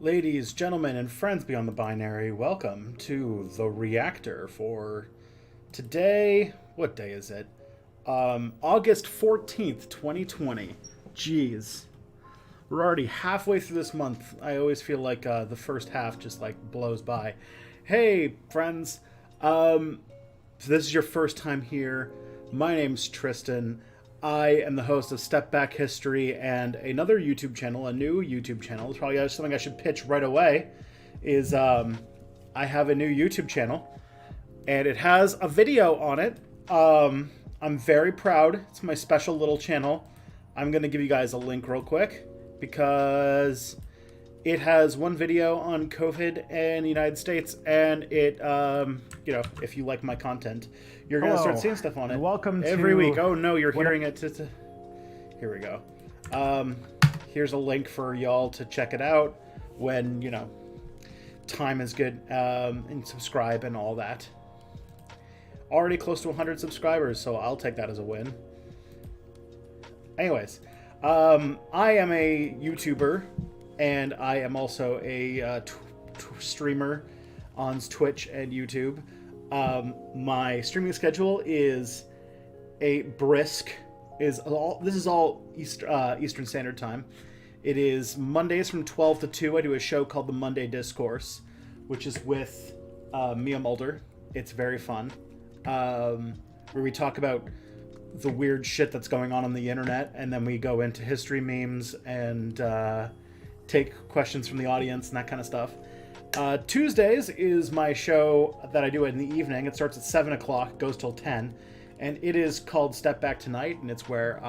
Ladies, gentlemen, and friends beyond the binary, welcome to the Reactor for today. What day is it? August 14th, 2020. Jeez. We're already halfway through this month. I always feel like the first half just like blows by. Hey, friends. If this is your first time here, my name's Tristan. I am the host of Step Back History and another YouTube channel, a new YouTube channel. It's probably something I should pitch right away. I have a new YouTube channel, and it has a video on it. I'm very proud. It's my special little channel. I'm gonna give you guys a link real quick because it has one video on COVID in the United States, and it, if you like my content, you're going to start seeing stuff on it. Welcome every week. Oh, no, you're hearing it. Here we go. Here's a link for y'all to check it out when, time is good, and subscribe and all that. Already close to 100 subscribers, so I'll take that as a win. Anyways, I am a YouTuber, and I am also a streamer on Twitch and YouTube. My streaming schedule is this is all Eastern Standard Time. It is Mondays from 12 to 2. I do a show called The Monday Discourse, which is with Mia Mulder. It's very fun. Where we talk about the weird shit that's going on the internet, and then we go into history memes and take questions from the audience and that kind of stuff. Tuesdays is my show that I do in the evening. It starts at 7 o'clock, goes till 10, and it is called Step Back Tonight, and it's where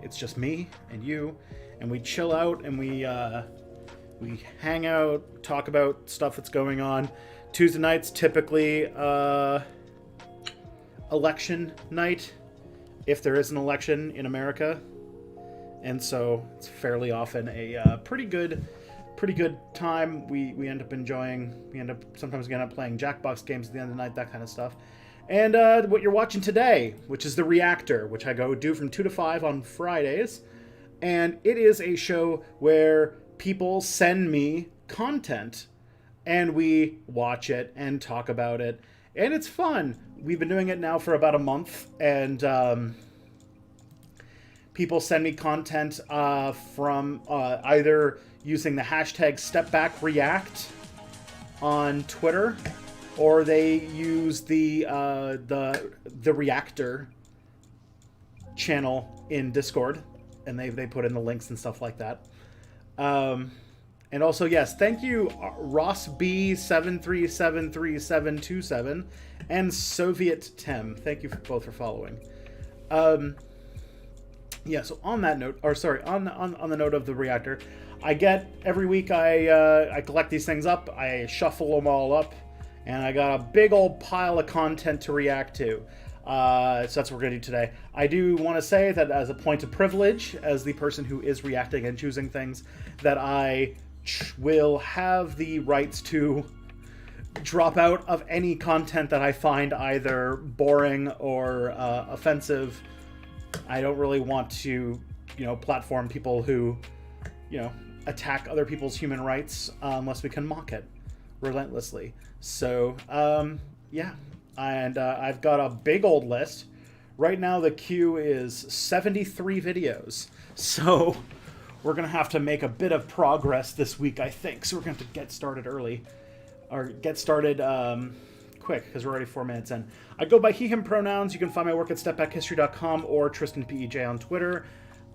it's just me and you, and we chill out, and we hang out, talk about stuff that's going on. Tuesday nights, typically election night, if there is an election in America, and so it's fairly often a pretty good time. We end up enjoying. Sometimes we end up playing Jackbox games at the end of the night, that kind of stuff. And what you're watching today, which is the Reactor, which I go do from 2 to 5 on Fridays, and it is a show where people send me content, and we watch it and talk about it, and it's fun. We've been doing it now for about a month, and people send me content from either using the hashtag StepBackReact on Twitter, or they use the Reactor channel in Discord, and they put in the links and stuff like that. And also, yes, thank you, Ross B73733727 and Soviet Tem. Thank you both for following. Yeah, so on that note, on the note of the Reactor, I get every week I collect these things up, I shuffle them all up, and I got a big old pile of content to react to. So that's what we're gonna do today. I do want to say that as a point of privilege, as the person who is reacting and choosing things, that I will have the rights to drop out of any content that I find either boring or offensive. I don't really want to, platform people who, attack other people's human rights unless we can mock it relentlessly. So, yeah. And I've got a big old list. Right now the queue is 73 videos. So we're going to have to make a bit of progress this week, I think. So we're going to have to get started early. Or get started quick, because we're already 4 minutes in. I go by he, him pronouns. You can find my work at stepbackhistory.com or TristanPEJ on Twitter.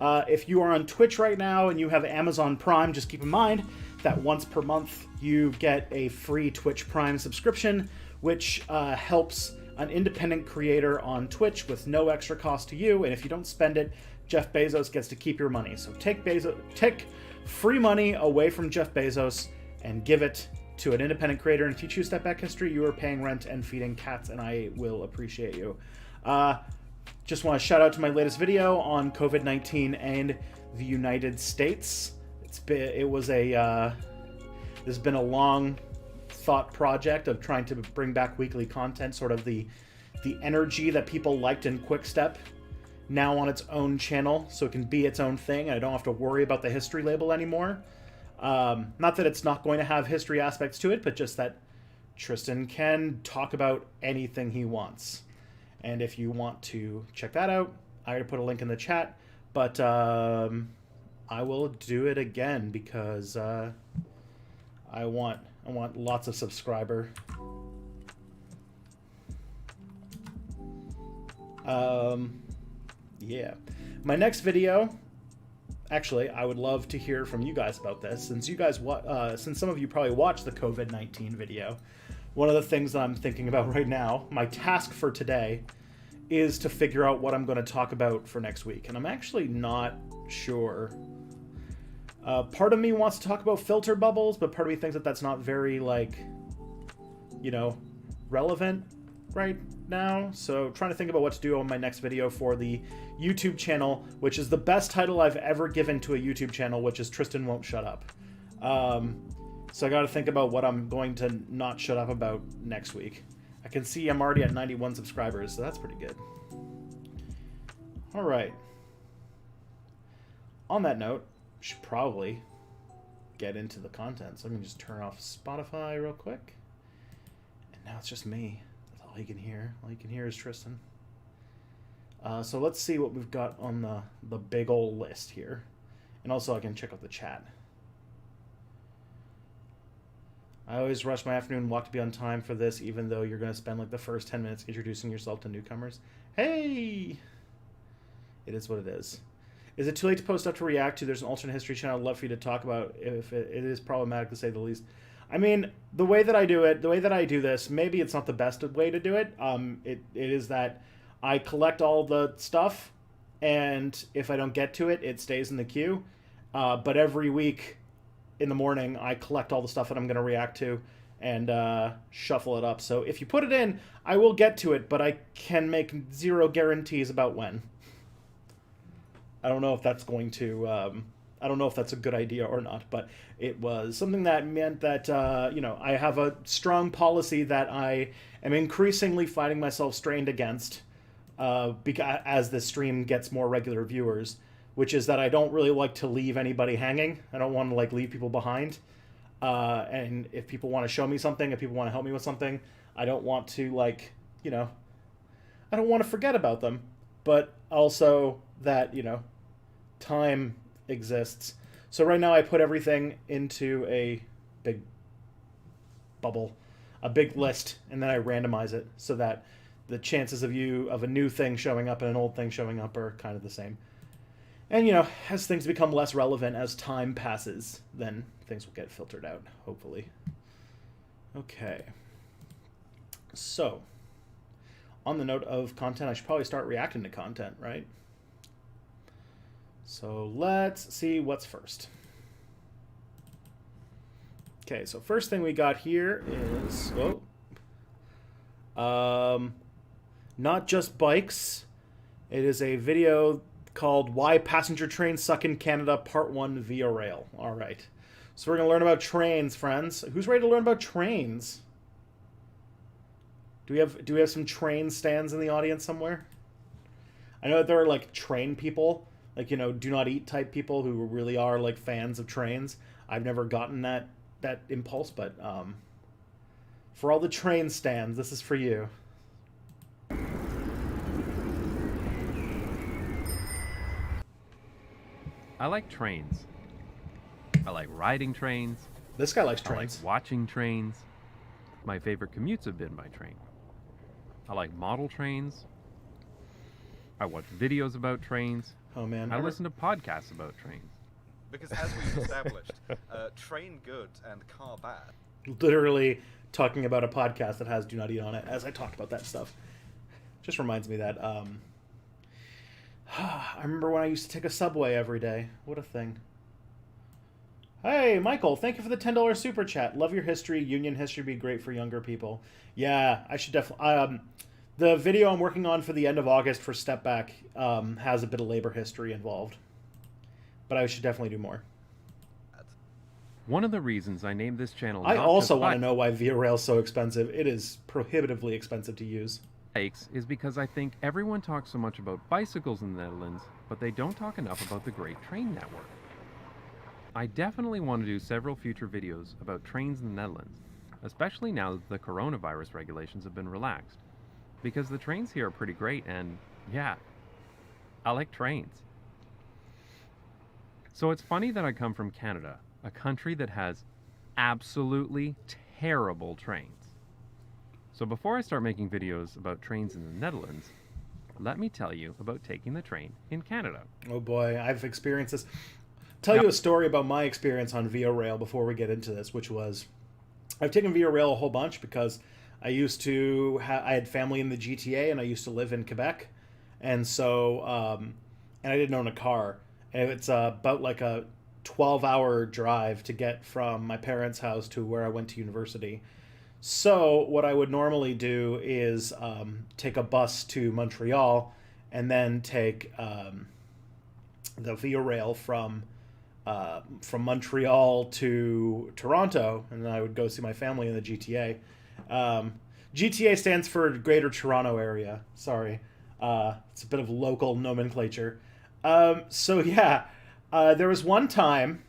If you are on Twitch right now and you have Amazon Prime, just keep in mind that once per month you get a free Twitch Prime subscription, which helps an independent creator on Twitch with no extra cost to you. And if you don't spend it, Jeff Bezos gets to keep your money. So take free money away from Jeff Bezos and give it to an independent creator. And if you choose Step Back History, you are paying rent and feeding cats, and I will appreciate you. Just want to shout out to my latest video on COVID-19 and the United States. This has been a long thought project of trying to bring back weekly content, sort of the energy that people liked in Quickstep, now on its own channel, so it can be its own thing, and I don't have to worry about the history label anymore. Not that it's not going to have history aspects to it, but just that Tristan can talk about anything he wants. And if you want to check that out, I already put a link in the chat, but I will do it again because I want lots of subscriber. Yeah. My next video, actually, I would love to hear from you guys about this. Since you guys, since some of you probably watched the COVID-19 video, one of the things that I'm thinking about right now, my task for today, is to figure out what I'm going to talk about for next week. And I'm actually not sure. Part of me wants to talk about filter bubbles, but part of me thinks that that's not very, like, you know, relevant right now. So trying to think about what to do on my next video for the YouTube channel, which is the best title I've ever given to a YouTube channel, which is Tristan Won't Shut Up. So I got to think about what I'm going to not shut up about next week. I can see I'm already at 91 subscribers, so that's pretty good. All right. On that note, I should probably get into the content. So I'm going to just turn off Spotify real quick. And now it's just me. That's all you can hear. All you can hear is Tristan. So let's see what we've got on the big old list here. And also I can check out the chat. I always rush my afternoon walk to be on time for this, even though you're going to spend like the first 10 minutes introducing yourself to newcomers. Hey! It is what it is. Is it too late to post up to react to? There's an alternate history channel I'd love for you to talk about if it is problematic to say the least. I mean, the way that I do it, the way that I do this, maybe it's not the best way to do it. It is that I collect all the stuff, and if I don't get to it, it stays in the queue. But every week in the morning, I collect all the stuff that I'm going to react to and shuffle it up. So if you put it in, I will get to it, but I can make zero guarantees about when. I don't know if that's going to, I don't know if that's a good idea or not, but it was something that meant that, you know, I have a strong policy that I am increasingly finding myself strained against because as the stream gets more regular viewers, which is that I don't really like to leave anybody hanging. I don't want to like leave people behind. And if people want to show me something, if people want to help me with something, I don't want to like, you know, I don't want to forget about them, but also that, you know, time exists. So right now I put everything into a big bubble, a big list, and then I randomize it so that the chances of a new thing showing up and an old thing showing up are kind of the same. And, you know, as things become less relevant as time passes, then things will get filtered out, hopefully. Okay. So, on the note of content, I should probably start reacting to content, right? So let's see what's first. Okay, so first thing we got here is, not just bikes. It is a video called Why Passenger Trains Suck in Canada, Part 1 via Rail. All right. So we're going to learn about trains, friends. Who's ready to learn about trains? Do we have some train stands in the audience somewhere? I know that there are like train people, like, you know, do not eat type people who really are like fans of trains. I've never gotten that impulse, but for all the train stands, this is for you. I like trains. I like riding trains. This guy likes trains. I like watching trains. My favorite commutes have been by train. I like model trains. I watch videos about trains. Oh, man. I listen to podcasts about trains. Because as we've established, train good and car bad. Literally talking about a podcast that has Do Not Eat on it as I talk about that stuff. Just reminds me that I remember when I used to take a subway every day. What a thing. Hey, Michael, thank you for the $10 super chat. Love your history. Union history would be great for younger people. Yeah, I should definitely... the video I'm working on for the end of August for Step Back has a bit of labor history involved. But I should definitely do more. One of the reasons I named this channel... I also want to know why Via Rail is so expensive. It is prohibitively expensive to use. Is because I think everyone talks so much about bicycles in the Netherlands, but they don't talk enough about the great train network. I definitely want to do several future videos about trains in the Netherlands, especially now that the coronavirus regulations have been relaxed. Because the trains here are pretty great, and yeah, I like trains. So it's funny that I come from Canada, a country that has absolutely terrible trains. So before I start making videos about trains in the Netherlands, let me tell you about taking the train in Canada. Oh boy, I've experienced this. Tell you a story about my experience on Via Rail before we get into this, which was I've taken Via Rail a whole bunch because I used to I had family in the GTA and I used to live in Quebec, and so and I didn't own a car, and it's about like a 12-hour drive to get from my parents' house to where I went to university. So what I would normally do is take a bus to Montreal, and then take the Via Rail from Montreal to Toronto, and then I would go see my family in the GTA. GTA stands for Greater Toronto Area. Sorry, it's a bit of local nomenclature. So yeah, there was one time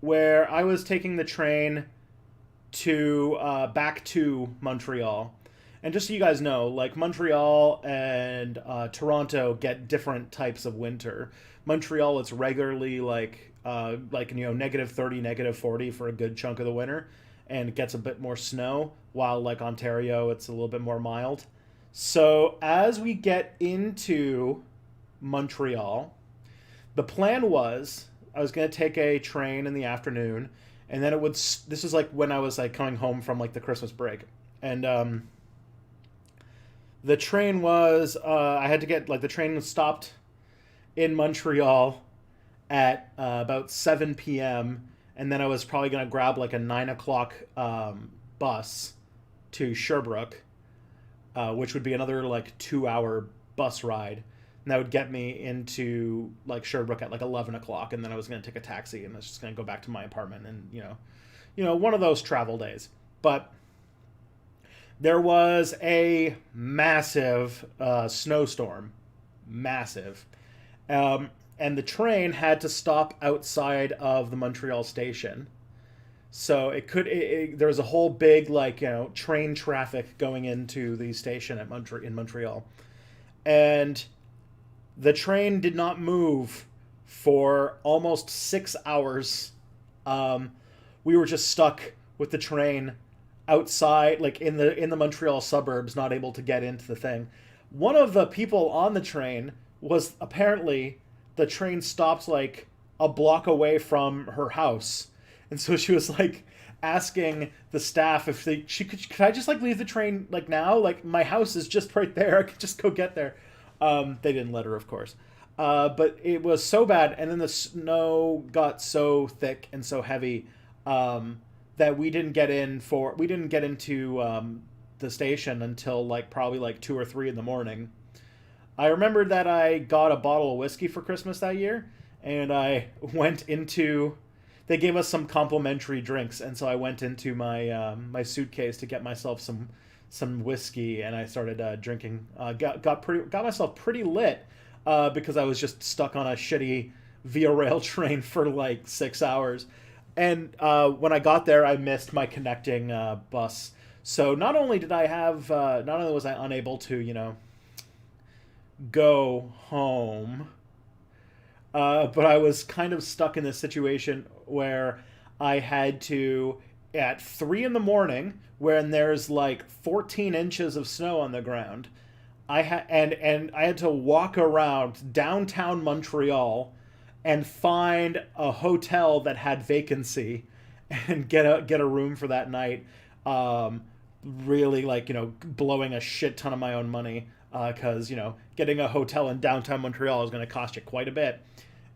where I was taking the train to back to Montreal. And just so you guys know, like Montreal and Toronto get different types of winter. Montreal, it's regularly like negative 30, negative 40 for a good chunk of the winter, and it gets a bit more snow. While like Ontario, it's a little bit more mild. So as we get into Montreal, the plan was I was going to take a train in the afternoon, and then it would. This is like when I was like coming home from like the Christmas break, and the train was I had to get like the train was stopped in Montreal at about 7 p.m. and then I was probably gonna grab like a 9 o'clock bus to Sherbrooke, which would be another like 2-hour bus ride. And that would get me into like Sherbrooke at like 11 o'clock, and then I was going to take a taxi and I was just going to go back to my apartment, and one of those travel days. But there was a massive snowstorm, massive, and the train had to stop outside of the Montreal station. So there was a whole big train traffic going into the station at in Montreal, and the train did not move for almost 6 hours. We were just stuck with the train outside, like in the Montreal suburbs, not able to get into the thing. One of the people on the train was apparently the train stopped like a block away from her house, and so she was like asking the staff if could I just like leave the train like now, like my house is just right there, I could just go get there. They didn't let her, of course. But it was so bad, and then the snow got so thick and so heavy that we didn't get into the station until like probably like 2 or 3 in the morning. I remember that I got a bottle of whiskey for Christmas that year, and I went into. They gave us some complimentary drinks, and so I went into my my suitcase to get myself some whiskey, and I started drinking. Got myself pretty lit because I was just stuck on a shitty Via Rail train for like 6 hours, and when I got there, I missed my connecting bus. So not only was I unable to go home, but I was kind of stuck in this situation where I had to, at 3 in the morning, when there's like 14 inches of snow on the ground, I had to walk around downtown Montreal and find a hotel that had vacancy and get a room for that night. Really blowing a shit ton of my own money because getting a hotel in downtown Montreal is going to cost you quite a bit,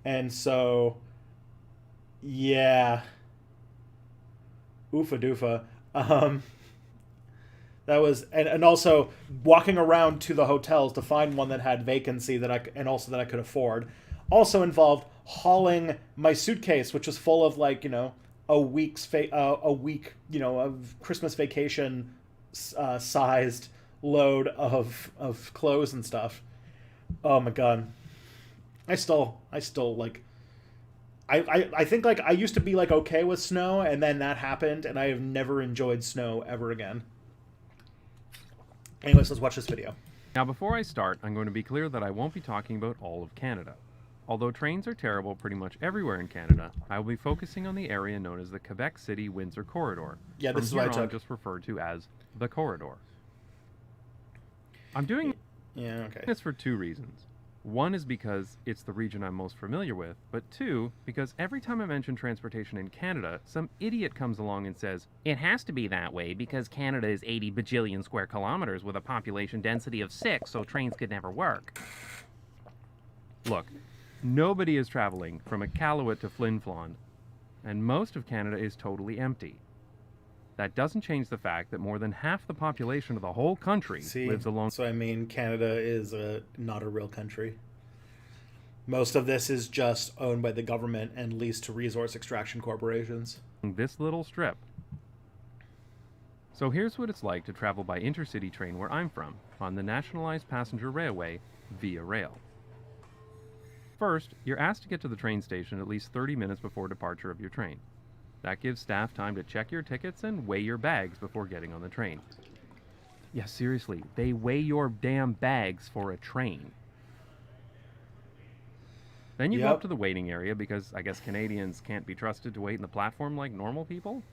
and so yeah. Oofa doofa. That was, and also walking around to the hotels to find one that had vacancy that I could afford, also involved hauling my suitcase, which was full of a week of Christmas vacation sized load of clothes and stuff. Oh my god, I still I think like I used to be like okay with snow, and then that happened, and I have never enjoyed snow ever again. Anyways, let's watch this video. Now, before I start, I'm going to be clear that I won't be talking about all of Canada. Although trains are terrible pretty much everywhere in Canada, I will be focusing on the area known as the Quebec City-Windsor Corridor. Yeah, this is what I took. Just referred to as the corridor. I'm doing this for two reasons. One is because it's the region I'm most familiar with, but two, because every time I mention transportation in Canada, some idiot comes along and says, it has to be that way because Canada is 80 bajillion square kilometers with a population density of 6, so trains could never work. Look, nobody is traveling from Iqaluit to Flin Flon, and most of Canada is totally empty. That doesn't change the fact that more than half the population of the whole country lives along. So I mean, Canada is not a real country. Most of this is just owned by the government and leased to resource extraction corporations. This little strip. So here's what it's like to travel by intercity train where I'm from, on the nationalized passenger railway, Via Rail. First, you're asked to get to the train station at least 30 minutes before departure of your train. That gives staff time to check your tickets and weigh your bags before getting on the train. Yeah, seriously, they weigh your damn bags for a train. Then you go up to the waiting area because I guess Canadians can't be trusted to wait in the platform like normal people.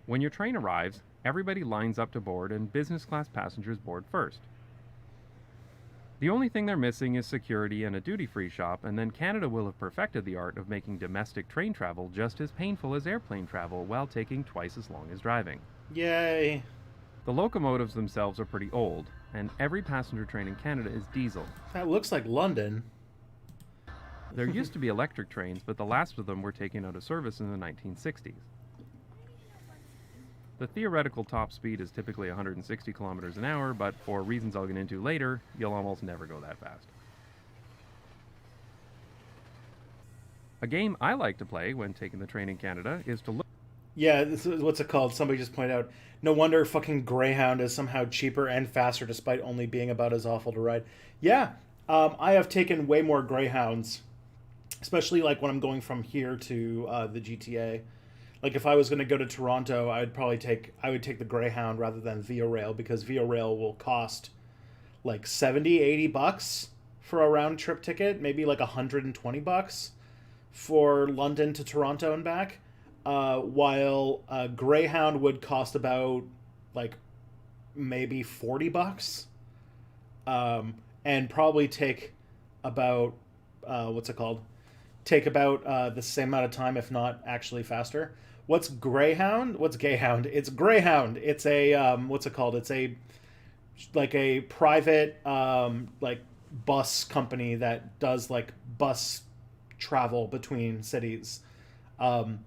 When your train arrives, everybody lines up to board and business class passengers board first. The only thing they're missing is security and a duty-free shop, and then Canada will have perfected the art of making domestic train travel just as painful as airplane travel while taking twice as long as driving. Yay! The locomotives themselves are pretty old, and every passenger train in Canada is diesel. That looks like London. There used to be electric trains, but the last of them were taken out of service in the 1960s. The theoretical top speed is typically 160 kilometers an hour, but for reasons I'll get into later, you'll almost never go that fast. A game I like to play when taking the train in Canada is to look... Yeah, this is, what's it called? Somebody just pointed out, no wonder fucking Greyhound is somehow cheaper and faster despite only being about as awful to ride. Yeah, I have taken way more Greyhounds, especially like when I'm going from here to the GTA. Like if I was going to go to Toronto, I would take the Greyhound rather than Via Rail, because Via Rail will cost like $70-80 for a round trip ticket, maybe like $120 for London to Toronto and back, while Greyhound would cost about like maybe $40, and probably take about take about the same amount of time, if not actually faster. What's Greyhound? What's Gayhound? It's Greyhound. It's a what's it called? It's a like a private like bus company that does like bus travel between cities, and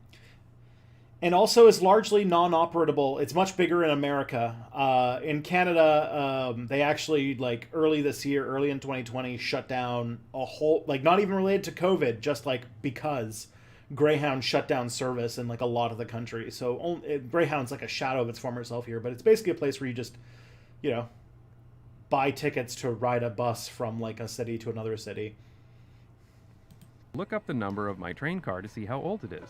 also is largely non-operatable. It's much bigger in America. In Canada, they actually like early in 2020, shut down a whole, like not even related to COVID, just like because Greyhound shut down service in like a lot of the country. So Greyhound's like a shadow of its former self here, but it's basically a place where you just, you know, buy tickets to ride a bus from like a city to another city. Look up the number of my train car to see how old it is.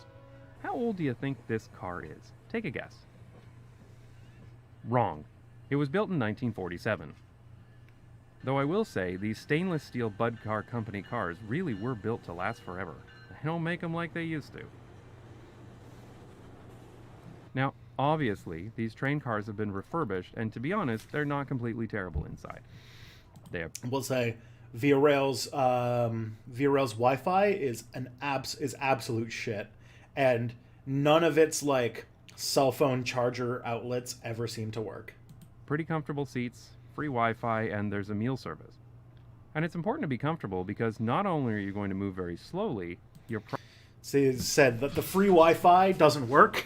How old do you think this car is? Take a guess. Wrong. It was built in 1947. Though I will say, these stainless steel Bud Car Company cars really were built to last forever. They don't make them like they used to. Now, obviously, these train cars have been refurbished, and to be honest, they're not completely terrible inside. We'll say Via Rail's Wi-Fi is absolute shit, and none of its like cell phone charger outlets ever seem to work. Pretty comfortable seats, free Wi-Fi, and there's a meal service. And it's important to be comfortable because not only are you going to move very slowly, you're it said that the free Wi-Fi doesn't work,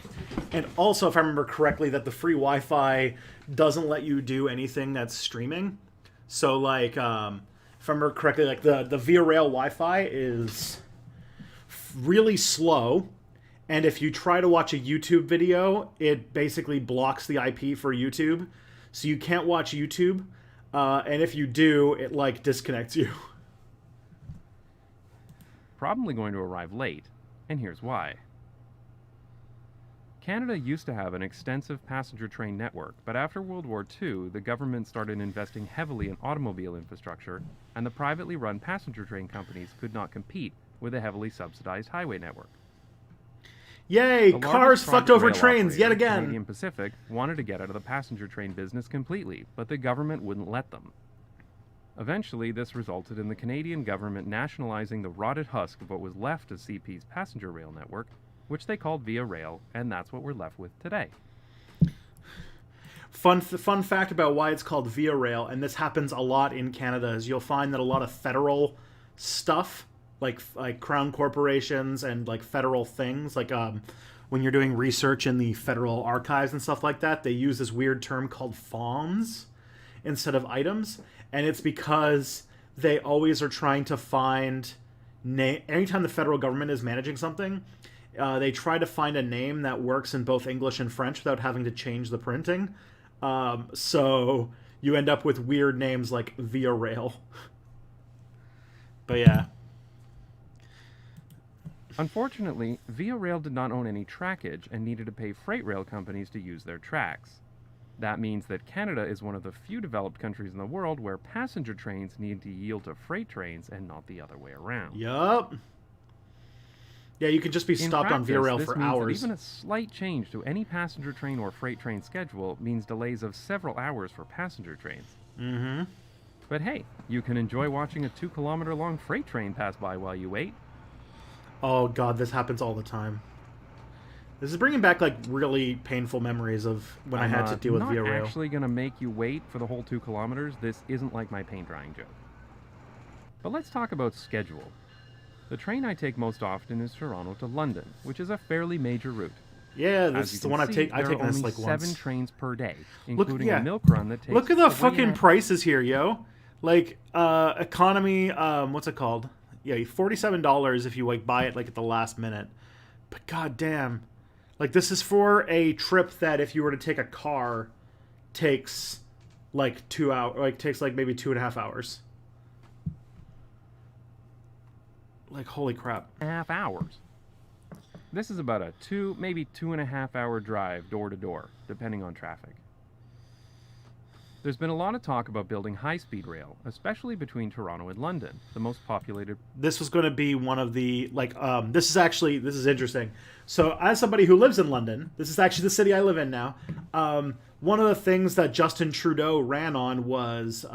and also, if I remember correctly, that the free Wi-Fi doesn't let you do anything that's streaming. So, like, if I remember correctly, like the Via Rail Wi-Fi is really slow, and if you try to watch a YouTube video, it basically blocks the IP for YouTube, so you can't watch YouTube, and if you do, it like disconnects you. Probably going to arrive late. And here's why. Canada used to have an extensive passenger train network, but after World War II, the government started investing heavily in automobile infrastructure, and the privately run passenger train companies could not compete with a heavily subsidized highway network. Yay, The cars largest fucked private over rail trains yet operator, again. Canadian Pacific, wanted to get out of the passenger train business completely, but the government wouldn't let them. Eventually, this resulted in the Canadian government nationalizing the rotted husk of what was left of CP's passenger rail network, which they called Via Rail, and that's what we're left with today. Fun fact about why it's called Via Rail, and this happens a lot in Canada, is you'll find that a lot of federal stuff, like crown corporations and like federal things, like when you're doing research in the federal archives and stuff like that, they use this weird term called FOMs instead of items, and it's because they always are trying to find anytime the federal government is managing something, they try to find a name that works in both English and French without having to change the printing. So you end up with weird names like Via Rail. But yeah. Unfortunately, Via Rail did not own any trackage and needed to pay freight rail companies to use their tracks. That means that Canada is one of the few developed countries in the world where passenger trains need to yield to freight trains and not the other way around. Yup. Yeah, you can just be stopped on Via Rail this for means hours. That even a slight change to any passenger train or freight train schedule means delays of several hours for passenger trains. Mm-hmm. But hey, you can enjoy watching a 2-kilometer-long freight train pass by while you wait. Oh god, this happens all the time. This is bringing back like really painful memories of when I had to deal with Via Rail. I'm not actually going to make you wait for the whole 2 kilometers. This isn't like my paint drying joke. But let's talk about schedule. The train I take most often is Toronto to London, which is a fairly major route. Yeah, this is the one I've taken this like only once. 7 trains per day, including yeah. a milk run that takes... Look at the fucking prices here, yo. Like, economy, what's it called? Yeah, $47 if you like buy it like at the last minute. But goddamn, like this is for a trip that if you were to take a car, takes like 2 hours, like takes like maybe 2.5 hours. Like holy crap. Half hours. This is about a maybe 2.5 hour drive door to door, depending on traffic. There's been a lot of talk about building high-speed rail, especially between Toronto and London, the most populated... This was going to be one of the, like, this is interesting. So, as somebody who lives in London, this is actually the city I live in now, one of the things that Justin Trudeau ran on was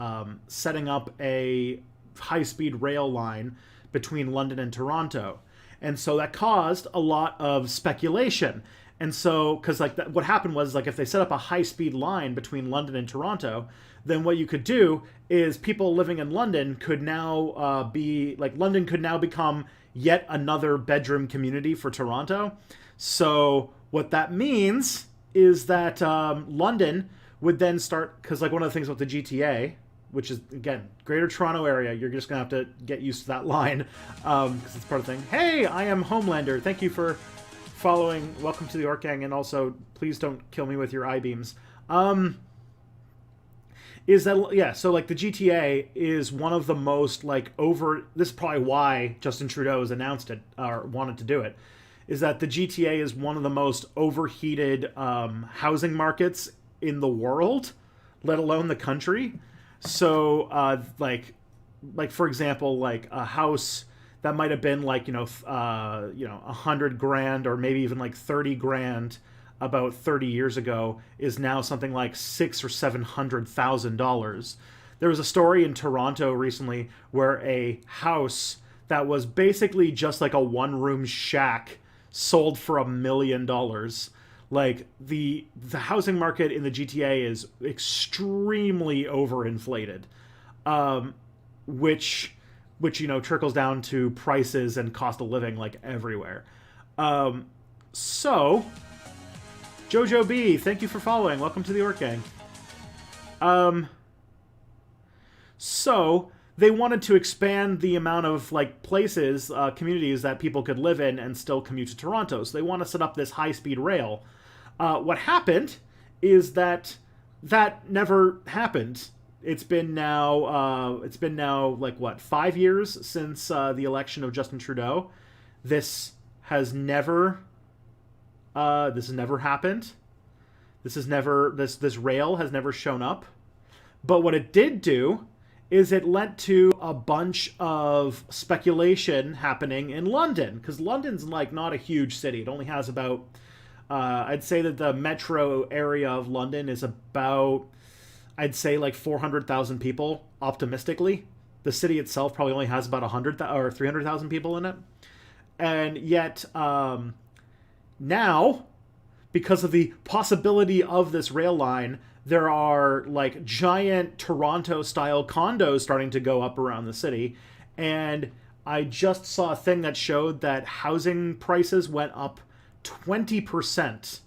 setting up a high-speed rail line between London and Toronto. And so that caused a lot of speculation. And so, because like what happened was like if they set up a high-speed line between London and Toronto, then what you could do is people living in London could now London could now become yet another bedroom community for Toronto. So what that means is that London would then start, because like one of the things about the GTA, which is, again, Greater Toronto Area, you're just going to have to get used to that line, because it's part of the thing. Hey, I am Homelander. Thank you for following. Welcome to the Orc Gang, and also, please don't kill me with your I-beams. Is that, yeah, so, like, the GTA is one of the most, like, this is probably why Justin Trudeau has announced it, or wanted to do it, is that the GTA is one of the most overheated housing markets in the world, let alone the country. So, like for example, like a house that might have been like, $100,000 or maybe even like $30,000 about 30 years ago is now something like $600,000 or $700,000. There was a story in Toronto recently where a house that was basically just like a one-room shack sold for $1 million. Like, the housing market in the GTA is extremely overinflated, which trickles down to prices and cost of living, like, everywhere. So, Jojo B, thank you for following. Welcome to the Orc Gang. So, they wanted to expand the amount of, like, places, communities that people could live in and still commute to Toronto. So they want to set up this high-speed rail. What happened is that never happened. It's been now like what, 5 years since the election of Justin Trudeau. This has never this has never happened. This rail has never shown up. But what it did do is it led to a bunch of speculation happening in London, because London's like not a huge city. It only has about I'd say that the metro area of London is about, I'd say, like 400,000 people optimistically. The city itself probably only has about 100 or 300,000 people in it. And yet now, because of the possibility of this rail line, there are like giant Toronto-style condos starting to go up around the city. And I just saw a thing that showed that housing prices went up 20%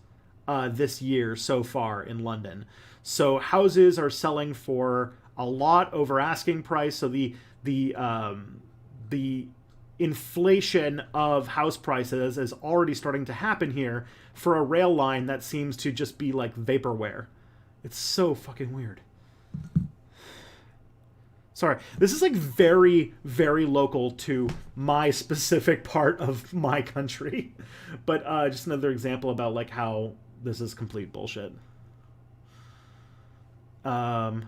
this year so far in London. So houses are selling for a lot over asking price. So the inflation of house prices is already starting to happen here for a rail line that seems to just be like vaporware. It's so fucking weird. Sorry, this is like very, very local to my specific part of my country. But just another example about like how this is complete bullshit. The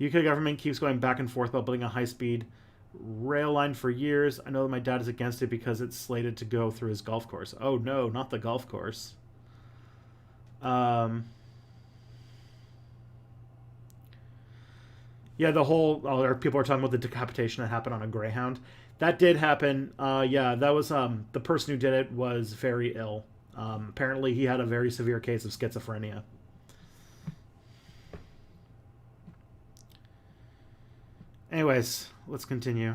UK government keeps going back and forth about building a high-speed rail line for years. I know that my dad is against it because it's slated to go through his golf course. Oh no, not the golf course. Yeah, the whole people are talking about the decapitation that happened on a Greyhound. That did happen. Yeah, that was the person who did it was very ill. Apparently, he had a very severe case of schizophrenia. Anyways, let's continue.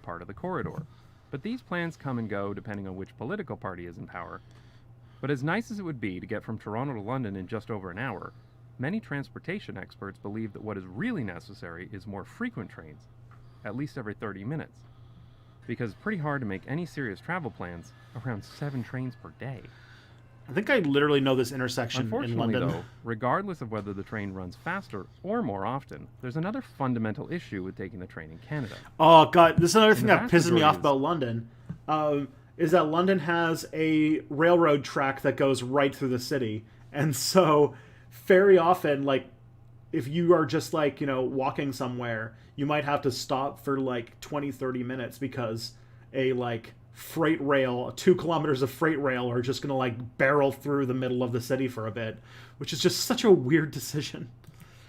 Part of the corridor. But these plans come and go depending on which political party is in power. But as nice as it would be to get from Toronto to London in just over an hour, many transportation experts believe that what is really necessary is more frequent trains, at least every 30 minutes. Because it's pretty hard to make any serious travel plans around 7 trains per day. I think I literally know this intersection in London. Though, regardless of whether the train runs faster or more often, there's another fundamental issue with taking the train in Canada. Oh god, this is another thing that pisses me off about London. Is that London has a railroad track that goes right through the city. And so very often, like, if you are just like, you know, walking somewhere, you might have to stop for like 20-30 minutes because a like freight rail, 2 kilometers of freight rail are just gonna like barrel through the middle of the city for a bit, which is just such a weird decision.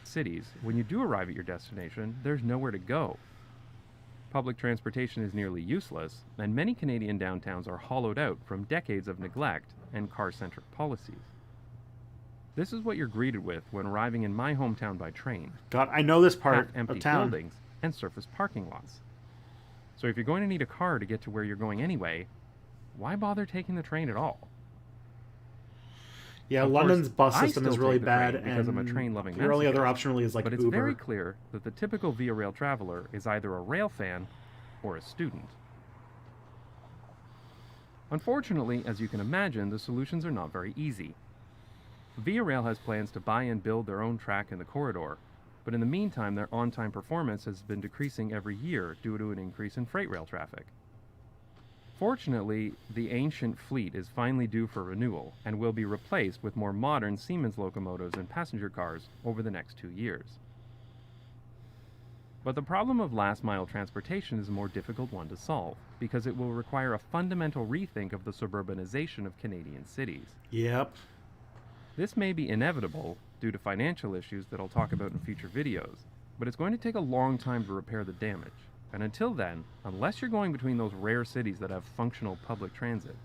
Cities, when you do arrive at your destination, there's nowhere to go. Public transportation is nearly useless, and many Canadian downtowns are hollowed out from decades of neglect and car-centric policies. This is what you're greeted with when arriving in my hometown by train. God, I know this part empty of town. Buildings and surface parking lots. So if you're going to need a car to get to where you're going anyway, why bother taking the train at all? Yeah, of London's course, bus system is really bad, because and I'm a train-loving your only other masochist, option really is like but it's Uber. very clear that the typical Via Rail traveler is either a rail fan or a student. Unfortunately, as you can imagine, the solutions are not very easy. Via Rail has plans to buy and build their own track in the corridor, but in the meantime their on-time performance has been decreasing every year due to an increase in freight rail traffic. Fortunately, the ancient fleet is finally due for renewal and will be replaced with more modern Siemens locomotives and passenger cars over the next 2 years. But the problem of last-mile transportation is a more difficult one to solve, because it will require a fundamental rethink of the suburbanization of Canadian cities. Yep. This may be inevitable due to financial issues that I'll talk about in future videos, but it's going to take a long time to repair the damage. And until then, unless you're going between those rare cities that have functional public transit,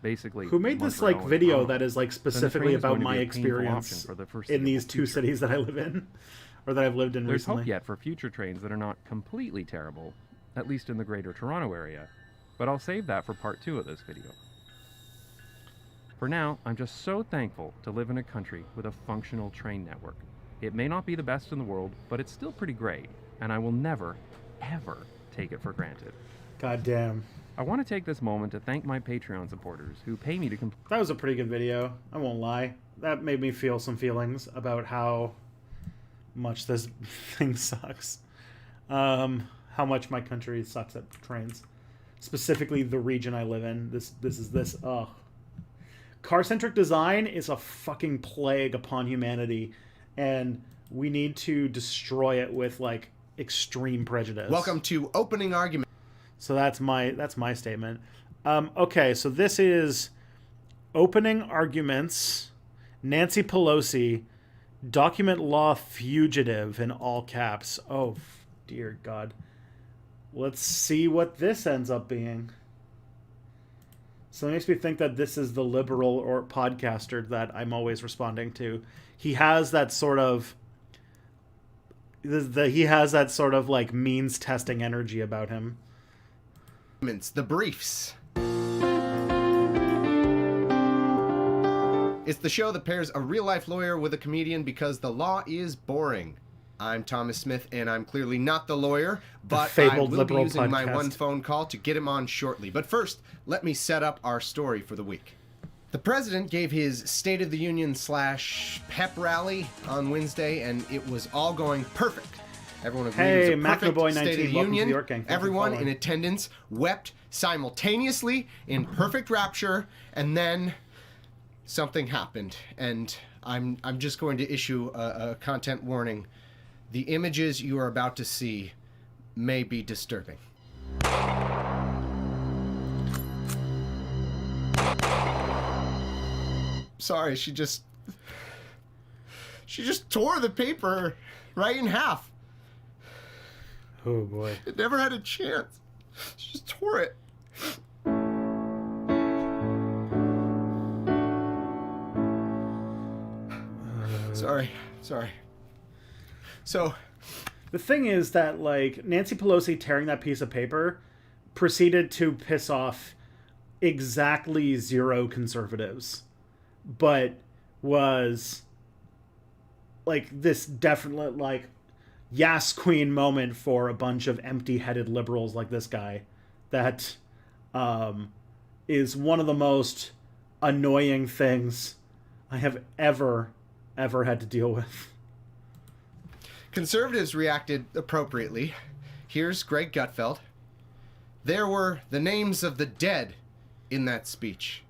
basically... Who made this like video that is like specifically about my experience in these 2 cities that I live in, or that I've lived in recently? There's hope yet for future trains that are not completely terrible, at least in the greater Toronto area, but I'll save that for part 2 of this video. For now, I'm just so thankful to live in a country with a functional train network. It may not be the best in the world, but it's still pretty great, and I will never, ever take it for granted. God damn. I want to take this moment to thank my Patreon supporters who pay me to complete... That was a pretty good video, I won't lie. That made me feel some feelings about how much this thing sucks. How much my country sucks at trains. specifically the region I live in. Ugh. Car-centric design is a fucking plague upon humanity, and we need to destroy it with like extreme prejudice. Welcome to Opening Argument. So that's my statement. Okay, so this is Opening Arguments. Nancy Pelosi, document law fugitive in all caps. Oh, dear God. Let's see what this ends up being. So it makes me think that this is the liberal or podcaster that I'm always responding to. He has that sort of like means testing energy about him. The briefs. It's the show that pairs a real-life lawyer with a comedian because the law is boring. I'm Thomas Smith, and I'm clearly not the lawyer, but I will be using my one phone call to get him on shortly. But first, let me set up our story for the week. The president gave his State of the Union / pep rally on Wednesday, and it was all going perfect. Everyone agreed it was a perfect State of the Union. Everyone in attendance wept simultaneously in perfect rapture, and then something happened, and I'm just going to issue a content warning. The images you are about to see may be disturbing. Sorry, she just tore the paper right in half. Oh boy. It never had a chance. She just tore it. Sorry. So, the thing is that, like, Nancy Pelosi tearing that piece of paper proceeded to piss off exactly 0 conservatives, but was, like, this definite, like, Yas Queen moment for a bunch of empty-headed liberals like this guy that is one of the most annoying things I have ever had to deal with. Conservatives reacted appropriately. Here's Greg Gutfeld. There were the names of the dead in that speech.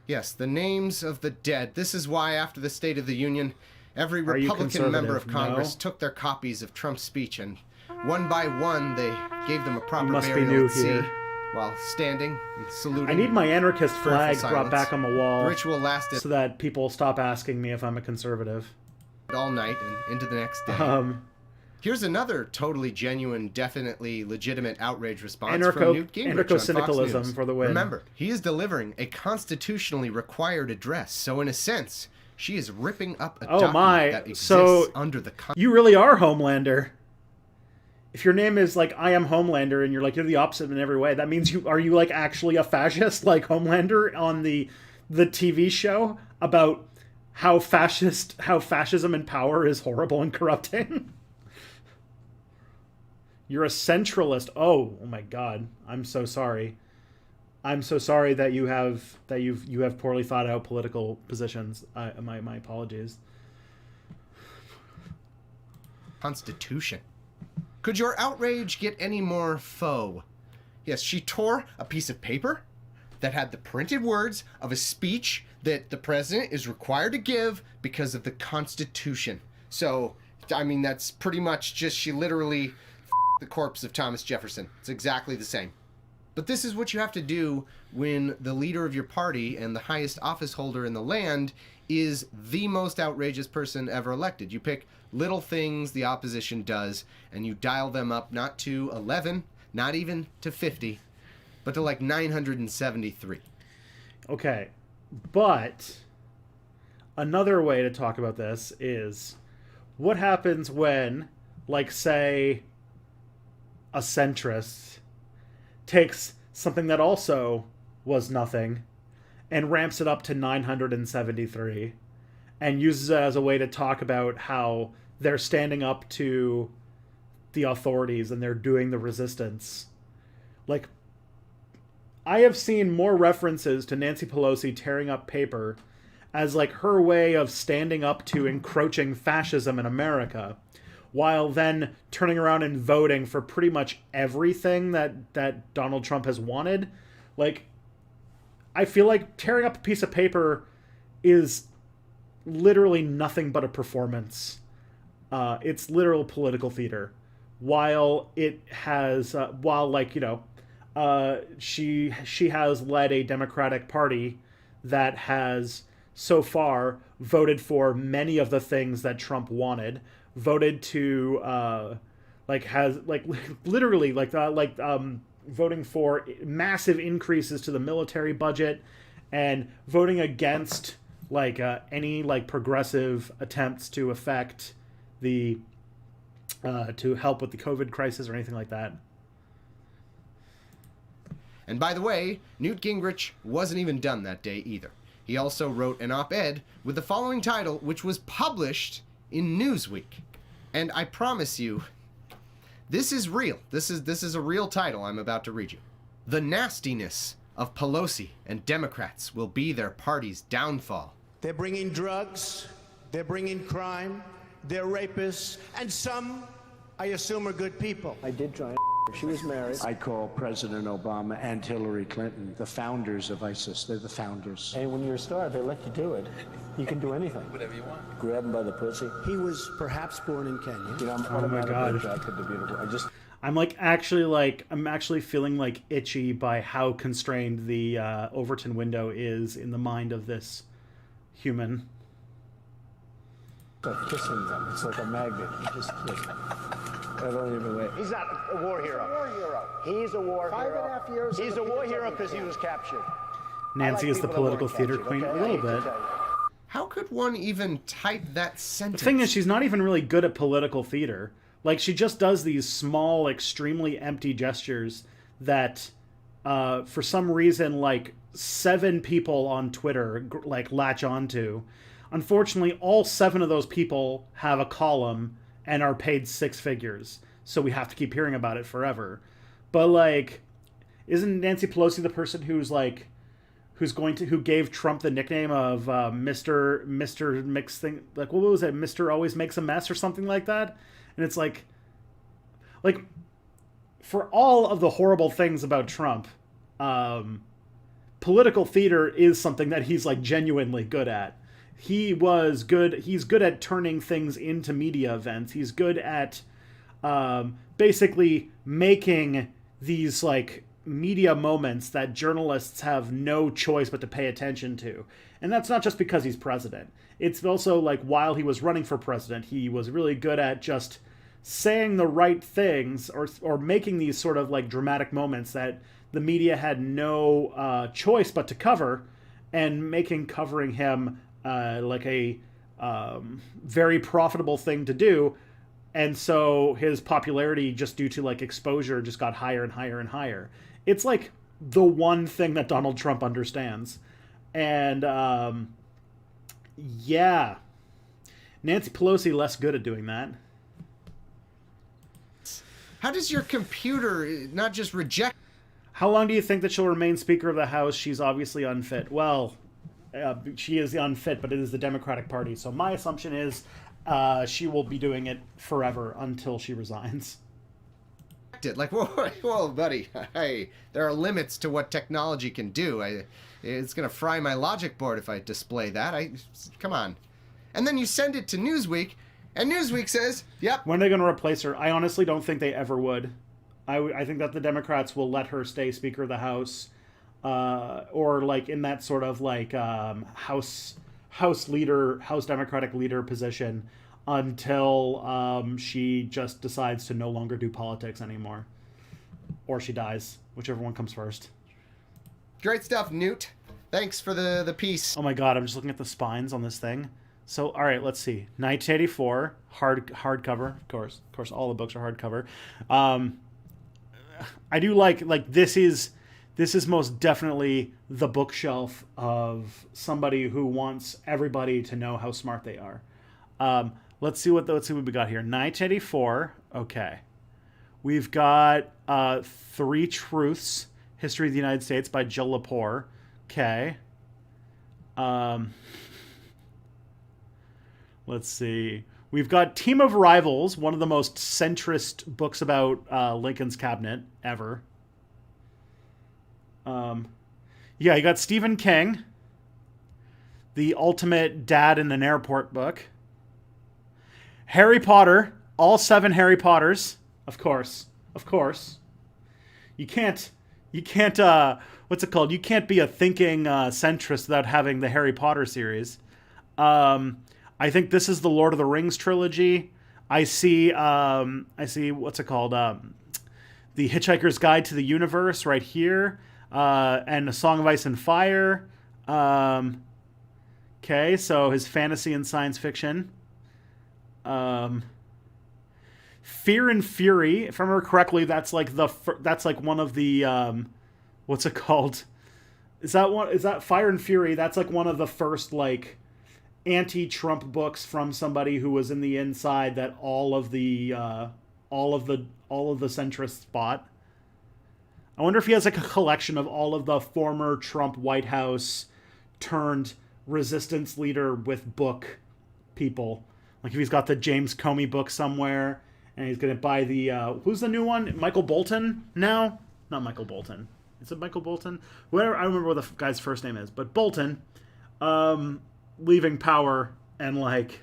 Yes, the names of the dead. This is why after the State of the Union, every Republican member of Congress took their copies of Trump's speech, and one by one they gave them a proper burial at sea while standing and saluting. I need my anarchist flag brought back on the wall. The ritual lasted so that people stop asking me if I'm a conservative. All night and into the next day. Here's another totally genuine, definitely legitimate outrage response from Newt Gingrich on Fox News. For the win. Remember, he is delivering a constitutionally required address, so in a sense, she is ripping up a document that exists under the... You really are Homelander. If your name is like I am Homelander and you're the opposite in every way, that means are you like actually a fascist like Homelander on the TV show about how fascism in power is horrible and corrupting? You're a centralist. Oh my God. I'm so sorry. I'm so sorry that you have poorly thought out political positions. My apologies. Constitution. Could your outrage get any more faux? Yes, she tore a piece of paper that had the printed words of a speech that the president is required to give because of the Constitution. So, I mean, that's pretty much just she literally the corpse of Thomas Jefferson. It's exactly the same. But this is what you have to do when the leader of your party and the highest office holder in the land is the most outrageous person ever elected. You pick little things the opposition does, and you dial them up not to 11, not even to 50, but to like 973. Okay, but another way to talk about this is what happens when, like, say, a centrist takes something that also was nothing and ramps it up to 973 and uses it as a way to talk about how they're standing up to the authorities and they're doing the resistance. Like, I have seen more references to Nancy Pelosi tearing up paper as like her way of standing up to encroaching fascism in America, while then turning around and voting for pretty much everything that Donald Trump has wanted. Like, I feel like tearing up a piece of paper is literally nothing but a performance. It's literal political theater. While it has, she has led a Democratic Party that has so far voted for many of the things that Trump wanted, voted to voting for massive increases to the military budget, and voting against any progressive attempts to affect the to help with the COVID crisis or anything like that. And by the way, Newt Gingrich wasn't even done that day either. He also wrote an op-ed with the following title, which was published in Newsweek. And I promise you, this is real. This is a real title I'm about to read you. The nastiness of Pelosi and Democrats will be their party's downfall. They're bringing drugs, they're bringing crime, they're rapists, and some, I assume, are good people. I did try and she was married. I call President Obama and Hillary Clinton the founders of ISIS. They're the founders. And when you're a star, they let you do it. You can do anything. Whatever you want. Grab him by the pussy. He was perhaps born in Kenya. You know, Oh my God. I'm actually feeling itchy by how constrained the Overton window is in the mind of this human. It's like kissing them. It's like a magnet. You just I don't even wait. He's not a war hero. He's a war hero. He's a war hero. 5.5 years. He's a war hero because he was captured. Nancy is the political theater queen a little bit. How could one even type that sentence? The thing is, she's not even really good at political theater. She just does these small, extremely empty gestures that, for some reason, 7 people on Twitter, latch onto. Unfortunately, all 7 of those people have a column and are paid 6 figures, so we have to keep hearing about it forever. But, isn't Nancy Pelosi the person who gave Trump the nickname of Mr. Mix thing? What was it? Mr. Always Makes a Mess or something like that? And it's for all of the horrible things about Trump, political theater is something that he's genuinely good at. He's good at turning things into media events. He's good at basically making these media moments that journalists have no choice but to pay attention to. And that's not just because he's president. It's also while he was running for president, he was really good at just saying the right things or making these sort of dramatic moments that the media had no choice but to cover, and covering him a very profitable thing to do. And so his popularity, just due to exposure, just got higher and higher and higher. It's the one thing that Donald Trump understands. And yeah, Nancy Pelosi less good at doing that. How does your computer not just reject? How long do you think that she'll remain Speaker of the House? She's obviously unfit. Well, she is unfit, but it is the Democratic Party. So my assumption is she will be doing it forever until she resigns. Whoa, buddy. Hey, there are limits to what technology can do. It's going to fry my logic board if I display that. Come on. And then you send it to Newsweek, and Newsweek says, yep. When are they going to replace her? I honestly don't think they ever would. I think that the Democrats will let her stay Speaker of the House, or in that sort of House Democratic leader position until she just decides to no longer do politics anymore, or she dies, whichever one comes first. Great stuff, Newt. Thanks for the piece. Oh my God, I'm just looking at the spines on this thing. So, all right, let's see. 1984, hardcover, of course, all the books are hardcover. I do like this is most definitely the bookshelf of somebody who wants everybody to know how smart they are. Let's see what we got here. 1984. Okay, we've got 3 Truths: History of the United States by Jill Lepore. Okay. Let's see. We've got Team of Rivals, one of the most centrist books about Lincoln's cabinet ever. Yeah, you got Stephen King, the ultimate dad in an airport book. Harry Potter, all 7 Harry Potters, of course. You can't, what's it called? You can't be a thinking centrist without having the Harry Potter series. I think this is the Lord of the Rings trilogy. I see, what's it called? The Hitchhiker's Guide to the Universe right here. And A Song of Ice and Fire. Okay, so his fantasy and science fiction. Fear and Fury, if I remember correctly, that's like one of the what's it called? Is that Fire and Fury? That's like one of the first like anti-Trump books from somebody who was in the inside that all of the centrists bought. I wonder if he has like a collection of all of the former Trump White House turned resistance leader with book people. Like if he's got the James Comey book somewhere and he's going to buy the, who's the new one? Michael Bolton now? Not Michael Bolton. Is it Michael Bolton? Whatever. I don't remember what the guy's first name is, but Bolton, leaving power and like,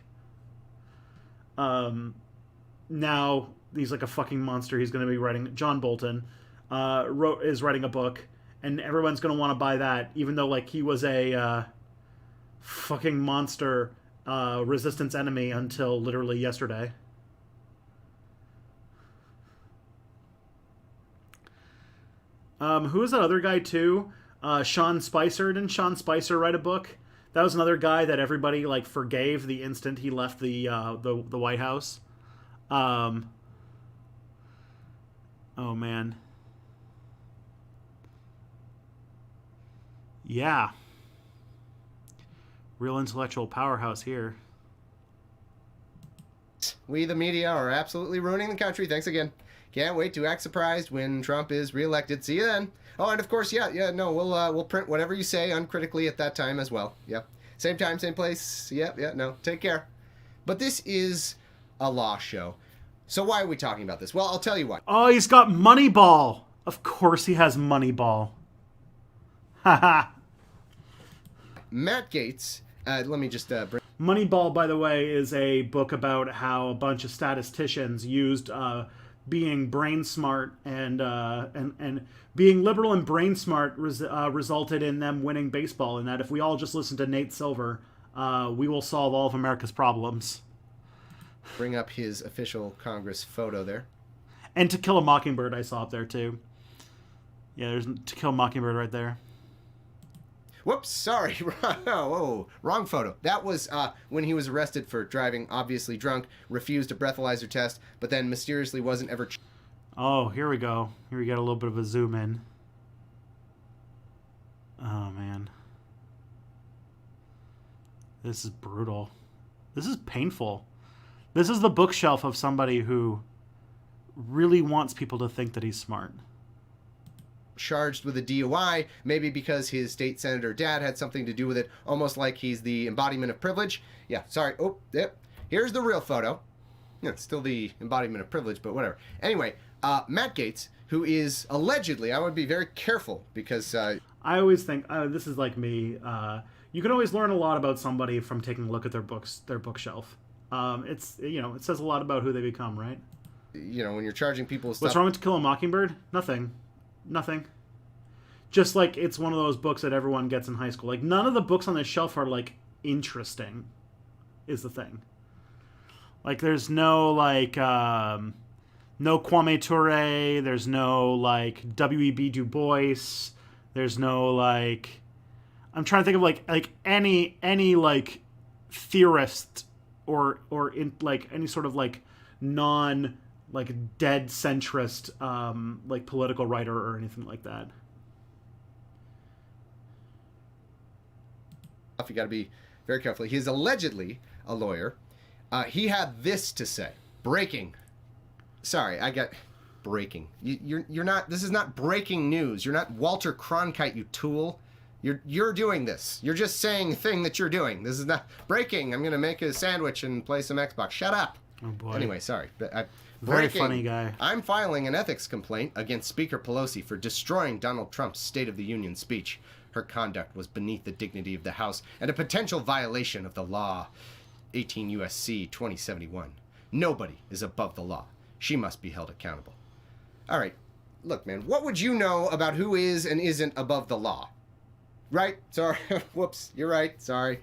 now he's like a fucking monster. He's going to be writing, John Bolton, is writing a book, and everyone's going to want to buy that, even though like he was a fucking monster resistance enemy until literally yesterday. Who is that other guy too? Sean Spicer. Didn't Sean Spicer write a book? That was another guy that everybody like forgave the instant he left the White House. Oh man. Yeah. Real intellectual powerhouse here. We, the media, are absolutely ruining the country. Thanks again. Can't wait to act surprised when Trump is reelected. See you then. Oh, and of course, we'll print whatever you say uncritically at that time as well. Yep. Same time, same place. No. Take care. But this is a law show. So why are we talking about this? Well, I'll tell you why. Oh, he's got Moneyball. Of course he has Moneyball. Haha. Matt Gaetz, let me just bring... Moneyball, by the way, is a book about how a bunch of statisticians used being brain smart and being liberal and brain smart resulted in them winning baseball, and that if we all just listen to Nate Silver, we will solve all of America's problems. Bring up his official Congress photo there. And To Kill a Mockingbird I saw up there, too. Yeah, there's To Kill a Mockingbird right there. Whoops, sorry. Whoa, wrong photo. That was when he was arrested for driving, obviously drunk, refused a breathalyzer test, but then mysteriously wasn't ever... Oh, here we go. Here we get a little bit of a zoom in. Oh, man. This is brutal. This is painful. This is the bookshelf of somebody who really wants people to think that he's smart. Charged with a DUI, maybe because his state senator dad had something to do with it, almost like he's the embodiment of privilege. Yeah, sorry. Oh, yep. Here's the real photo. Yeah, it's still the embodiment of privilege, but whatever. Anyway, Matt Gaetz, who is allegedly, I would be very careful because... I always think, this is like me, you can always learn a lot about somebody from taking a look at their bookshelf. It's, it says a lot about who they become, right? When you're charging people with stuff... What's wrong with To Kill a Mockingbird? Nothing. Just like it's one of those books that everyone gets in high school. Like none of the books on this shelf are like interesting is the thing. Like there's no like no Kwame Ture, there's no like W.E.B. Du Bois, there's no like I'm trying to think of like any like theorist or in like any sort of like non like dead centrist like political writer or anything like that. You got to be very careful. He's allegedly a lawyer. He had this to say. Breaking. Sorry, I got breaking. You're not. This is not breaking news. You're not Walter Cronkite, you tool. You're doing this. You're just saying a thing that you're doing. This is not breaking. I'm gonna make a sandwich and play some Xbox. Shut up. Oh boy. Anyway, sorry. Very funny guy. I'm filing an ethics complaint against Speaker Pelosi for destroying Donald Trump's State of the Union speech. Her conduct was beneath the dignity of the House and a potential violation of the law. 18 U.S.C. 2071. Nobody is above the law. She must be held accountable. All right. Look, man, what would you know about who is and isn't above the law? Right? Sorry. Whoops. You're right. Sorry.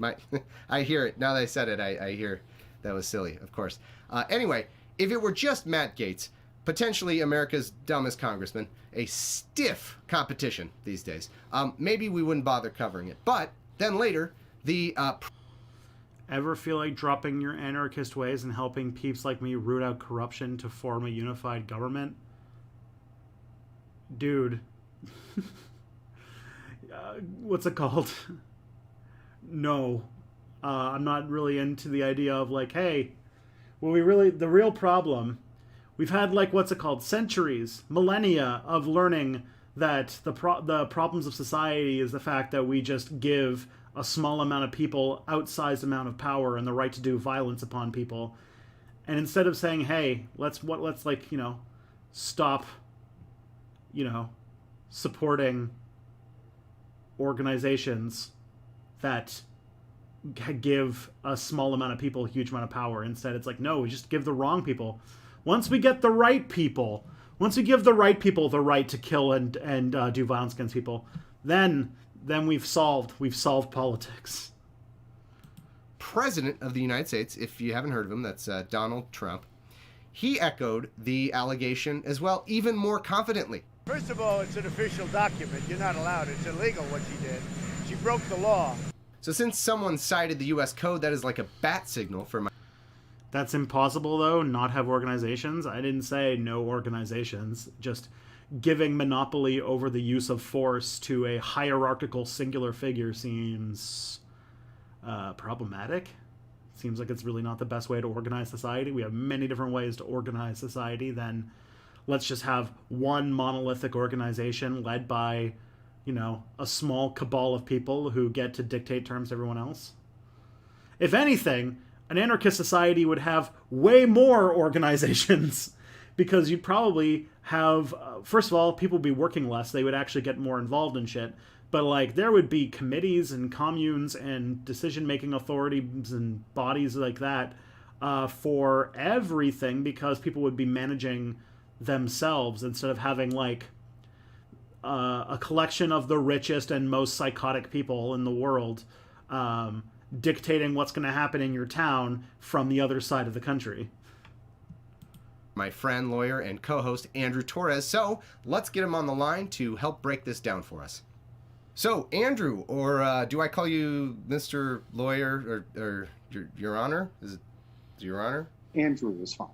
I hear it. Now that I said it, I hear that was silly, of course. Anyway, if it were just Matt Gaetz, potentially America's dumbest congressman, a stiff competition these days, maybe we wouldn't bother covering it. But then later, the... Ever feel like dropping your anarchist ways and helping peeps like me root out corruption to form a unified government? Dude. What's it called? No. I'm not really into the idea of like, hey, well, the real problem, we've had like, what's it called? Centuries, millennia of learning that the problems of society is the fact that we just give a small amount of people outsized amount of power and the right to do violence upon people. And instead of saying, hey, let's like, stop, supporting organizations that give a small amount of people a huge amount of power. Instead, it's like, no, we just give the wrong people. Once we get the right people, once we give the right people the right to kill and do violence against people, then we've solved politics. President of the United States, if you haven't heard of him, that's Donald Trump. He echoed the allegation as well, even more confidently. First of all, it's an official document. You're not allowed. It's illegal what she did. She broke the law. So since someone cited the U.S. code, that is like a bat signal for my... That's impossible, though, not have organizations. I didn't say no organizations, just giving monopoly over the use of force to a hierarchical singular figure seems problematic. Seems like it's really not the best way to organize society. We have many different ways to organize society than let's just have one monolithic organization led by, a small cabal of people who get to dictate terms to everyone else. If anything, an anarchist society would have way more organizations because you'd probably have, first of all, people would be working less. They would actually get more involved in shit. But, like, there would be committees and communes and decision-making authorities and bodies like that for everything because people would be managing themselves instead of having, like, a collection of the richest and most psychotic people in the world dictating what's going to happen in your town from the other side of the country. My friend, lawyer, and co-host Andrew Torres. So let's get him on the line to help break this down for us. So, Andrew, or do I call you Mr. Lawyer or Your Honor? Is it Your Honor? Andrew is fine.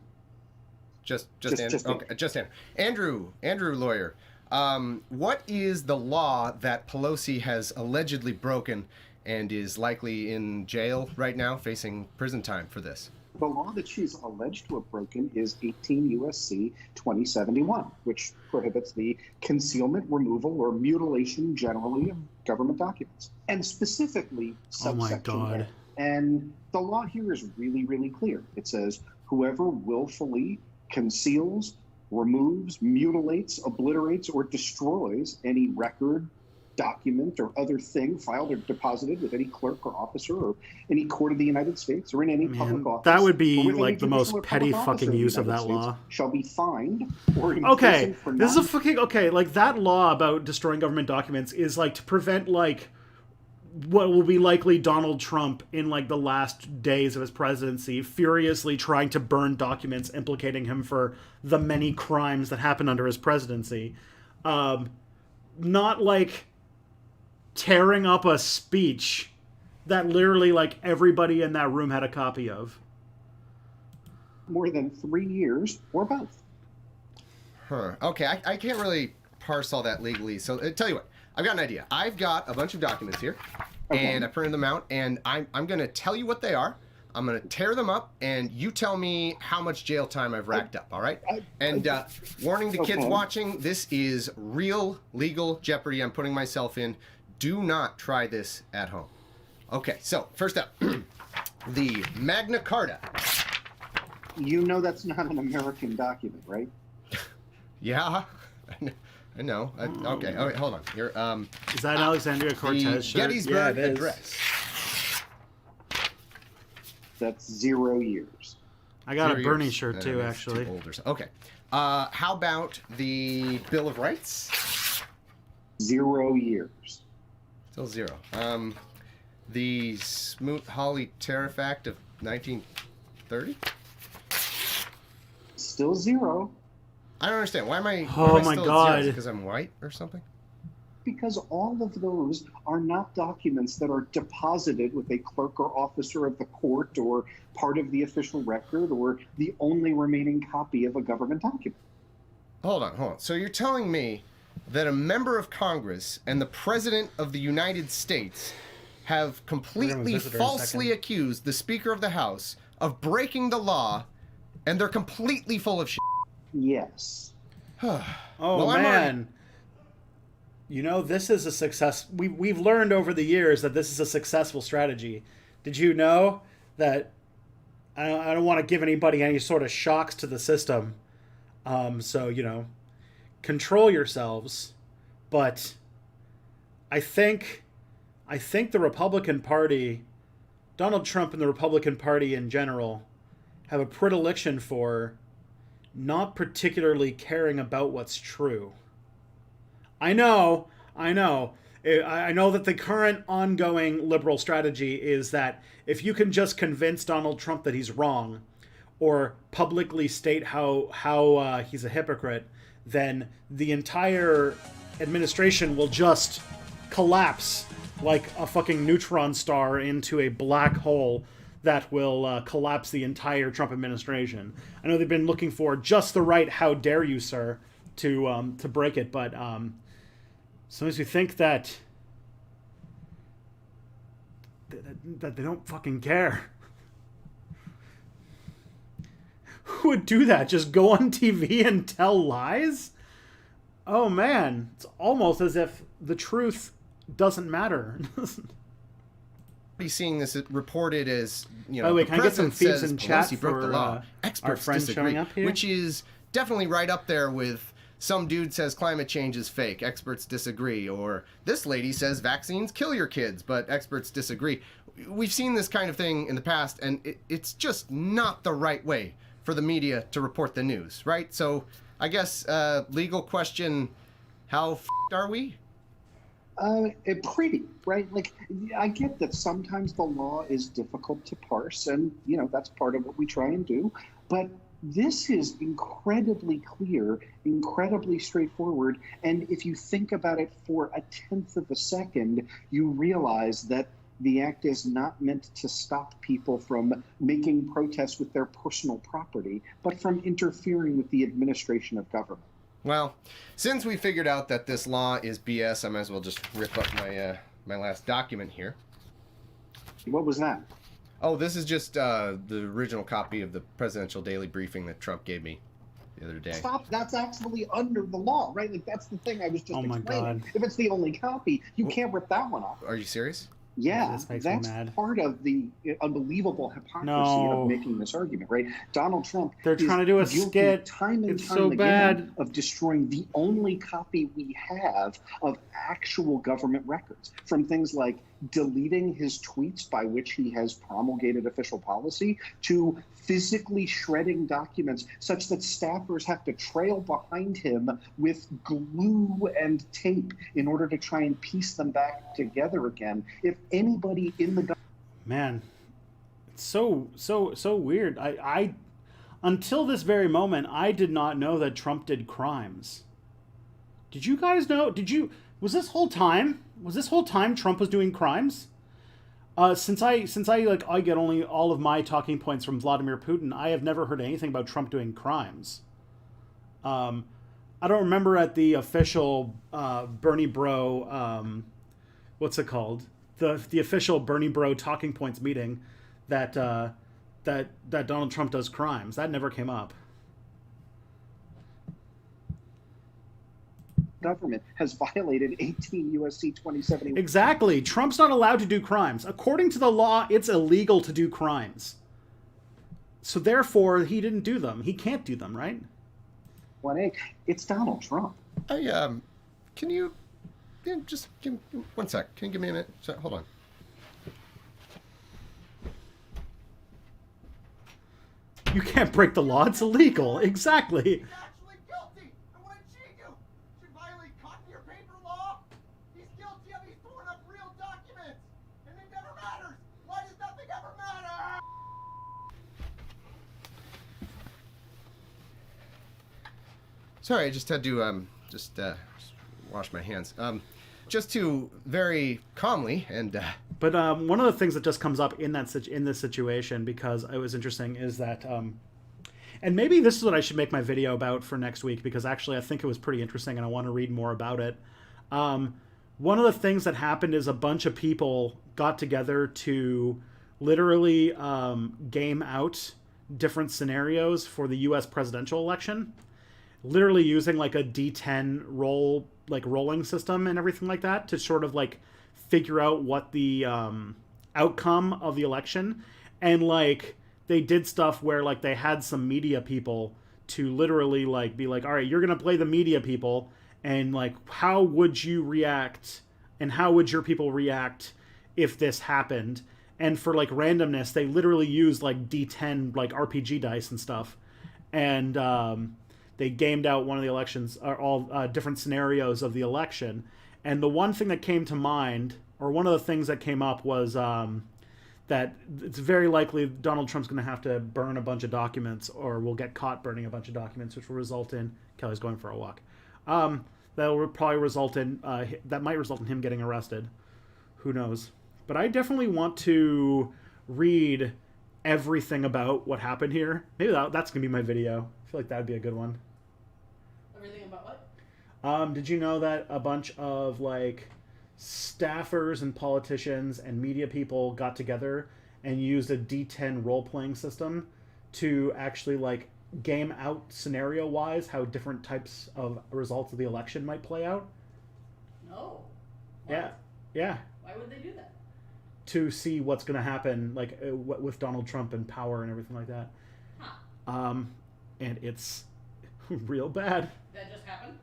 Just Andrew. Okay, just Andrew. Andrew, lawyer. What is the law that Pelosi has allegedly broken and is likely in jail right now, facing prison time for this? The law that she's alleged to have broken is 18 U.S.C. 2071, which prohibits the concealment, removal, or mutilation generally of government documents, and specifically subsection A. And the law here is really, really clear. It says whoever willfully conceals, removes, mutilates, obliterates, or destroys any record, document, or other thing filed or deposited with any clerk or officer or any court of the United States or in any public office. That would be like the most petty fucking use of that law. Shall be fined or imprisoned for this is a fucking like that law about destroying government documents is like to prevent like what will be likely Donald Trump in like the last days of his presidency furiously trying to burn documents implicating him for the many crimes that happened under his presidency. Not like tearing up a speech that literally like everybody in that room had a copy of. More than 3 years or both. Okay, I can't really parse all that legally. So tell you what, I've got an idea. I've got a bunch of documents here, and I printed them out, and I'm going to tell you what they are. I'm going to tear them up, and you tell me how much jail time I've racked up, all right? And warning to kids watching, this is real legal jeopardy I'm putting myself in. do not try this at home. Okay, so first up, the Magna Carta. You know that's not an American document, right? Yeah, I know. Okay, all right, hold on. Here, is that Alexandria Cortez the shirt? Gettysburg yeah, it is. Address. That's 0 years. I got 0 a Bernie years. shirt too, It's actually. too old or so. Okay. How about the Bill of Rights? 0 years. Still 0. The Smoot-Hawley Tariff Act of 1930? Still 0. I don't understand. Why am I? Oh why am I my still God. Because I'm white or something? Because all of those are not documents that are deposited with a clerk or officer of the court or part of the official record or the only remaining copy of a government document. Hold on. So you're telling me that a member of Congress and the President of the United States have completely falsely accused the Speaker of the House of breaking the law, and they're completely full of shit? Yes. Oh, well, man. You know, this is a success. We've learned over the years that this is a successful strategy. Did you know that? I don't want to give anybody any sort of shocks to the system. So, you know, control yourselves. But I think the Republican Party, Donald Trump and the Republican Party in general, have a predilection for not particularly caring about what's true. I know that the current ongoing liberal strategy is that if you can just convince Donald Trump that he's wrong or publicly state how he's a hypocrite, then the entire administration will just collapse like a fucking neutron star into a black hole that will collapse the entire Trump administration. I know they've been looking for just the right "how dare you, sir" to break it, but sometimes we think that they don't fucking care. Who would do that? Just go on TV and tell lies? Oh man, it's almost as if the truth doesn't matter. Be seeing this reported as, you know, by the way, the can I get some president feeds says in chat Pelosi broke the for law. our Experts friends disagree, showing up here? which is definitely right up there with some dude says climate change is fake, experts disagree, or this lady says vaccines kill your kids, but experts disagree. We've seen this kind of thing in the past, and it's just not the right way for the media to report the news, right? So I guess legal question, how f***ed are we? Pretty, right? Like, I get that sometimes the law is difficult to parse, and, you know, that's part of what we try and do. But this is incredibly clear, incredibly straightforward. And if you think about it for a tenth of a second, you realize that the act is not meant to stop people from making protests with their personal property, but from interfering with the administration of government. Well, since we figured out that this law is BS, I might as well just rip up my last document here. What was that? Oh, this is just the original copy of the presidential daily briefing that Trump gave me the other day. Stop. That's actually under the law, right? Like, that's the thing I was just explaining. God. If it's the only copy, you can't rip that one off. Are you serious? Yeah, This makes me that's mad. part of the unbelievable hypocrisy No. of making this argument, right? Donald Trump They're is trying to do a guilty skit. time and It's time so again bad. of destroying the only copy we have of actual government records, from things like deleting his tweets by which he has promulgated official policy to physically shredding documents such that staffers have to trail behind him with glue and tape in order to try and piece them back together again. If anybody in the Man, it's so weird. I until this very moment, I did not know that Trump did crimes. Did you guys know? Was this whole time Trump was doing crimes? Since I get only all of my talking points from Vladimir Putin, I have never heard anything about Trump doing crimes. I don't remember at the official Bernie Bro, what's it called? The official Bernie Bro talking points meeting that Donald Trump does crimes. That never came up. government has violated 18 USC 2071. Exactly. Trump's not allowed to do crimes. According to the law, it's illegal to do crimes. So therefore, he didn't do them. He can't do them, right? 1A. It's Donald Trump. Can you just give me 1 sec? Can you give me a minute? Hold on. You can't break the law. It's illegal. Exactly. Sorry, I just had to wash my hands. Just to very calmly and. But one of the things that just comes up in this situation, because it was interesting, is that, and maybe this is what I should make my video about for next week, because actually I think it was pretty interesting and I want to read more about it. One of the things that happened is a bunch of people got together to literally game out different scenarios for the U.S. presidential election. Literally using like a D10 rolling system and everything like that to sort of like figure out what the outcome of the election. And like they did stuff where like they had some media people to literally like be like, all right, you're gonna play the media people, and like how would you react and how would your people react if this happened. And for like randomness, they literally used like D10 like RPG dice and stuff, and they gamed out one of the elections, or all different scenarios of the election. And the one thing that came to mind, or one of the things that came up, was that it's very likely Donald Trump's going to have to burn a bunch of documents, or will get caught burning a bunch of documents, which will result in Kelly's going for a walk. That will probably result in that might result in him getting arrested. Who knows? But I definitely want to read everything about what happened here. Maybe that's going to be my video. I feel like that'd be a good one. Everything about what? Did you know that a bunch of like staffers and politicians and media people got together and used a D10 role-playing system to actually like game out scenario-wise how different types of results of the election might play out? No. What? Yeah. Why would they do that? To see what's going to happen, like with Donald Trump and power and everything like that. Huh. And it's real bad. That just happened?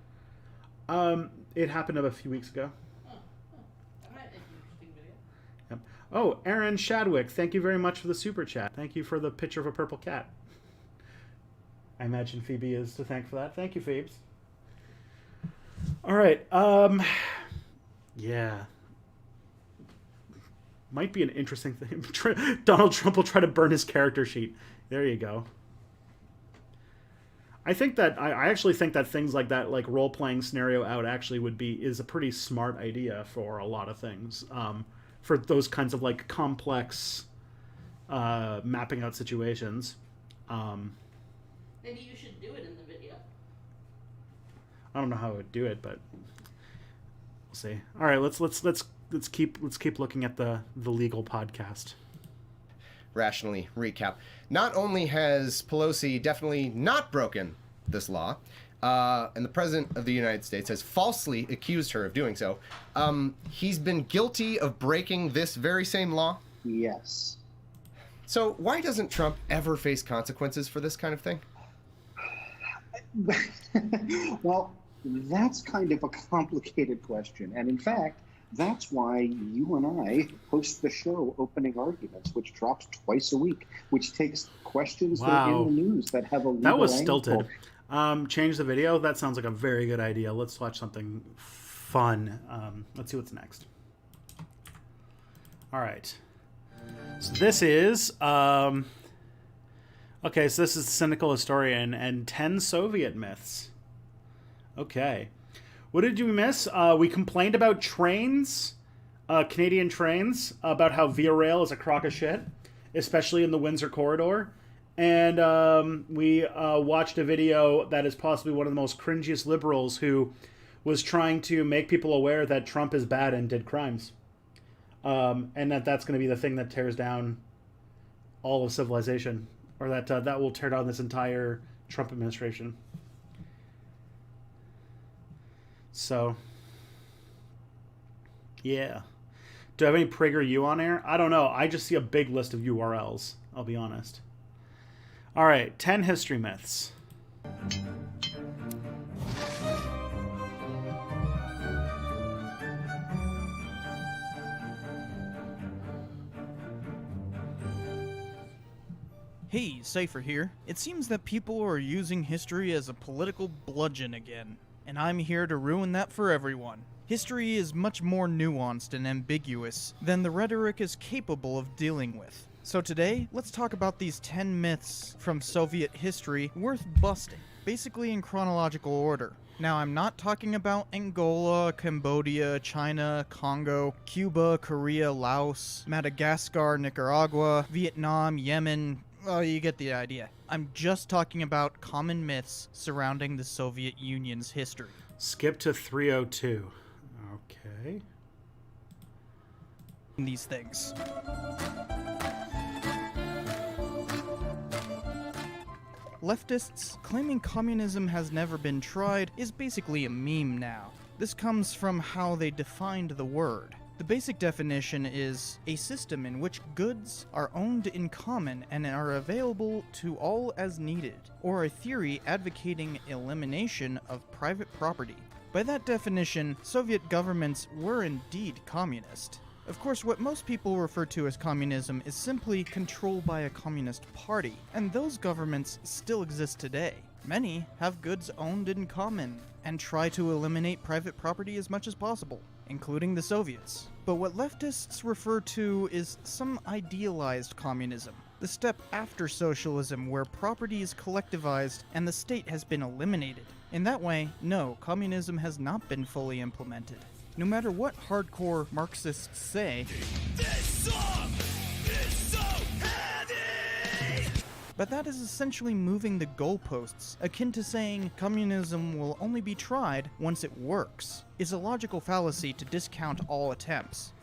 It happened a few weeks ago. That might make an interesting video. Yep. Oh, Aaron Shadwick, thank you very much for the super chat. Thank you for the picture of a purple cat. I imagine Phoebe is to thank for that. Thank you, Phoebes. All right. Yeah. Might be an interesting thing. Donald Trump will try to burn his character sheet. There you go. I actually think that things like that, like role-playing scenario out, actually is a pretty smart idea for a lot of things. For those kinds of like complex mapping out situations. Maybe you should do it in the video. I don't know how I would do it, but we'll see. All right, let's keep looking at the legal podcast. Rationally recap. Not only has Pelosi definitely not broken this law, and the President of the United States has falsely accused her of doing so, he's been guilty of breaking this very same law? Yes. So why doesn't Trump ever face consequences for this kind of thing? Well, that's kind of a complicated question. And in fact, that's why you and I host the show Opening Arguments, which drops twice a week, which takes questions that are in the news that have a legal That was angle. stilted. Change the video? That sounds like a very good idea. Let's watch something fun. Let's see what's next. All right. So this is... okay, so this is Cynical Historian and 10 Soviet Myths. Okay. What did you miss? We complained about trains, Canadian trains, about how Via Rail is a crock of shit, especially in the Windsor corridor. And we watched a video that is possibly one of the most cringiest liberals who was trying to make people aware that Trump is bad and did crimes. And that's going to be the thing that tears down all of civilization, or that will tear down this entire Trump administration. So, yeah. Do I have any PragerU on air? I don't know. I just see a big list of URLs. I'll be honest. All right, 10 history myths. Hey, Cypher here. It seems that people are using history as a political bludgeon again, and I'm here to ruin that for everyone. History is much more nuanced and ambiguous than the rhetoric is capable of dealing with. So today, let's talk about these 10 myths from Soviet history worth busting, basically in chronological order. Now, I'm not talking about Angola, Cambodia, China, Congo, Cuba, Korea, Laos, Madagascar, Nicaragua, Vietnam, Yemen. Well, you get the idea. I'm just talking about common myths surrounding the Soviet Union's history. Skip to 302. Okay. These things. Leftists claiming communism has never been tried is basically a meme now. This comes from how they defined the word. The basic definition is a system in which goods are owned in common and are available to all as needed, or a theory advocating elimination of private property. By that definition, Soviet governments were indeed communist. Of course, what most people refer to as communism is simply control by a communist party, and those governments still exist today. Many have goods owned in common and try to eliminate private property as much as possible, including the Soviets. But what leftists refer to is some idealized communism, the step after socialism where property is collectivized and the state has been eliminated. In that way, no, communism has not been fully implemented. No matter what hardcore Marxists say, this song is so heavy! But that is essentially moving the goalposts, akin to saying communism will only be tried once it works. Is a logical fallacy to discount all attempts.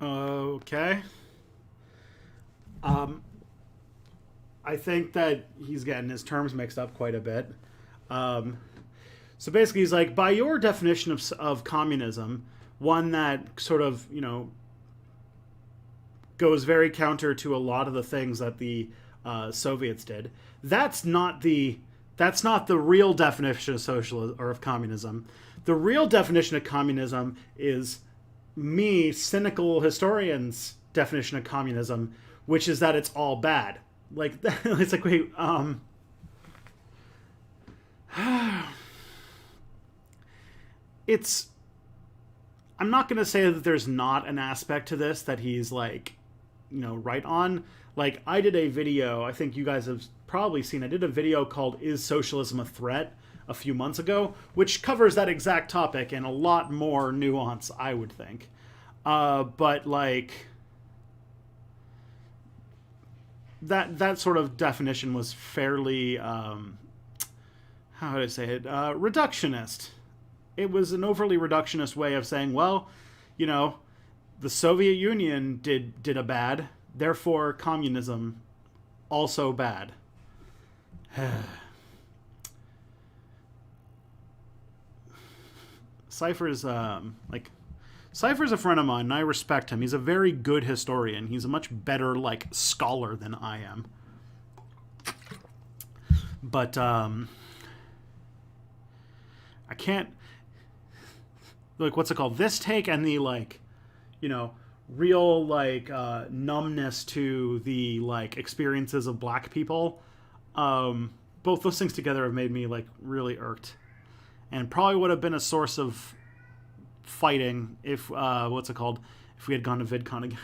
Okay. I think that he's getting his terms mixed up quite a bit. So basically he's like, by your definition of communism, one that sort of, goes very counter to a lot of the things that the Soviets did. That's not the real definition of socialism or of communism. The real definition of communism is me, cynical historian's definition of communism, which is that it's all bad. Like, it's like, wait, I'm not going to say that there's not an aspect to this that he's like, right on. Like, I did a video, I think you guys have probably seen, I did a video called Is Socialism a Threat? A few months ago, which covers that exact topic in a lot more nuance, I would think. But like, that sort of definition was fairly, how would I say it, reductionist. It was an overly reductionist way of saying, well, the Soviet Union did a bad, therefore communism also bad. Cypher's Cypher's a friend of mine, and I respect him. He's a very good historian. He's a much better scholar than I am. But I can't, what's it called? This take and the real numbness to the experiences of black people. Both those things together have made me really irked. And probably would have been a source of fighting if, if we had gone to VidCon again.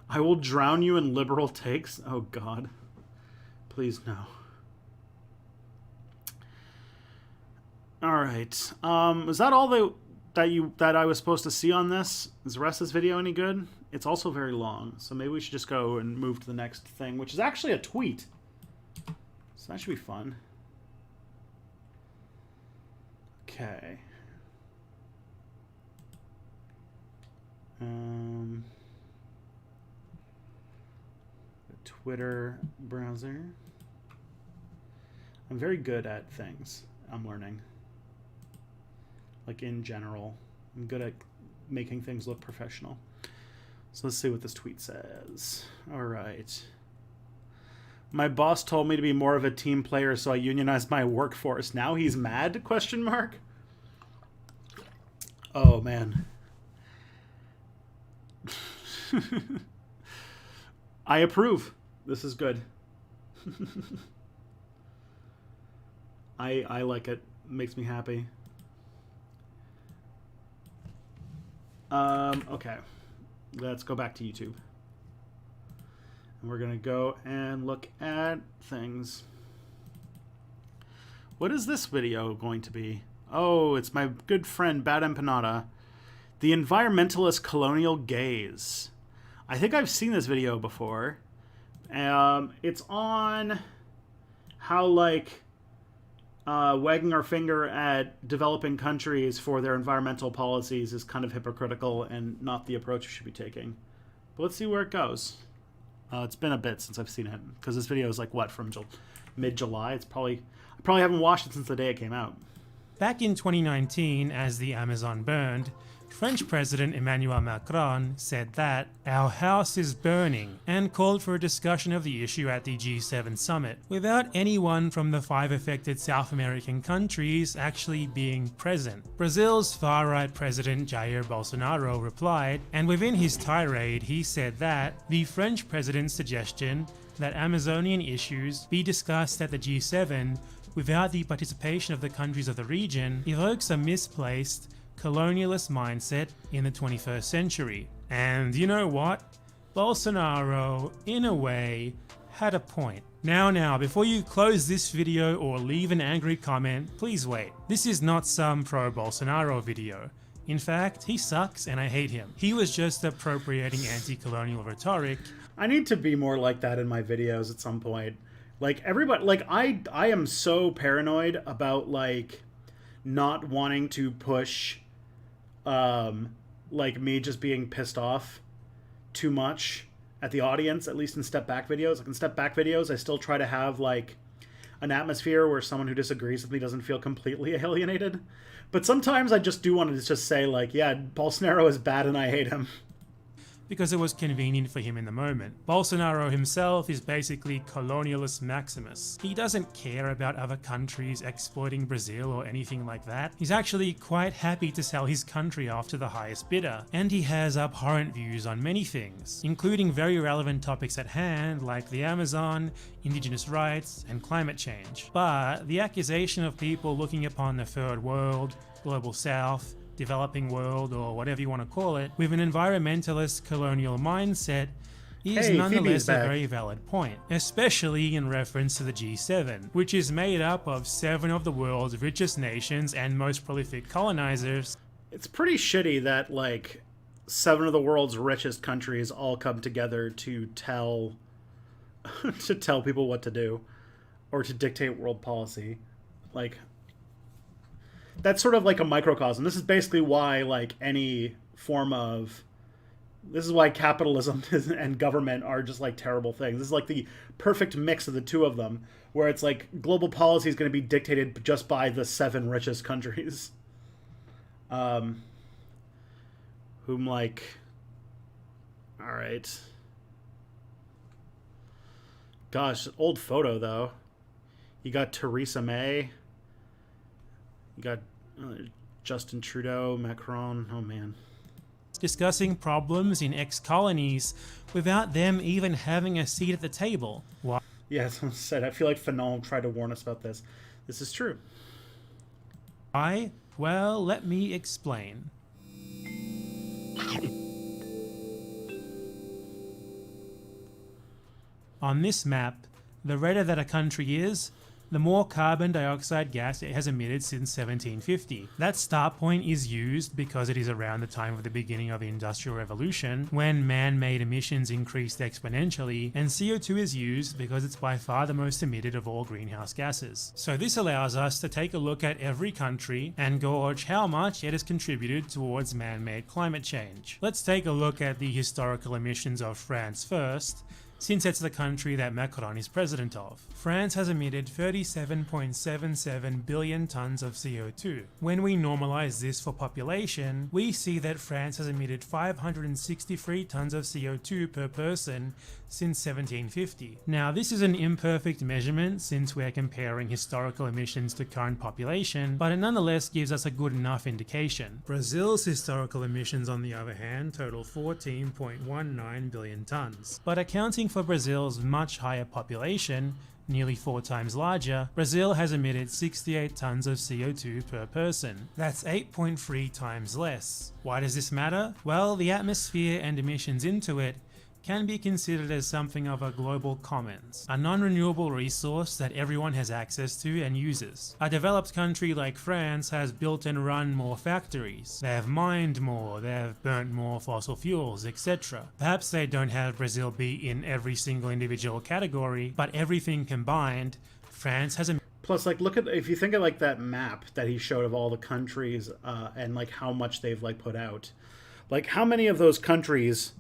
I will drown you in liberal takes. Oh, God. Please, no. All right. Is that all that I was supposed to see on this? Is the rest of this video any good? It's also very long, so maybe we should just go and move to the next thing, which is actually a tweet. So that should be fun. Okay. The Twitter browser. I'm very good at things. I'm learning. like in general. I'm good at making things look professional. So let's see what this tweet says. All right. My boss told me to be more of a team player, so I unionized my workforce. Now he's mad? Question mark. Oh man. I approve. This is good. I like it. Makes me happy. Okay. Let's go back to YouTube. And we're going to go and look at things. What is this video going to be? Oh, it's my good friend Bad Empanada. The Environmentalist Colonial Gaze. I think I've seen this video before. It's on how, like, wagging our finger at developing countries for their environmental policies is kind of hypocritical and not the approach we should be taking. But let's see where it goes. It's been a bit since I've seen it, because this video is like, what, from mid-July? I probably haven't watched it since the day it came out. Back in 2019, as the Amazon burned, French President Emmanuel Macron said that our house is burning and called for a discussion of the issue at the G7 summit, without anyone from the 5 affected South American countries actually being present. Brazil's far-right president Jair Bolsonaro replied, and within his tirade he said that the French president's suggestion that Amazonian issues be discussed at the G7 without the participation of the countries of the region evokes a misplaced colonialist mindset in the 21st century. And you know what? Bolsonaro, in a way, had a point. Now, before you close this video or leave an angry comment, please wait. This is not some pro-Bolsonaro video. In fact, he sucks and I hate him. He was just appropriating anti-colonial rhetoric. I need to be more like that in my videos at some point. Like, everybody, like, I am so paranoid about, like, not wanting to push like me just being pissed off too much at the audience, at least in step back videos. Like in step back videos, I still try to have like an atmosphere where someone who disagrees with me doesn't feel completely alienated. But sometimes I just do want to just say like, yeah, Bolsonaro is bad and I hate him. Because it was convenient for him in the moment. Bolsonaro himself is basically colonialist Maximus. He doesn't care about other countries exploiting Brazil or anything like that. He's actually quite happy to sell his country off to the highest bidder. And he has abhorrent views on many things, including very relevant topics at hand like the Amazon, indigenous rights, and climate change. But the accusation of people looking upon the third world, global south, developing world, or whatever you want to call it, with an environmentalist colonial mindset is nonetheless a very valid point, especially in reference to the G7, which is made up of 7 of the world's richest nations and most prolific colonizers. It's pretty shitty that, like, 7 of the world's richest countries all come together to tell people what to do, or to dictate world policy. Like, that's sort of like a microcosm. This is basically why, like, any form of... This is why capitalism and government are just, like, terrible things. This is, like, the perfect mix of the two of them, where it's, like, global policy is going to be dictated just by the 7 richest countries. Whom, like... Alright. Gosh, old photo, though. You got Theresa May... You got Justin Trudeau, Macron, oh man. Discussing problems in ex-colonies without them even having a seat at the table. Why? Yeah, someone said, I feel like Fanon tried to warn us about this. This is true. Why? Well, let me explain. On this map, the redder that a country is, the more carbon dioxide gas it has emitted since 1750. That start point is used because it is around the time of the beginning of the Industrial Revolution, when man-made emissions increased exponentially, and CO2 is used because it's by far the most emitted of all greenhouse gases. So this allows us to take a look at every country and gauge how much it has contributed towards man-made climate change. Let's take a look at the historical emissions of France first, since it's the country that Macron is president of. France has emitted 37.77 billion tons of CO2. When we normalize this for population, we see that France has emitted 563 tons of CO2 per person since 1750. Now, this is an imperfect measurement since we're comparing historical emissions to current population, but it nonetheless gives us a good enough indication. Brazil's historical emissions, on the other hand, total 14.19 billion tons. But accounting for Brazil's much higher population, nearly 4 times larger, Brazil has emitted 68 tons of CO2 per person. That's 8.3 times less. Why does this matter? Well, the atmosphere and emissions into it can be considered as something of a global commons, a non-renewable resource that everyone has access to and uses. A developed country like France has built and run more factories, they have mined more, they have burnt more fossil fuels, etc. Perhaps they don't have Brazil be in every single individual category, but everything combined, France has a... Plus, like, look at, if you think of like that map that he showed of all the countries and like how much they've like put out, like how many of those countries,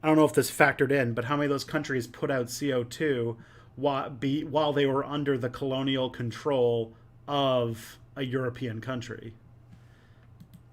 I don't know if this factored in, but how many of those countries put out CO2 while they were under the colonial control of a European country?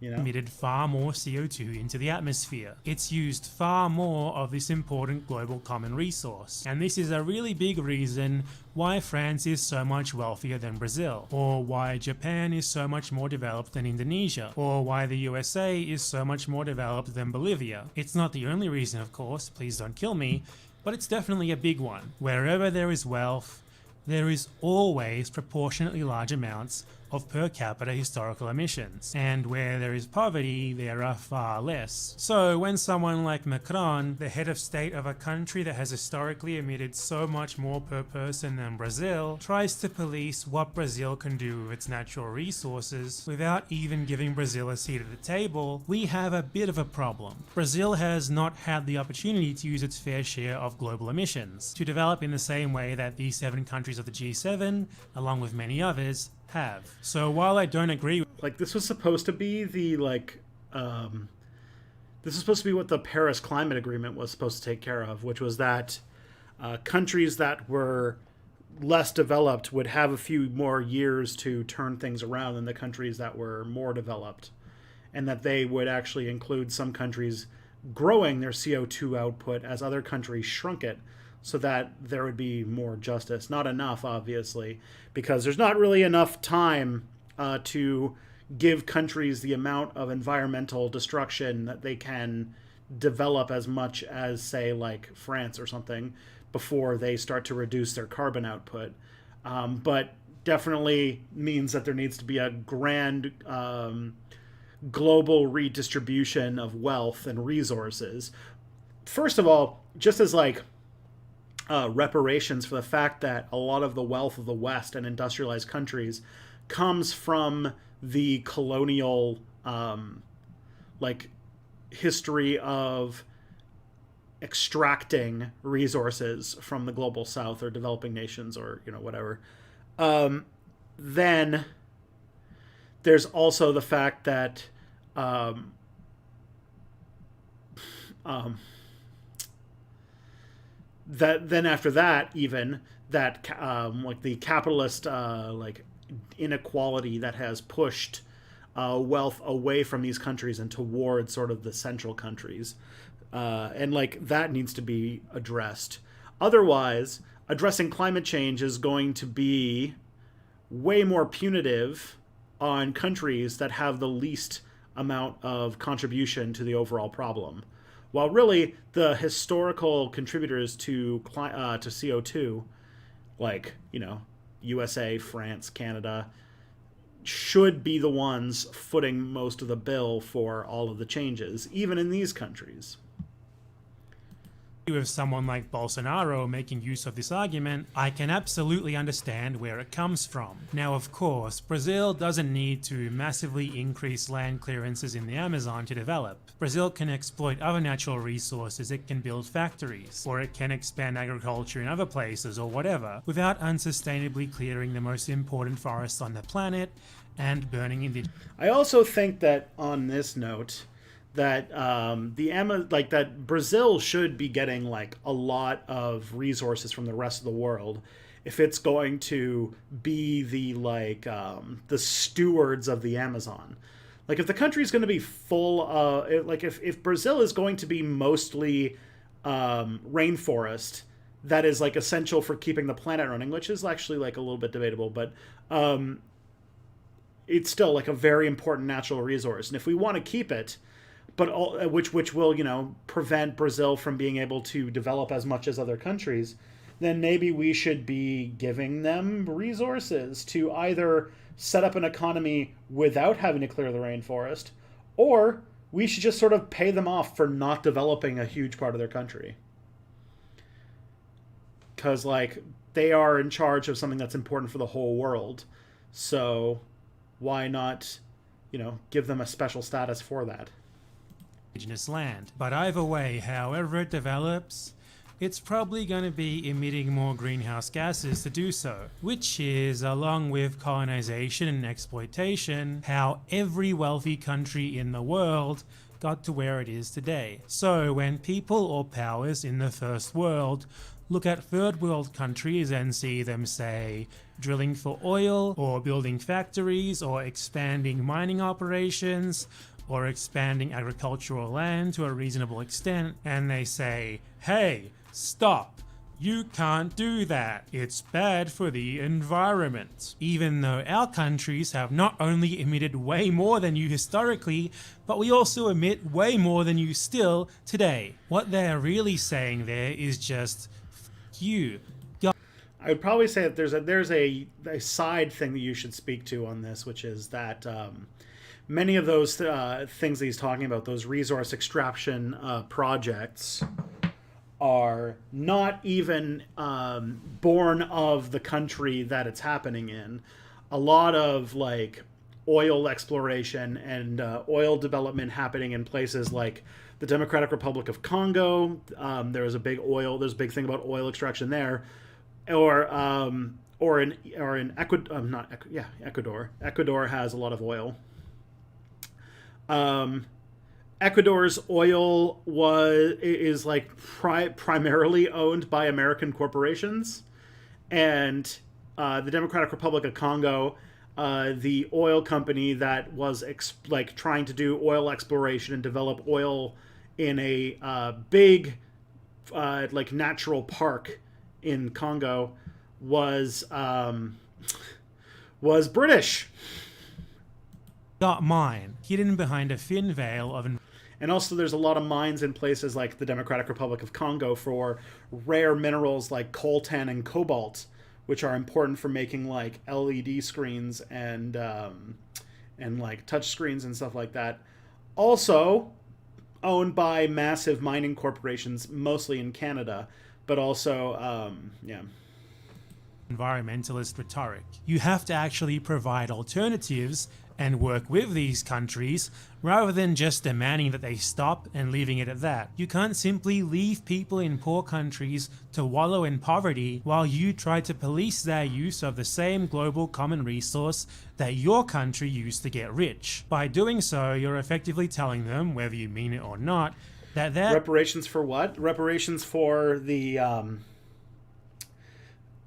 You know? Emitted far more CO2 into the atmosphere. It's used far more of this important global common resource. And this is a really big reason why France is so much wealthier than Brazil, or why Japan is so much more developed than Indonesia, or why the USA is so much more developed than Bolivia. It's not the only reason, of course, please don't kill me, but it's definitely a big one. Wherever there is wealth, there is always proportionately large amounts of per capita historical emissions, and where there is poverty, there are far less. So when someone like Macron, the head of state of a country that has historically emitted so much more per person than Brazil, tries to police what Brazil can do with its natural resources without even giving Brazil a seat at the table, we have a bit of a problem. Brazil has not had the opportunity to use its fair share of global emissions, to develop in the same way that the 7 countries of the G7, along with many others, have. So while I don't agree with... Like, this was supposed to be the, like, this is supposed to be what the Paris Climate Agreement was supposed to take care of, which was that countries that were less developed would have a few more years to turn things around than the countries that were more developed, and that they would actually include some countries growing their CO2 output as other countries shrunk it, so that there would be more justice. Not enough, obviously, because there's not really enough time to give countries the amount of environmental destruction that they can develop as much as, say, like France or something, before they start to reduce their carbon output. But definitely means that there needs to be a grand global redistribution of wealth and resources. First of all, just as like reparations for the fact that a lot of the wealth of the West and industrialized countries comes from the colonial like history of extracting resources from the global South or developing nations, or, you know, whatever. Then there's also the fact that that then after that, even that like the capitalist like inequality that has pushed wealth away from these countries and towards sort of the central countries, and like that needs to be addressed. Otherwise, addressing climate change is going to be way more punitive on countries that have the least amount of contribution to the overall problem. While really the historical contributors to CO2, like, you know, USA, France, Canada, should be the ones footing most of the bill for all of the changes, even in these countries. With someone like Bolsonaro making use of this argument, I can absolutely understand where it comes from. Now, of course, Brazil doesn't need to massively increase land clearances in the Amazon to develop. Brazil can exploit other natural resources, it can build factories, or it can expand agriculture in other places, or whatever, without unsustainably clearing the most important forests on the planet and burning indigenous... I also think that on this note, that that Brazil should be getting like a lot of resources from the rest of the world if it's going to be the stewards of the Amazon. Like if the country is going to be full of if Brazil is going to be mostly rainforest that is like essential for keeping the planet running, which is actually like a little bit debatable, but it's still like a very important natural resource. And if we want to keep it, but which will, prevent Brazil from being able to develop as much as other countries, then maybe we should be giving them resources to either set up an economy without having to clear the rainforest, or we should just sort of pay them off for not developing a huge part of their country. Because, like, they are in charge of something that's important for the whole world. So why not, give them a special status for that? Indigenous land. But either way, however it develops, it's probably going to be emitting more greenhouse gases to do so, which is, along with colonization and exploitation, how every wealthy country in the world got to where it is today. So when people or powers in the first world look at third world countries and see them, say, drilling for oil, or building factories, or expanding mining operations, or expanding agricultural land to a reasonable extent, and they say, hey, stop, you can't do that, it's bad for the environment. Even though our countries have not only emitted way more than you historically, but we also emit way more than you still today. What they're really saying there is just, you. I would probably say that there's a side thing that you should speak to on this, which is that many of those things that he's talking about, those resource extraction projects, are not even born of the country that it's happening in. A lot of like oil exploration and oil development happening in places like the Democratic Republic of Congo. There's a big thing about oil extraction there, or in Ecuador. Ecuador. Ecuador has a lot of oil. Ecuador's oil is like primarily owned by American corporations, and the Democratic Republic of Congo, the oil company that was trying to do oil exploration and develop oil in a big natural park in Congo, was British. Got mine hidden behind a thin veil of. And also there's a lot of mines in places like the Democratic Republic of Congo for rare minerals like coltan and cobalt, which are important for making like LED screens and like touch screens and stuff like that. Also owned by massive mining corporations, mostly in Canada, but also, environmentalist rhetoric. You have to actually provide alternatives and work with these countries, rather than just demanding that they stop and leaving it at that. You can't simply leave people in poor countries to wallow in poverty while you try to police their use of the same global common resource that your country used to get rich. By doing so, you're effectively telling them, whether you mean it or not, that they're... Reparations for what? Reparations for the...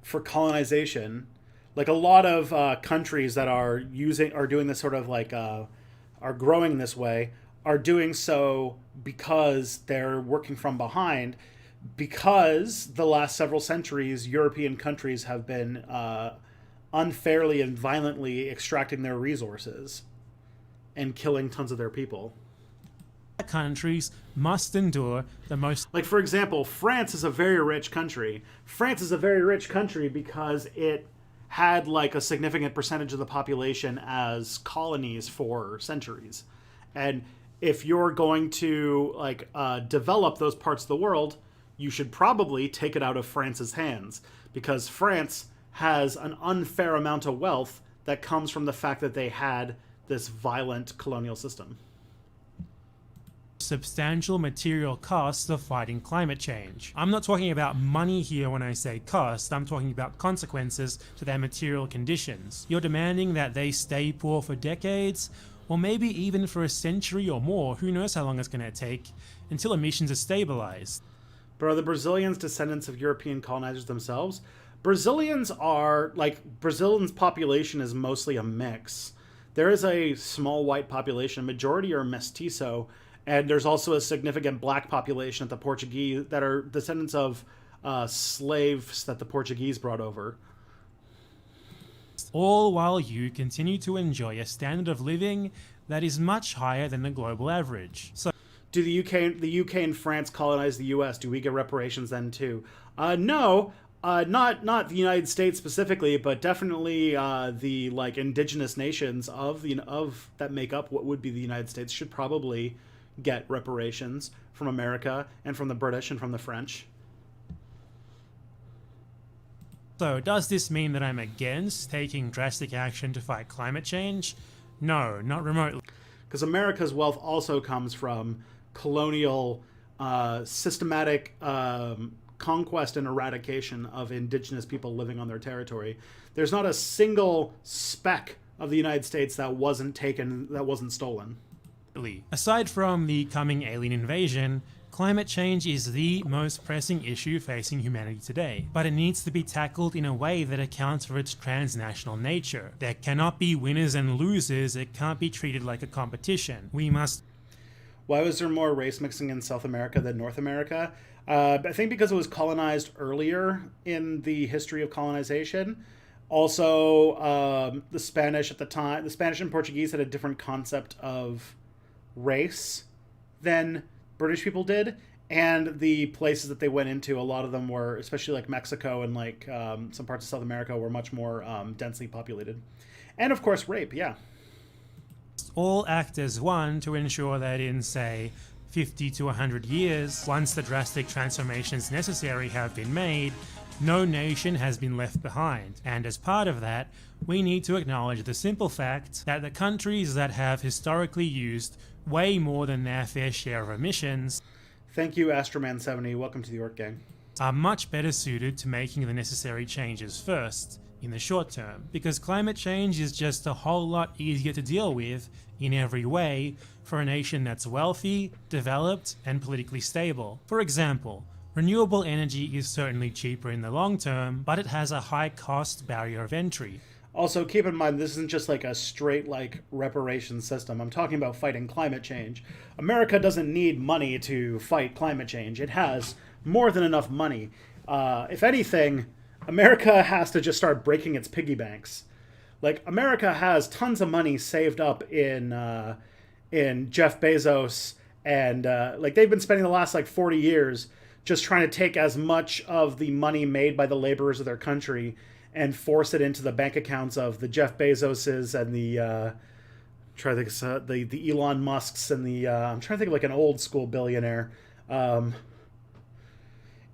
for colonization. Like a lot of countries that are doing this sort of like are growing this way, are doing so because they're working from behind, because the last several centuries European countries have been unfairly and violently extracting their resources and killing tons of their people. Countries must endure the most... Like, for example, France is a very rich country. France is a very rich country because it had like a significant percentage of the population as colonies for centuries. And if you're going to like develop those parts of the world, you should probably take it out of France's hands, because France has an unfair amount of wealth that comes from the fact that they had this violent colonial system. Substantial material costs of fighting climate change. I'm not talking about money here when I say cost, I'm talking about consequences to their material conditions. You're demanding that they stay poor for decades, or maybe even for a century or more, who knows how long it's going to take, until emissions are stabilized. But are the Brazilians descendants of European colonizers themselves? Brazilians population is mostly a mix. There is a small white population, majority are mestizo, and there's also a significant black population that are descendants of slaves that the Portuguese brought over. All while you continue to enjoy a standard of living that is much higher than the global average. So, do the UK and France colonize the US? Do we get reparations then too? No, not the United States specifically, but definitely the indigenous nations of that make up what would be the United States should probably get reparations from America and from the British and from the French. So does this mean that I'm against taking drastic action to fight climate change? No, not remotely. Because America's wealth also comes from colonial, systematic conquest and eradication of indigenous people living on their territory. There's not a single speck of the United States that wasn't taken, that wasn't stolen. Aside from the coming alien invasion, climate change is the most pressing issue facing humanity today, but it needs to be tackled in a way that accounts for its transnational nature. There cannot be winners and losers, it can't be treated like a competition. We must... Why was there more race mixing in South America than North America? I think because it was colonized earlier in the history of colonization. Also, the Spanish at the time, the Spanish and Portuguese had a different concept of race than British people did, and the places that they went into, a lot of them were, especially like Mexico and some parts of South America, were much more densely populated. And of course rape, yeah. All act as one to ensure that in, say, 50 to 100 years, once the drastic transformations necessary have been made, no nation has been left behind. And as part of that, we need to acknowledge the simple fact that the countries that have historically used way more than their fair share of emissions, thank you Astroman70, welcome to the Orc Gang, are much better suited to making the necessary changes first, in the short term, because climate change is just a whole lot easier to deal with in every way for a nation that's wealthy, developed, and politically stable. For example, renewable energy is certainly cheaper in the long term, but it has a high cost barrier of entry. Also, keep in mind, this isn't just like a straight reparation system. I'm talking about fighting climate change. America doesn't need money to fight climate change. It has more than enough money. If anything, America has to just start breaking its piggy banks. America has tons of money saved up in Jeff Bezos, and they've been spending the last 40 years just trying to take as much of the money made by the laborers of their country and force it into the bank accounts of the Jeff Bezoses and the Elon Musks and I'm trying to think of an old school billionaire.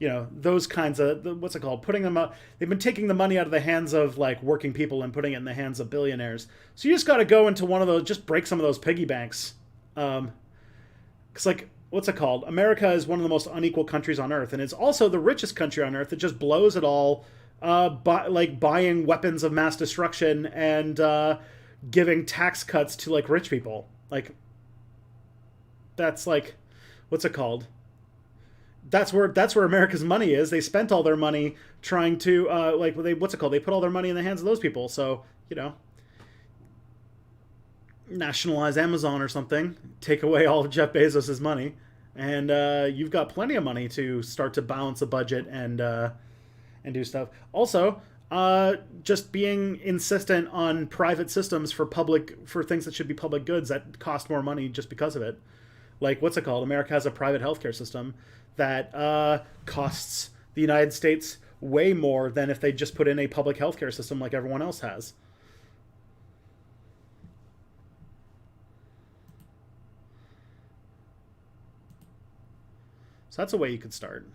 Those kinds of, what's it called? Putting them up. They've been taking the money out of the hands of working people and putting it in the hands of billionaires. So you just got to go into one of those, just break some of those piggy banks. Because what's it called? America is one of the most unequal countries on earth, and it's also the richest country on earth. It just blows it all, buying weapons of mass destruction and giving tax cuts to rich people. That's what's it called? That's where America's money is. They spent all their money trying to what's it called? They put all their money in the hands of those people. So nationalize Amazon or something, take away all of Jeff Bezos's money, and you've got plenty of money to start to balance a budget and do stuff. Also, just being insistent on private systems for things that should be public goods that cost more money just because of it. What's it called? America has a private healthcare system that costs the United States way more than if they just put in a public healthcare system like everyone else has. So that's a way you could start.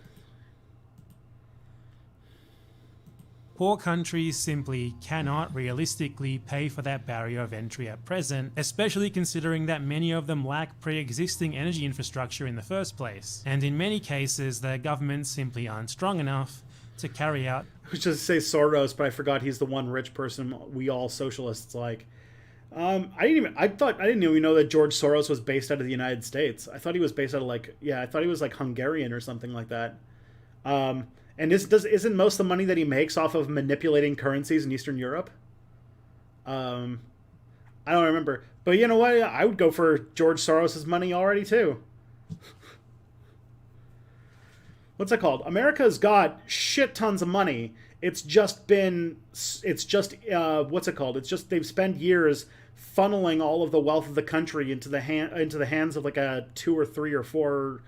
Poor countries simply cannot realistically pay for that barrier of entry at present, especially considering that many of them lack pre-existing energy infrastructure in the first place. And in many cases, their governments simply aren't strong enough to carry out... I was just say Soros, but I forgot he's the one rich person we all socialists like. I didn't even know that George Soros was based out of the United States. I thought he was based out of I thought he was like Hungarian or something like that. And isn't most of the money that he makes off of manipulating currencies in Eastern Europe? I don't remember. But you know what? I would go for George Soros's money already too. What's it called? America's got shit tons of money. It's just what's it called? It's just they've spent years funneling all of the wealth of the country into the hands of like a 2 or 3 or 4,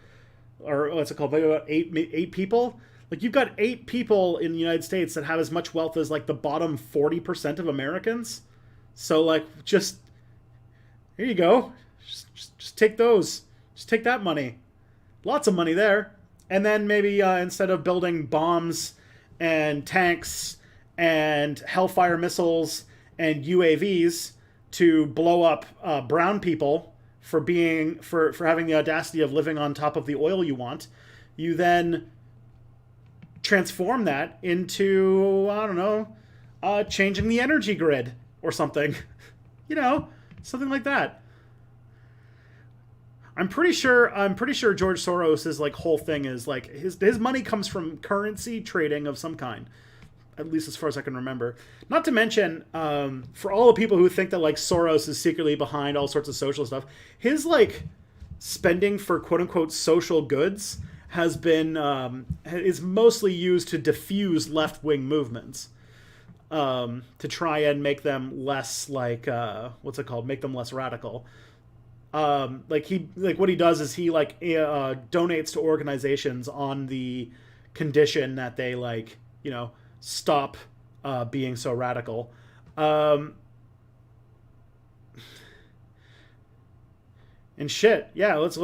or what's it called? Like about eight people. Like you've got 8 people in the United States that have as much wealth as like the bottom 40% of Americans. So like, just here you go. Just take those. Just take that money. Lots of money there. And then maybe instead of building bombs and tanks and Hellfire missiles and UAVs to blow up brown people for having the audacity of living on top of the oil you want, you then transform that into, I don't know, changing the energy grid or something. You know, something like that. I'm pretty sure George Soros's like whole thing is like his money comes from currency trading of some kind, at least as far as I can remember. Not to mention, for all the people who think that like Soros is secretly behind all sorts of social stuff, his like spending for quote unquote social goods has been is mostly used to diffuse left wing movements, to try and make them less like make them less radical. What he does is he like donates to organizations on the condition that they like, you know, stop being so radical. And shit, yeah. Let's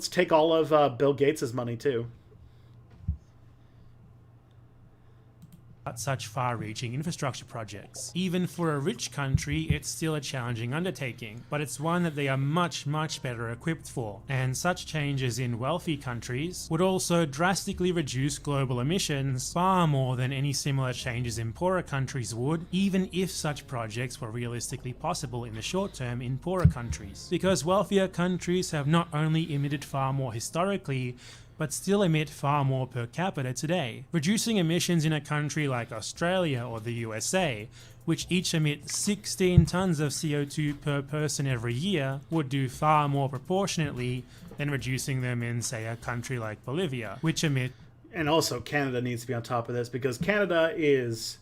take all of Bill Gates's money too. Such far-reaching infrastructure projects. Even for a rich country, it's still a challenging undertaking, but it's one that they are much, much better equipped for. And such changes in wealthy countries would also drastically reduce global emissions far more than any similar changes in poorer countries would, even if such projects were realistically possible in the short term in poorer countries. Because wealthier countries have not only emitted far more historically, but still emit far more per capita today. Reducing emissions in a country like Australia or the USA, which each emit 16 tons of CO2 per person every year, would do far more proportionately than reducing them in, say, a country like Bolivia, which emit... And also, Canada needs to be on top of this, because Canada is...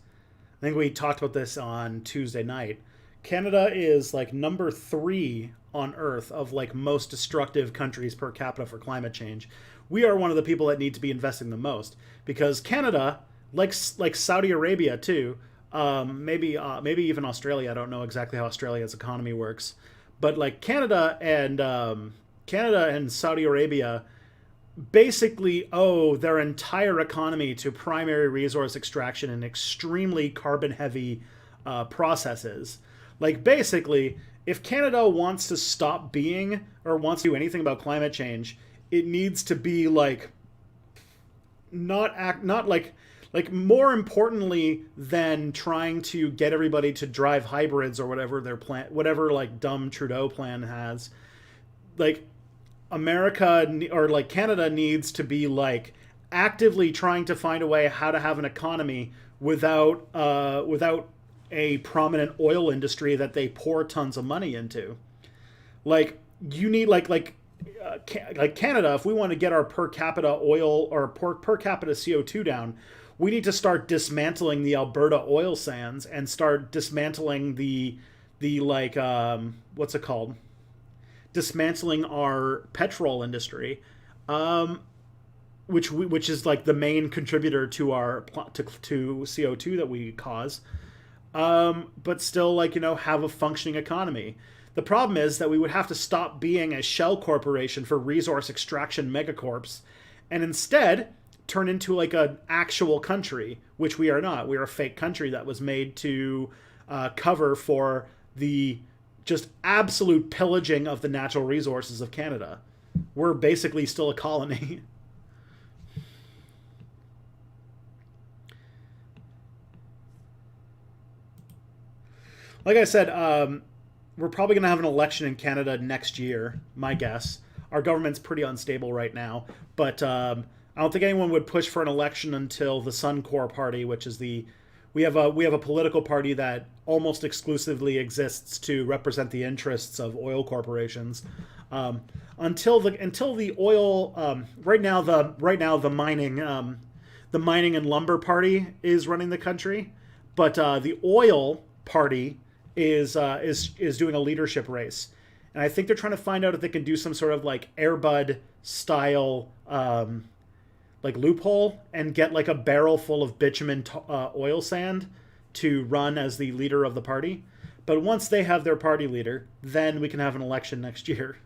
I think we talked about this on Tuesday night. Canada is like number 3 on Earth of like most destructive countries per capita for climate change. We are one of the people that need to be investing the most, because Canada, like Saudi Arabia too, maybe even Australia. I don't know exactly how Australia's economy works, but like Canada and Saudi Arabia basically owe their entire economy to primary resource extraction and extremely carbon heavy processes. Like basically, if Canada wants to stop being or wants to do anything about climate change, it needs to be like not more importantly than trying to get everybody to drive hybrids or whatever their plan, whatever like dumb Trudeau plan has. Like America or like Canada needs to be like actively trying to find a way how to have an economy without a prominent oil industry that they pour tons of money into. Like you need like Canada, if we want to get our per capita oil or per capita CO2 down, we need to start dismantling the Alberta oil sands and start dismantling the like dismantling our petrol industry, which is like the main contributor to our to CO2 that we cause, but still like, you know, have a functioning economy. The problem is that we would have to stop being a shell corporation for resource extraction megacorps and instead turn into like an actual country, which we are not. We are a fake country that was made to cover for the just absolute pillaging of the natural resources of Canada. We're basically still a colony. Like I said, we're probably going to have an election in Canada next year, my guess. Our government's pretty unstable right now, but I don't think anyone would push for an election until the Suncor Party, which is we have a political party that almost exclusively exists to represent the interests of oil corporations. Until the oil right now the mining and lumber party is running the country, but the oil party is doing a leadership race. And I think they're trying to find out if they can do some sort of like Air Bud style like loophole and get like a barrel full of bitumen oil sand to run as the leader of the party. But once they have their party leader, then we can have an election next year.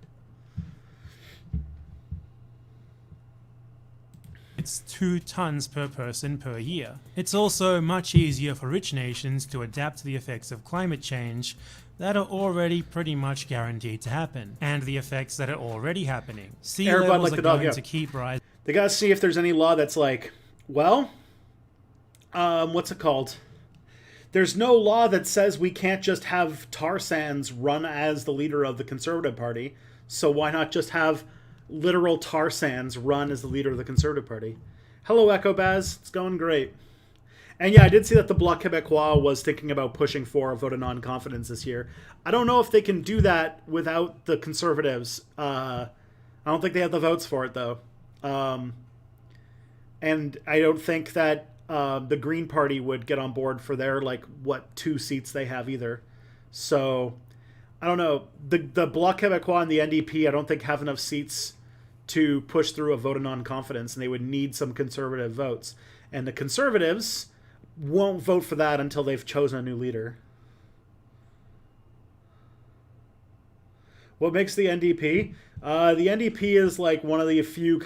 It's 2 tons per person per year. It's also much easier for rich nations to adapt to the effects of climate change that are already pretty much guaranteed to happen, and the effects that are already happening. Sea levels are going to keep rising. They gotta see if there's any law that's like, well, what's it called? There's no law that says we can't just have tar sands run as the leader of the Conservative Party, so why not just have literal tar sands run as the leader of the Conservative Party? Hello, Echo Baz. It's going great. And yeah, I did see that the Bloc Québécois was thinking about pushing for a vote of non-confidence this year. I don't know if they can do that without the Conservatives. I don't think they have the votes for it, though. And I don't think that the Green Party would get on board for their, 2 seats they have either. So, I don't know. The Bloc Québécois and the NDP, I don't think have enough seats to push through a vote of non-confidence, and they would need some Conservative votes. And the Conservatives won't vote for that until they've chosen a new leader. What makes the NDP? The NDP is like one of the few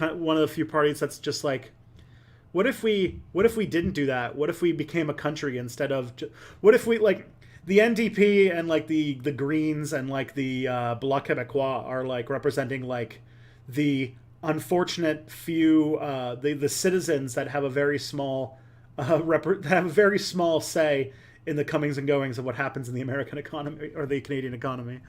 parties that's just like, what if we didn't do that? What if we became a country instead of? What if we the NDP and the Greens and the Bloc Québécois are representing the unfortunate few the citizens that have a very small say in the comings and goings of what happens in the American economy or the Canadian economy.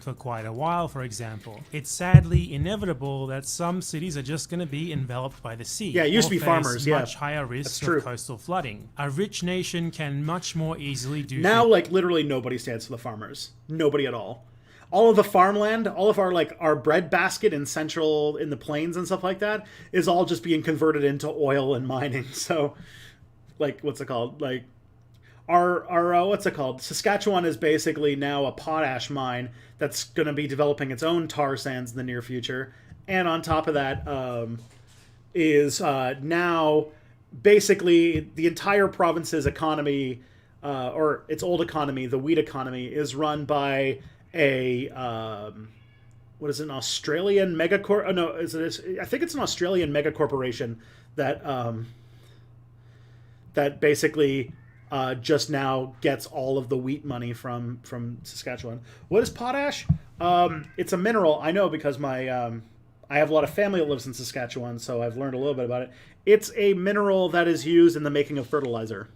For quite a while, for example. It's sadly inevitable that some cities are just going to be enveloped by the sea. Yeah, it used to be farmers, yeah. Much higher risk of coastal flooding. A rich nation can much more easily do... Now, literally nobody stands for the farmers. Nobody at all. All of the farmland, all of our bread basket in the plains and stuff like that is all just being converted into oil and mining. So, what's it called? What's it called? Saskatchewan is basically now a potash mine that's going to be developing its own tar sands in the near future. And on top of that is now basically the entire province's economy, or its old economy, the wheat economy, is run by a what is it, an Australian megacorp? Oh, no, I think it's an Australian megacorporation that that basically just now gets all of the wheat money from Saskatchewan. What is potash? It's a mineral. I know because I have a lot of family that lives in Saskatchewan, so I've learned a little bit about it. It's a mineral that is used in the making of fertilizer.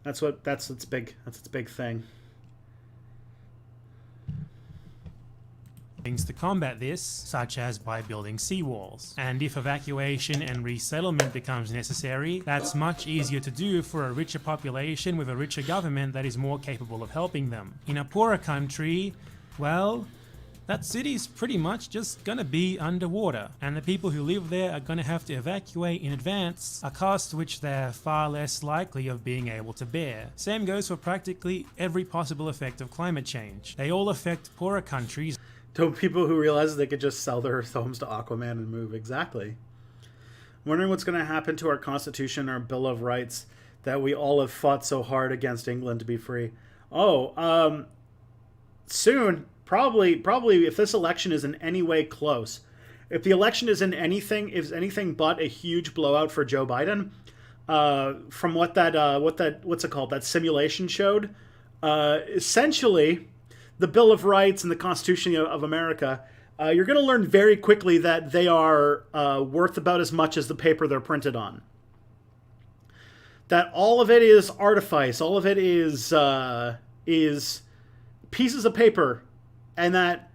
That's its big thing. Things to combat this, such as by building seawalls. And if evacuation and resettlement becomes necessary, that's much easier to do for a richer population with a richer government that is more capable of helping them. In a poorer country, well, that city's pretty much just gonna be underwater, and the people who live there are gonna have to evacuate in advance, a cost which they're far less likely of being able to bear. Same goes for practically every possible effect of climate change. They all affect poorer countries. To people who realize they could just sell their homes to Aquaman and move. Exactly. I'm wondering what's going to happen to our Constitution, our Bill of Rights, that we all have fought so hard against England to be free. Soon, probably if this election is in any way close, if the election is anything but a huge blowout for Joe Biden, from what that simulation showed, essentially, the Bill of Rights and the Constitution of America, you're going to learn very quickly that they are worth about as much as the paper they're printed on. that all of it is artifice, all of it is pieces of paper, and that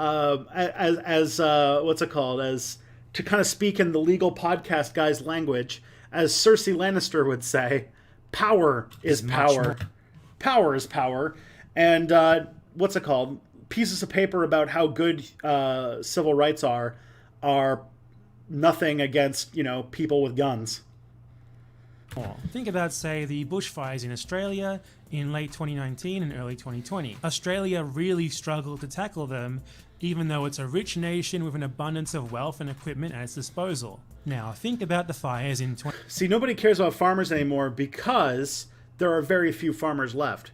as what's it called, as to kind of speak in the legal podcast guy's language, as Cersei Lannister would say, power is power. Power is power. And what's it called? Pieces of paper about how good civil rights are nothing against, people with guns. Think about, say, the bushfires in Australia in late 2019 and early 2020. Australia really struggled to tackle them, even though it's a rich nation with an abundance of wealth and equipment at its disposal. Now, think about the fires in... See, nobody cares about farmers anymore because there are very few farmers left.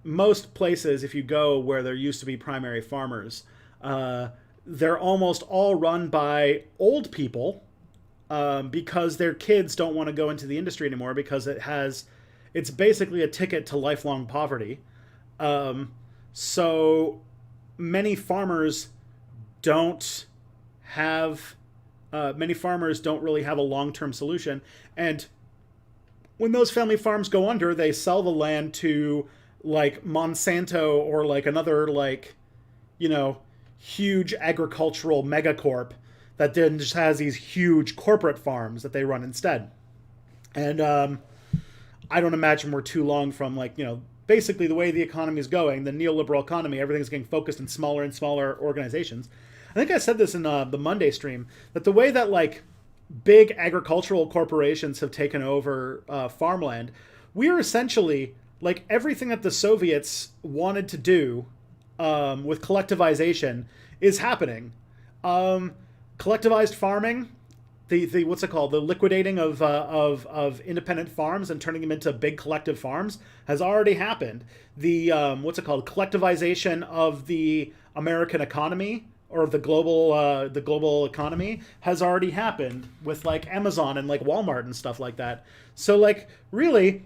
Most places, if you go where there used to be primary farmers, they're almost all run by old people because their kids don't want to go into the industry anymore because it's basically a ticket to lifelong poverty. So many farmers don't really have a long-term solution. And when those family farms go under, they sell the land to like Monsanto or like another huge agricultural megacorp that then just has these huge corporate farms that they run instead. And I don't imagine we're too long from basically the way the economy is going, the neoliberal economy, everything's getting focused in smaller and smaller organizations. I think I said this in the Monday stream, that the way that big agricultural corporations have taken over farmland, we are essentially everything that the Soviets wanted to do with collectivization is happening. Collectivized farming, the what's it called, the liquidating of independent farms and turning them into big collective farms has already happened. The what's it called, collectivization of the American economy or the global economy has already happened with Amazon and Walmart and stuff like that. So really,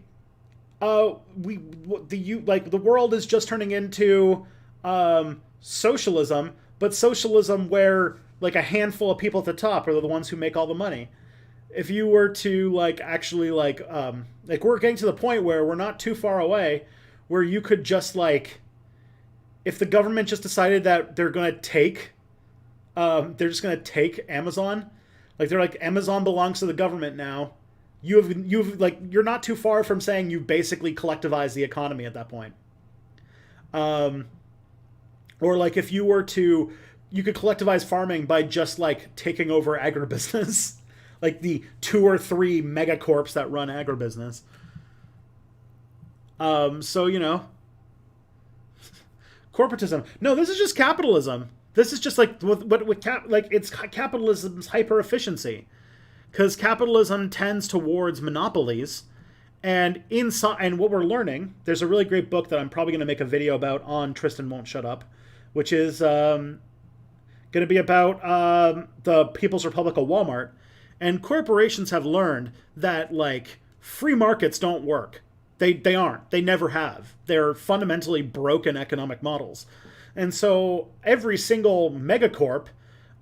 the world is just turning into socialism, but socialism where a handful of people at the top are the ones who make all the money. If you were to actually we're getting to the point where we're not too far away where you could just if the government just decided that they're just gonna take Amazon, they're Amazon belongs to the government now. You're not too far from saying you basically collectivize the economy at that point. Or if you were to, you could collectivize farming by just taking over agribusiness, the 2 or 3 megacorps that run agribusiness. Corporatism. No, this is just capitalism. This is just it's capitalism's hyper efficiency, because capitalism tends towards monopolies, and what we're learning. There's a really great book that I'm probably going to make a video about on Tristan Won't Shut Up, which is going to be about the People's Republic of Walmart, and corporations have learned that free markets don't work. They aren't. They never have. They're fundamentally broken economic models. And so every single megacorp,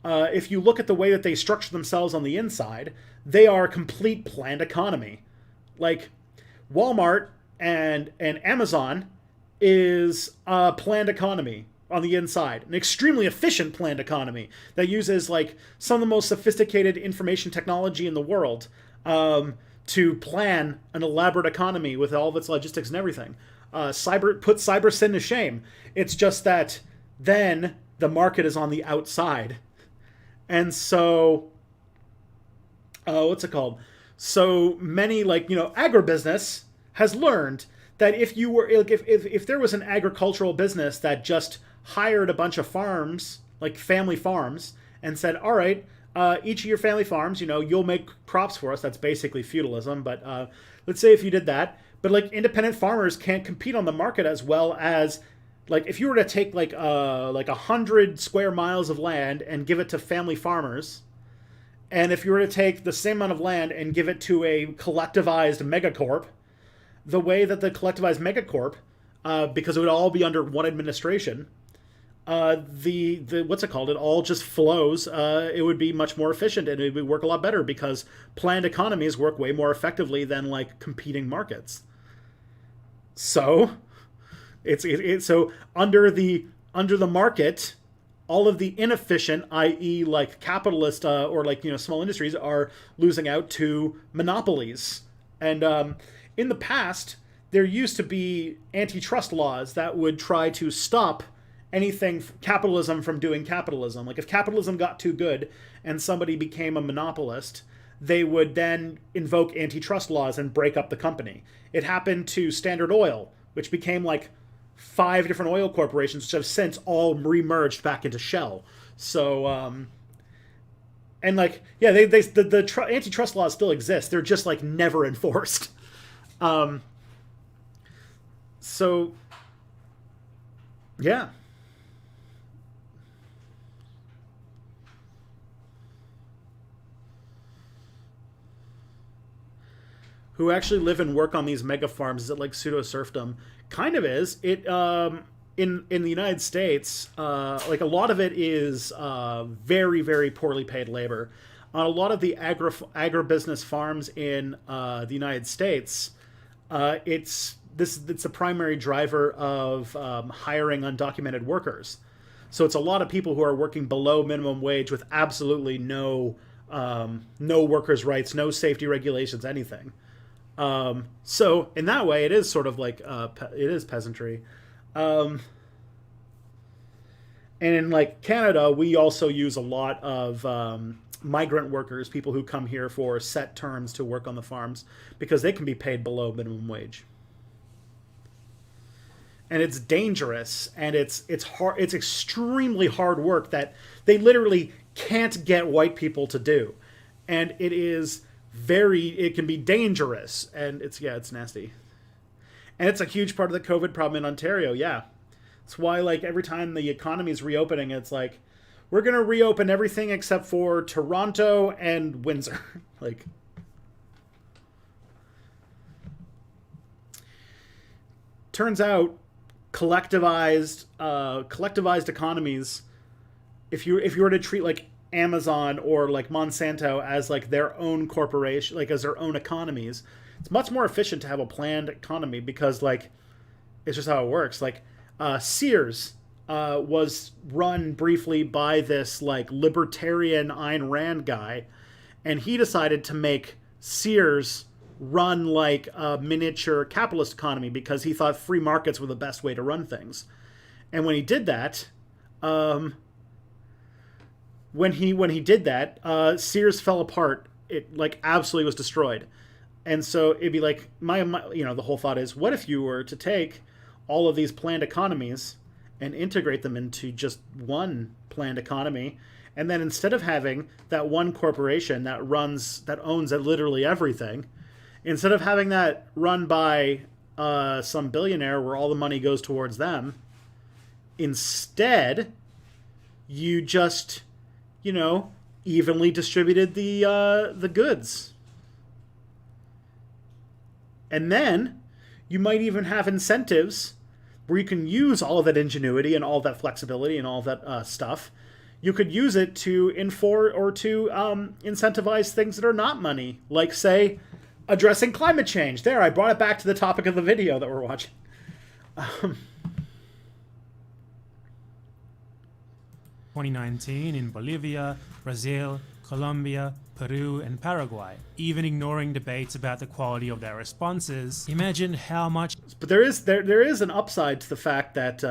if you look at the way that they structure themselves on the inside, they are a complete planned economy. Walmart and Amazon is a planned economy on the inside, an extremely efficient planned economy that uses some of the most sophisticated information technology in the world to plan an elaborate economy with all of its logistics and everything. Put cyber sin to shame. It's just that then the market is on the outside. And so, what's it called? So many, agribusiness has learned that if you were, if there was an agricultural business that just hired a bunch of farms, family farms, and said, all right, each of your family farms, you'll make crops for us. That's basically feudalism. But let's say if you did that, but independent farmers can't compete on the market as well as if you were to take 100 square miles of land and give it to family farmers, and if you were to take the same amount of land and give it to a collectivized megacorp, the way that the collectivized megacorp, because it would all be under one administration, the what's it called? It all just flows. It would be much more efficient and it would work a lot better because planned economies work way more effectively than like competing markets. So so under the market, all of the inefficient, i.e., like capitalist or like small industries, are losing out to monopolies. And in the past, there used to be antitrust laws that would try to stop anything capitalism from doing capitalism. Like if capitalism got too good and somebody became a monopolist, they would then invoke antitrust laws and break up the company. It happened to Standard Oil, which became like 5 different oil corporations, which have since all remerged back into Shell. So, and like, yeah, the antitrust laws still exist. They're just like never enforced. So, yeah. Who actually live and work on these mega farms? Is it like pseudo serfdom? Kind of is. It in the United States, like a lot of it is very, very poorly paid labor. On a lot of the agribusiness farms in the United States, it's a primary driver of hiring undocumented workers. So it's a lot of people who are working below minimum wage with absolutely no workers' rights, no safety regulations, anything. So in that way, it is sort of like it is peasantry. And in like Canada, we also use a lot of migrant workers, people who come here for set terms to work on the farms, because they can be paid below minimum wage. And it's dangerous, and it's hard. It's extremely hard work that they literally can't get white people to do, and it can be dangerous, and it's nasty. And it's a huge part of the COVID problem in Ontario. Yeah, it's why like every time the economy is reopening, it's like we're gonna reopen everything except for Toronto and Windsor. Like, turns out collectivized economies, if you were to treat like Amazon or like Monsanto as like their own corporation, like as their own economies, it's much more efficient to have a planned economy, because like it's just how it works. Like Sears was run briefly by this like libertarian Ayn Rand guy, and he decided to make Sears run like a miniature capitalist economy because he thought free markets were the best way to run things. And when he did that, Sears fell apart. It like absolutely was destroyed. And so it'd be like the whole thought is, what if you were to take all of these planned economies and integrate them into just one planned economy, and then instead of having that one corporation that owns literally everything, instead of having that run by some billionaire where all the money goes towards them, instead you just evenly distributed the goods. And then you might even have incentives where you can use all of that ingenuity and all of that flexibility and all of that stuff. You could use it to incentivize things that are not money, like, say, addressing climate change. There, I brought it back to the topic of the video that we're watching. 2019 in Bolivia, Brazil, Colombia, Peru, and Paraguay, even ignoring debates about the quality of their responses. Imagine how much... But there is an upside to the fact that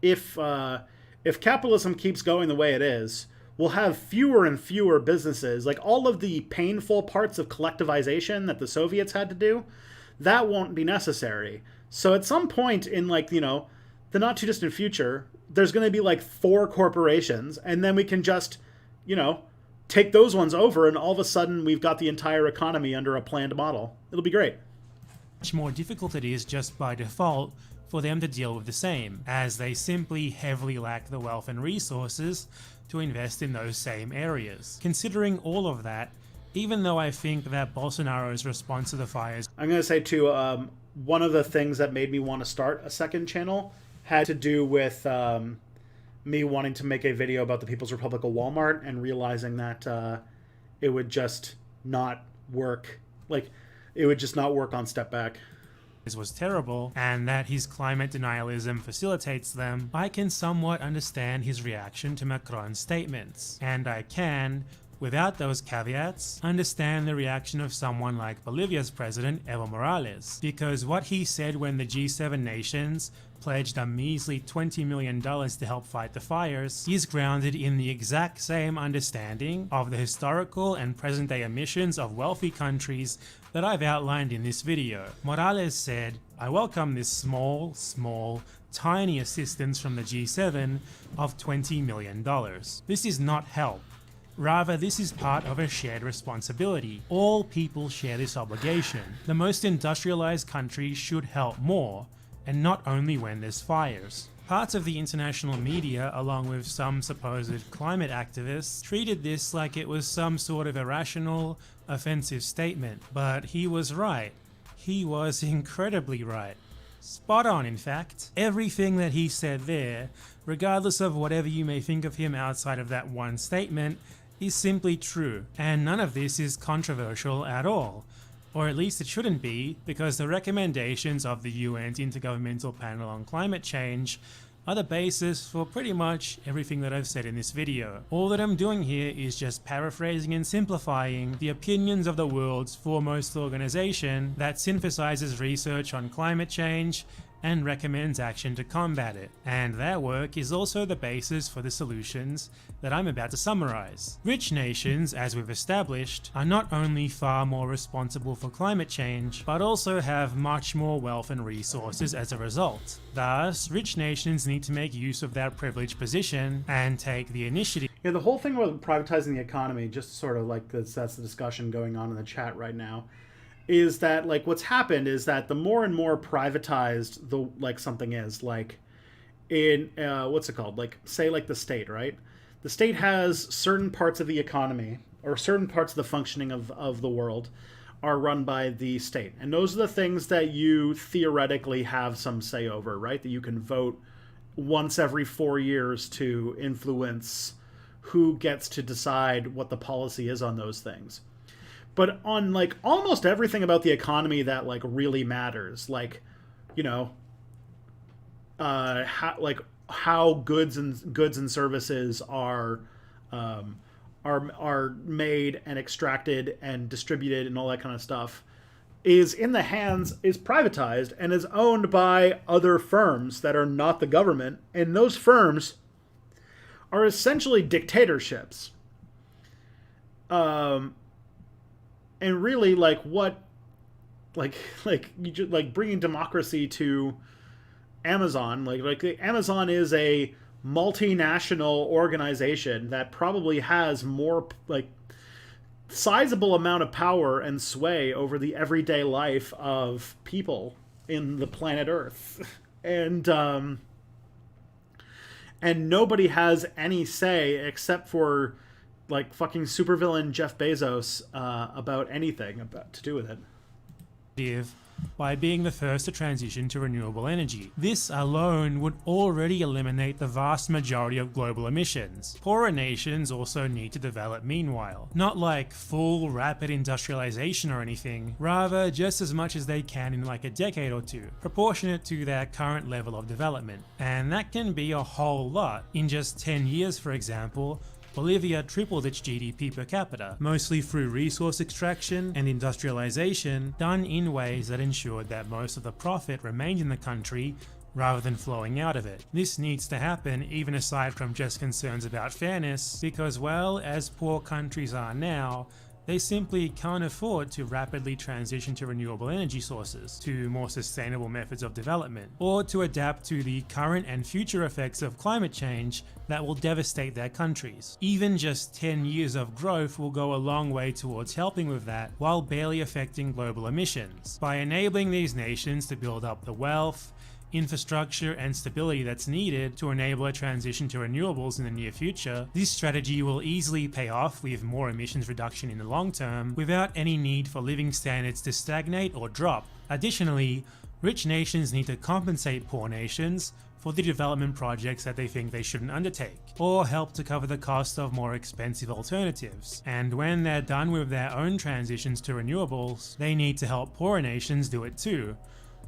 if capitalism keeps going the way it is, we'll have fewer and fewer businesses. Like, all of the painful parts of collectivization that the Soviets had to do, that won't be necessary. So at some point in, like, the not too distant future, there's going to be like 4 corporations, and then we can just, take those ones over, and all of a sudden we've got the entire economy under a planned model. It'll be great. Much more difficult it is just by default for them to deal with the same, as they simply heavily lack the wealth and resources to invest in those same areas. Considering all of that, even though I think that Bolsonaro's response to the fires... I'm going to say too, one of the things that made me want to start a second channel had to do with me wanting to make a video about the People's Republic of Walmart and realizing that it would just not work. Like, it would just not work on Step Back. Was terrible, and that his climate denialism facilitates them, I can somewhat understand his reaction to Macron's statements. And I can, without those caveats, understand the reaction of someone like Bolivia's president, Evo Morales, because what he said when the G7 nations pledged a measly $20 million to help fight the fires is grounded in the exact same understanding of the historical and present-day emissions of wealthy countries that I've outlined in this video. Morales said, "I welcome this small, tiny assistance from the G7 of $20 million. This is not help. Rather, this is part of a shared responsibility. All people share this obligation. The most industrialized countries should help more, and not only when there's fires." Parts of the international media, along with some supposed climate activists, treated this like it was some sort of irrational, offensive statement. But he was right. He was incredibly right. Spot on, in fact. Everything that he said there, regardless of whatever you may think of him outside of that one statement, is simply true. And none of this is controversial at all. Or at least it shouldn't be, because the recommendations of the UN's Intergovernmental Panel on Climate Change are the basis for pretty much everything that I've said in this video. All that I'm doing here is just paraphrasing and simplifying the opinions of the world's foremost organization that synthesizes research on climate change and recommends action to combat it. And their work is also the basis for the solutions that I'm about to summarize. Rich nations, as we've established, are not only far more responsible for climate change, but also have much more wealth and resources as a result. Thus, rich nations need to make use of their privileged position and take the initiative. Yeah, the whole thing about privatizing the economy, just sort of like that's the discussion going on in the chat right now, is that like what's happened is that the more and more privatized the like something is, like in what's it called, like say like the state, right? The state has certain parts of the economy or certain parts of the functioning of the world are run by the state, and those are the things that you theoretically have some say over, right? That you can vote once every 4 years to influence who gets to decide what the policy is on those things. But on like almost everything about the economy that like really matters, like, you know, how goods and services are made and extracted and distributed and all that kind of stuff, is privatized and is owned by other firms that are not the government, and those firms are essentially dictatorships. And really, like what, like you just like bringing democracy to Amazon, like Amazon is a multinational organization that probably has more like sizable amount of power and sway over the everyday life of people in the planet Earth, and nobody has any say except for like fucking supervillain Jeff Bezos about anything to do with it. By being the first to transition to renewable energy. This alone would already eliminate the vast majority of global emissions. Poorer nations also need to develop meanwhile. Not like full rapid industrialization or anything, rather just as much as they can in like a decade or two, proportionate to their current level of development. And that can be a whole lot. In just 10 years, for example, Bolivia tripled its GDP per capita, mostly through resource extraction and industrialization done in ways that ensured that most of the profit remained in the country rather than flowing out of it. This needs to happen even aside from just concerns about fairness, because, well, as poor countries are now, they simply can't afford to rapidly transition to renewable energy sources, to more sustainable methods of development, or to adapt to the current and future effects of climate change that will devastate their countries. Even just 10 years of growth will go a long way towards helping with that, while barely affecting global emissions. By enabling these nations to build up the wealth, infrastructure and stability that's needed to enable a transition to renewables in the near future, this strategy will easily pay off with more emissions reduction in the long term without any need for living standards to stagnate or drop. Additionally, Rich nations need to compensate poor nations for the development projects that they think they shouldn't undertake, or help to cover the cost of more expensive alternatives. And when they're done with their own transitions to renewables, they need to help poorer nations do it too,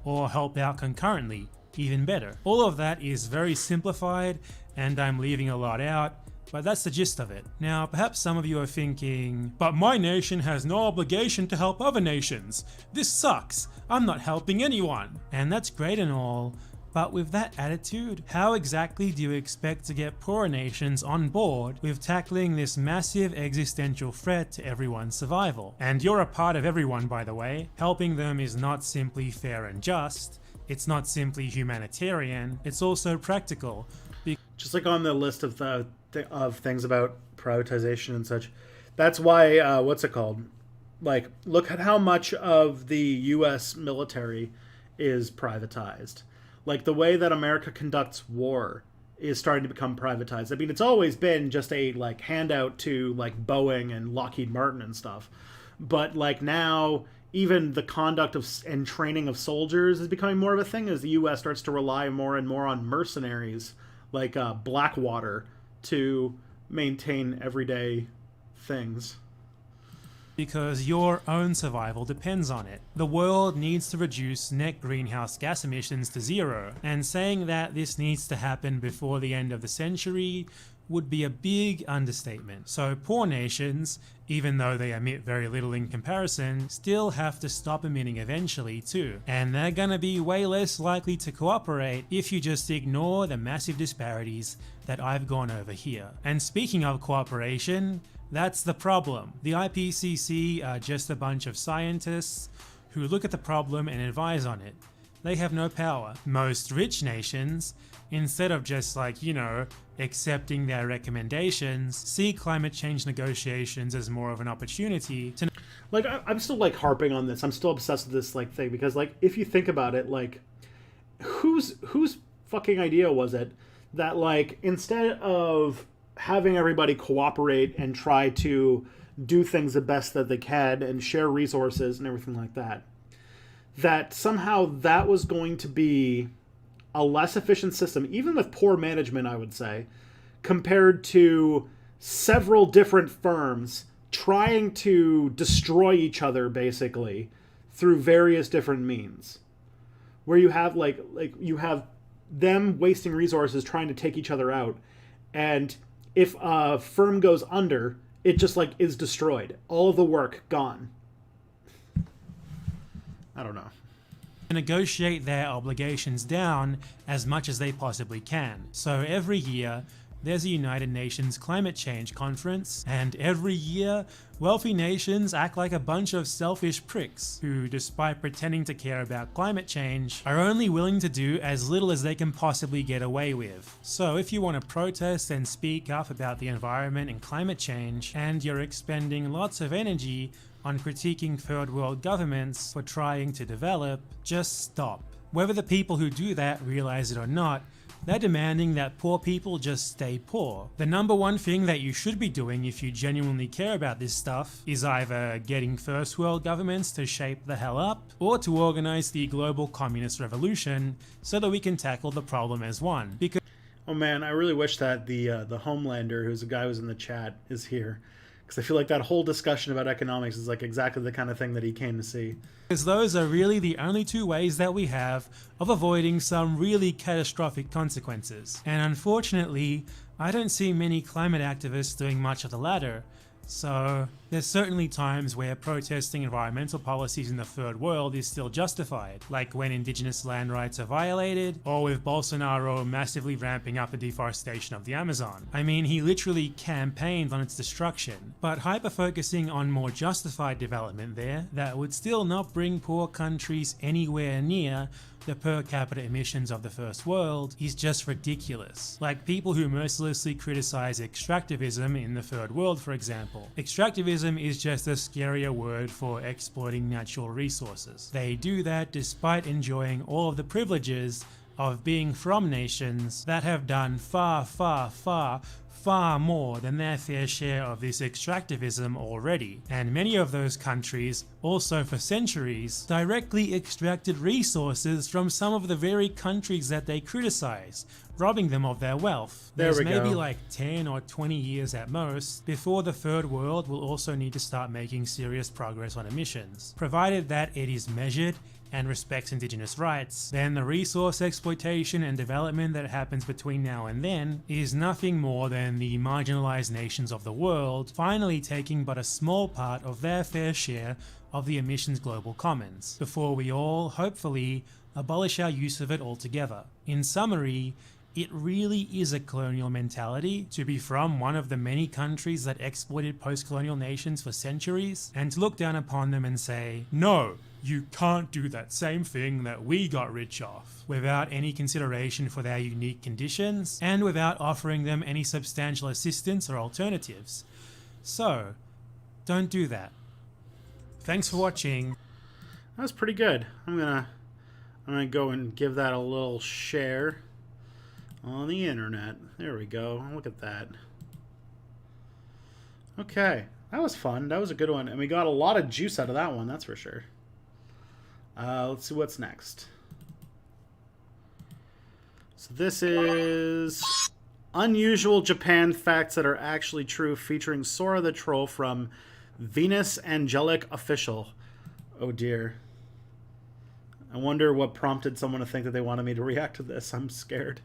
or help out concurrently, even better. All of that is very simplified, and I'm leaving a lot out, but that's the gist of it. Now, perhaps some of you are thinking, but my nation has no obligation to help other nations. This sucks. I'm not helping anyone. And that's great and all, but with that attitude, how exactly do you expect to get poorer nations on board with tackling this massive existential threat to everyone's survival? And you're a part of everyone, by the way. Helping them is not simply fair and just, it's not simply humanitarian, it's also practical. Just like on the list of things about privatization and such, that's why, what's it called? Like, look at how much of the US military is privatized. Like, the way that America conducts war is starting to become privatized. I mean, it's always been just a, like, handout to, like, Boeing and Lockheed Martin and stuff. But, like, now, even the conduct of and training of soldiers is becoming more of a thing as the U.S. starts to rely more and more on mercenaries, like Blackwater, to maintain everyday things. Because your own survival depends on it. The world needs to reduce net greenhouse gas emissions to zero, and saying that this needs to happen before the end of the century would be a big understatement. So poor nations, even though they emit very little in comparison, still have to stop emitting eventually too. And they're gonna be way less likely to cooperate if you just ignore the massive disparities that I've gone over here. And speaking of cooperation, that's the problem. The IPCC are just a bunch of scientists who look at the problem and advise on it. They have no power. Most rich nations, instead of just like, you know, accepting their recommendations, see climate change negotiations as more of an opportunity to... Like, I'm still, like, harping on this. I'm still obsessed with this, like, thing, because, like, if you think about it, like, whose fucking idea was it that, like, instead of having everybody cooperate and try to do things the best that they can and share resources and everything like that, that somehow that was going to be a less efficient system, even with poor management, I would say, compared to several different firms trying to destroy each other, basically, through various different means. Where you have, like you have them wasting resources trying to take each other out, and if a firm goes under, it just, like, is destroyed. All of the work gone. I don't know. Negotiate their obligations down as much as they possibly can. So every year, there's a United Nations Climate Change Conference, and every year, wealthy nations act like a bunch of selfish pricks who, despite pretending to care about climate change, are only willing to do as little as they can possibly get away with. So if you want to protest and speak up about the environment and climate change, and you're expending lots of energy on critiquing third world governments for trying to develop, just stop. Whether the people who do that realize it or not, they're demanding that poor people just stay poor. The number one thing that you should be doing if you genuinely care about this stuff is either getting first world governments to shape the hell up, or to organize the global communist revolution so that we can tackle the problem as one. Because oh man, I really wish that the Homelander, who's a guy who's in the chat, is here. Because I feel like that whole discussion about economics is like exactly the kind of thing that he came to see. Because those are really the only two ways that we have of avoiding some really catastrophic consequences. And unfortunately, I don't see many climate activists doing much of the latter. So there's certainly times where protesting environmental policies in the third world is still justified, like when indigenous land rights are violated, or with Bolsonaro massively ramping up the deforestation of the Amazon. I mean, he literally campaigned on its destruction, but hyper-focusing on more justified development there that would still not bring poor countries anywhere near the per capita emissions of the first world is just ridiculous. Like people who mercilessly criticize extractivism in the third world, for example. Extractivism is just a scarier word for exploiting natural resources. They do that despite enjoying all of the privileges of being from nations that have done far, far, far, far more than their fair share of this extractivism already, and many of those countries also for centuries directly extracted resources from some of the very countries that they criticize, robbing them of their wealth. There's maybe like 10 or 20 years at most before the third world will also need to start making serious progress on emissions. Provided that it is measured and respects indigenous rights, then the resource exploitation and development that happens between now and then is nothing more than the marginalized nations of the world finally taking but a small part of their fair share of the emissions global commons, before we all, hopefully, abolish our use of it altogether. In summary, it really is a colonial mentality to be from one of the many countries that exploited post-colonial nations for centuries, and to look down upon them and say, no, you can't do that same thing that we got rich off, without any consideration for their unique conditions, and without offering them any substantial assistance or alternatives. So, don't do that. Thanks for watching. That was pretty good. I'm gonna go and give that a little share on the internet. There we go. Look at that. Okay, that was fun. That was a good one, and we got a lot of juice out of that one, that's for sure. Let's see what's next. So this is Unusual Japan Facts That Are Actually True, featuring Sora the Troll from Venus Angelic Official. Oh dear. I wonder what prompted someone to think that they wanted me to react to this. I'm scared.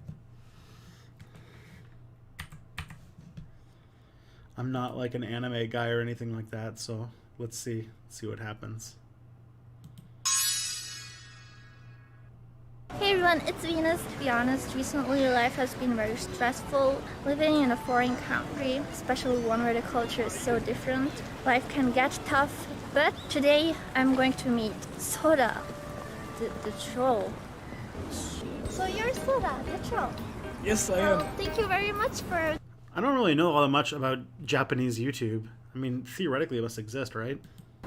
I'm not like an anime guy or anything like that, so let's see what happens. Hey everyone, it's Venus. To be honest, recently life has been very stressful. Living in a foreign country, especially one where the culture is so different, life can get tough. But today I'm going to meet Sora, the troll. So you're Sora, the troll? Yes, I am. Thank you very much for... I don't really know all that much about Japanese YouTube. I mean, theoretically it must exist, right?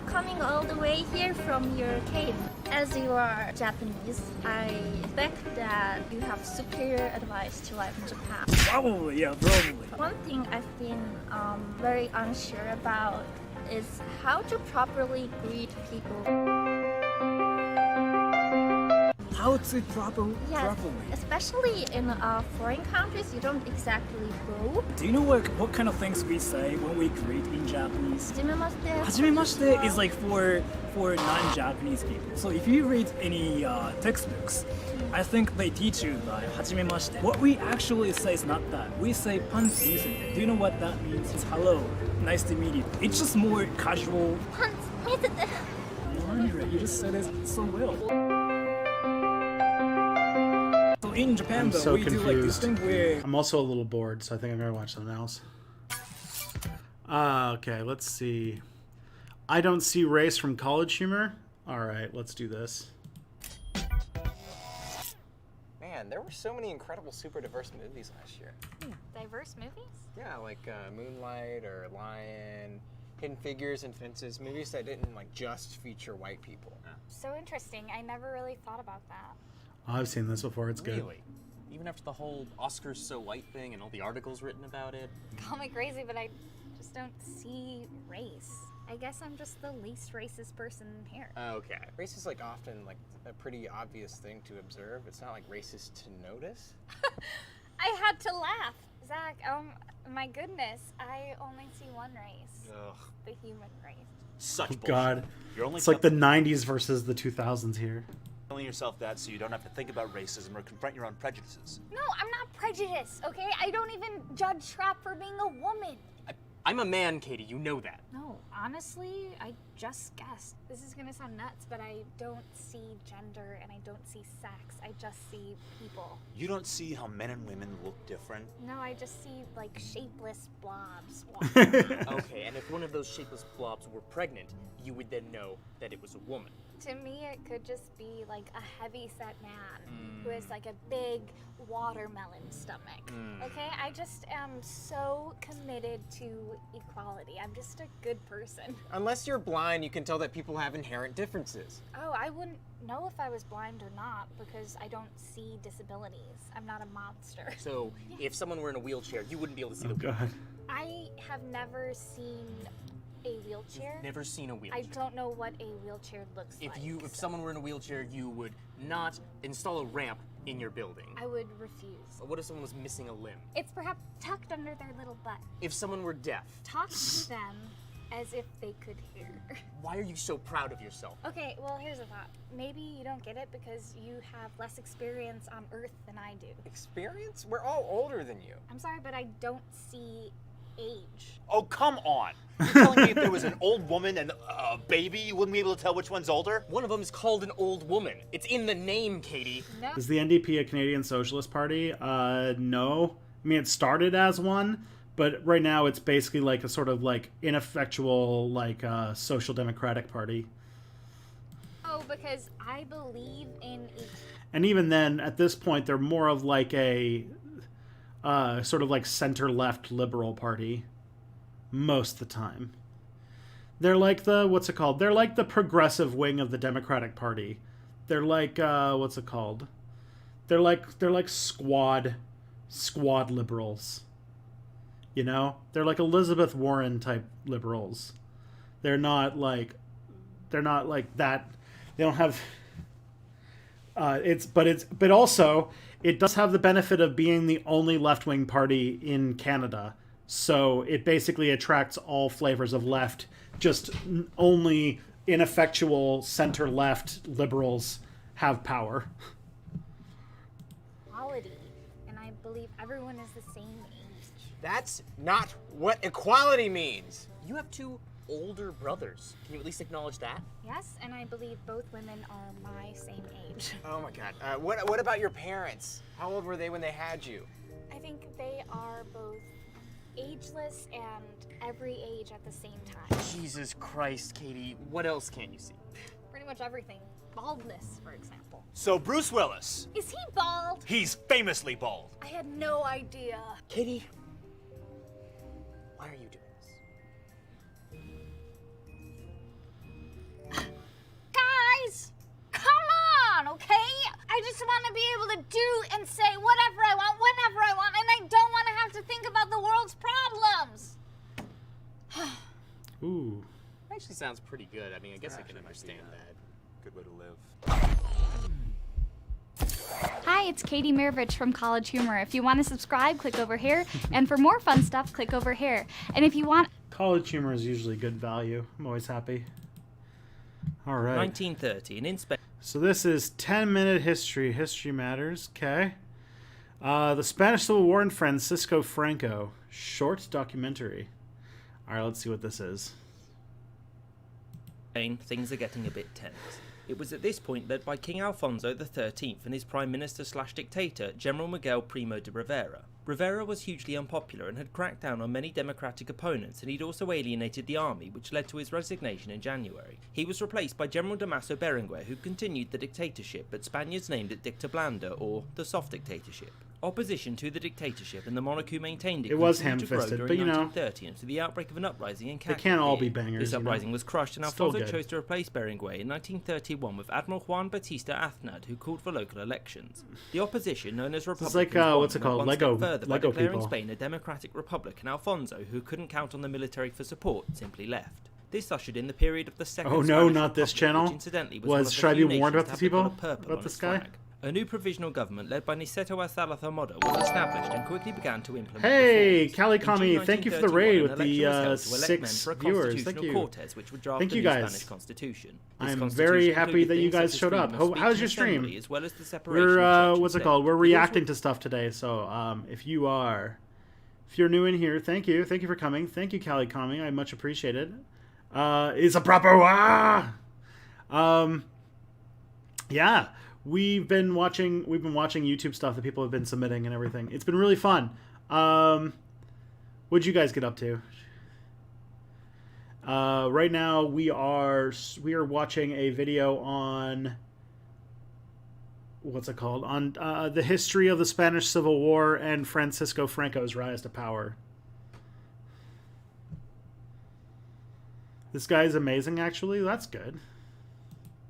Coming all the way here from your cave. As you are Japanese, I expect that you have superior advice to life in Japan. Probably, yeah, probably. One thing I've been very unsure about is how to properly greet people. How to properly? Especially in foreign countries, you don't exactly bow. Do you know what kind of things we say when we greet in Japanese? Hajimemashite. Hajimemashite is like for non-Japanese people. So if you read any textbooks, I think they teach you that Hajimemashite. What we actually say is not that. We say Pantsumisete. Do you know what that means? It's hello, nice to meet you. It's just more casual. Pantsumisete. You just said it so well. In Japan, I'm though, so we confused. do like this thing where... I'm also a little bored, so I think I'm gonna watch something else. Okay, let's see. I don't see race from College Humor. Alright, let's do this. Man, there were so many incredible super diverse movies last year. Diverse movies? Yeah, like Moonlight or Lion, Hidden Figures and Fences, movies that didn't like just feature white people. So interesting. I never really thought about that. Oh, I've seen this before, it's good. Really? Even after the whole Oscars so white thing and all the articles written about it? Call me crazy, but I just don't see race. I guess I'm just the least racist person here. Okay. Race is like often like a pretty obvious thing to observe. It's not like racist to notice. I had to laugh. Zach, my goodness, I only see one race. Ugh. The human race. Such bullshit. God. You're only it's like the 90s versus the 2000s here. Telling yourself that so you don't have to think about racism or confront your own prejudices. No, I'm not prejudiced, okay? I don't even judge Trap for being a woman. I'm a man, Katie, you know that. No, honestly, I just guessed. This is gonna sound nuts, but I don't see gender and I don't see sex. I just see people. You don't see how men and women look different? No, I just see, like, shapeless blobs. Okay, and if one of those shapeless blobs were pregnant, you would then know that it was a woman. To me, it could just be like a heavy-set man who has like a big watermelon stomach. Okay, I just am so committed to equality. I'm just a good person. Unless you're blind, you can tell that people have inherent differences. Oh, I wouldn't know if I was blind or not because I don't see disabilities. I'm not a monster. So, if someone were in a wheelchair, you wouldn't be able to see the God. I have never seen a wheelchair. You've never seen a wheelchair. I don't know what a wheelchair looks like. If someone were in a wheelchair, you would not install a ramp in your building. I would refuse. What if someone was missing a limb? It's perhaps tucked under their little butt. If someone were deaf? Talk to them as if they could hear. Why are you so proud of yourself? Okay, well, here's a thought. Maybe you don't get it because you have less experience on Earth than I do. Experience? We're all older than you. I'm sorry, but I don't see age. Oh, come on. You're telling me if there was an old woman and a baby, you wouldn't be able to tell which one's older? One of them is called an old woman. It's in the name, Katie. No. Is the NDP a Canadian Socialist Party? No. I mean, it started as one, but right now it's basically like a sort of like ineffectual like social democratic party. Oh, because I believe in And even then, at this point, they're more of like a sort of like center-left liberal party most of the time. They're like the, what's it called? They're like the progressive wing of the Democratic Party. They're like, what's it called? They're like squad liberals. You know? They're like Elizabeth Warren type liberals. They're not like that. They don't have, but also it does have the benefit of being the only left-wing party in Canada. So it basically attracts all flavors of left. Just only ineffectual center-left liberals have power. equality, and I believe everyone is the same age. That's not what equality means. You have two older brothers. Can you at least acknowledge that? Yes, and I believe both women are my same age. Oh my God. What about your parents? How old were they when they had you? I think they are both ageless and every age at the same time. Jesus Christ, Katie. What else can't you see? Pretty much everything. Baldness, for example. So Bruce Willis. Is he bald? He's famously bald. I had no idea. Katie, why are you doing this? Guys, come on, okay? I just want to be able to do and say whatever I want, whenever I want, and I don't want to have to think about the world's problems. Ooh. Actually sounds pretty good. I mean, I guess I can understand that. Good way to live. Hi, it's Katie Mirovich from College Humor. If you want to subscribe, click over here. And for more fun stuff, click over here. And if you want... College Humor is usually good value. I'm always happy. All right. 1930, in Spain. So this is 10-minute history. History matters. Okay. The Spanish Civil War and Francisco Franco. Short documentary. All right, let's see what this is. Things are getting a bit tense. It was at this point led by King Alfonso XIII and his Prime Minister/dictator, General Miguel Primo de Rivera. Rivera was hugely unpopular and had cracked down on many democratic opponents, and he'd also alienated the army, which led to his resignation in January. He was replaced by General Damaso Berenguer, who continued the dictatorship, but Spaniards named it Dicta Blanda, or the soft dictatorship. Opposition to the dictatorship and the monarch who maintained it was continued to grow ham-fisted, during but you know, 1930 until the outbreak of an uprising in Castile. they can't all be bangers. This you know? uprising was crushed, and Still Alfonso good. chose to replace Berenguer in 1931 with Admiral Juan Batista Aznad, who called for local elections. The opposition, known as Republicans, like, what's it called? went one step Lego- further by Lego declaring people. Spain a democratic republic, and Alfonso, who couldn't count on the military for support, simply left. This ushered in the period of the Second Oh no, Spanish not this Republic, channel. which incidentally was, Was one of the should I few be warned nations about to these have the people? colour purple About on this its guy? flag. A new provisional government led by Niceto Alzala Moda was established and quickly began to implement Hey, reforms. Cali In Kami, June thank you for the 1931, raid an with the election was held to elect men 6 for a viewers. Thank constitutional you. Cortes, which would draft Thank the you new guys. Spanish constitution. This I'm constitution very happy included that you things guys such as showed up. freedom of How's speech your and stream? assembly, as well as the separation We're of church what's it and called? state. We're It also reacting to stuff today. So if you're new in here, thank you for coming. Thank you, Cali Kami. I much appreciate it. It's a proper yeah. We've been watching YouTube stuff that people have been submitting and everything. It's been really fun. What'd you guys get up to? Right now we are watching a video on what's it called? On the history of the Spanish Civil War and Francisco Franco's rise to power. This guy is amazing, actually. That's good.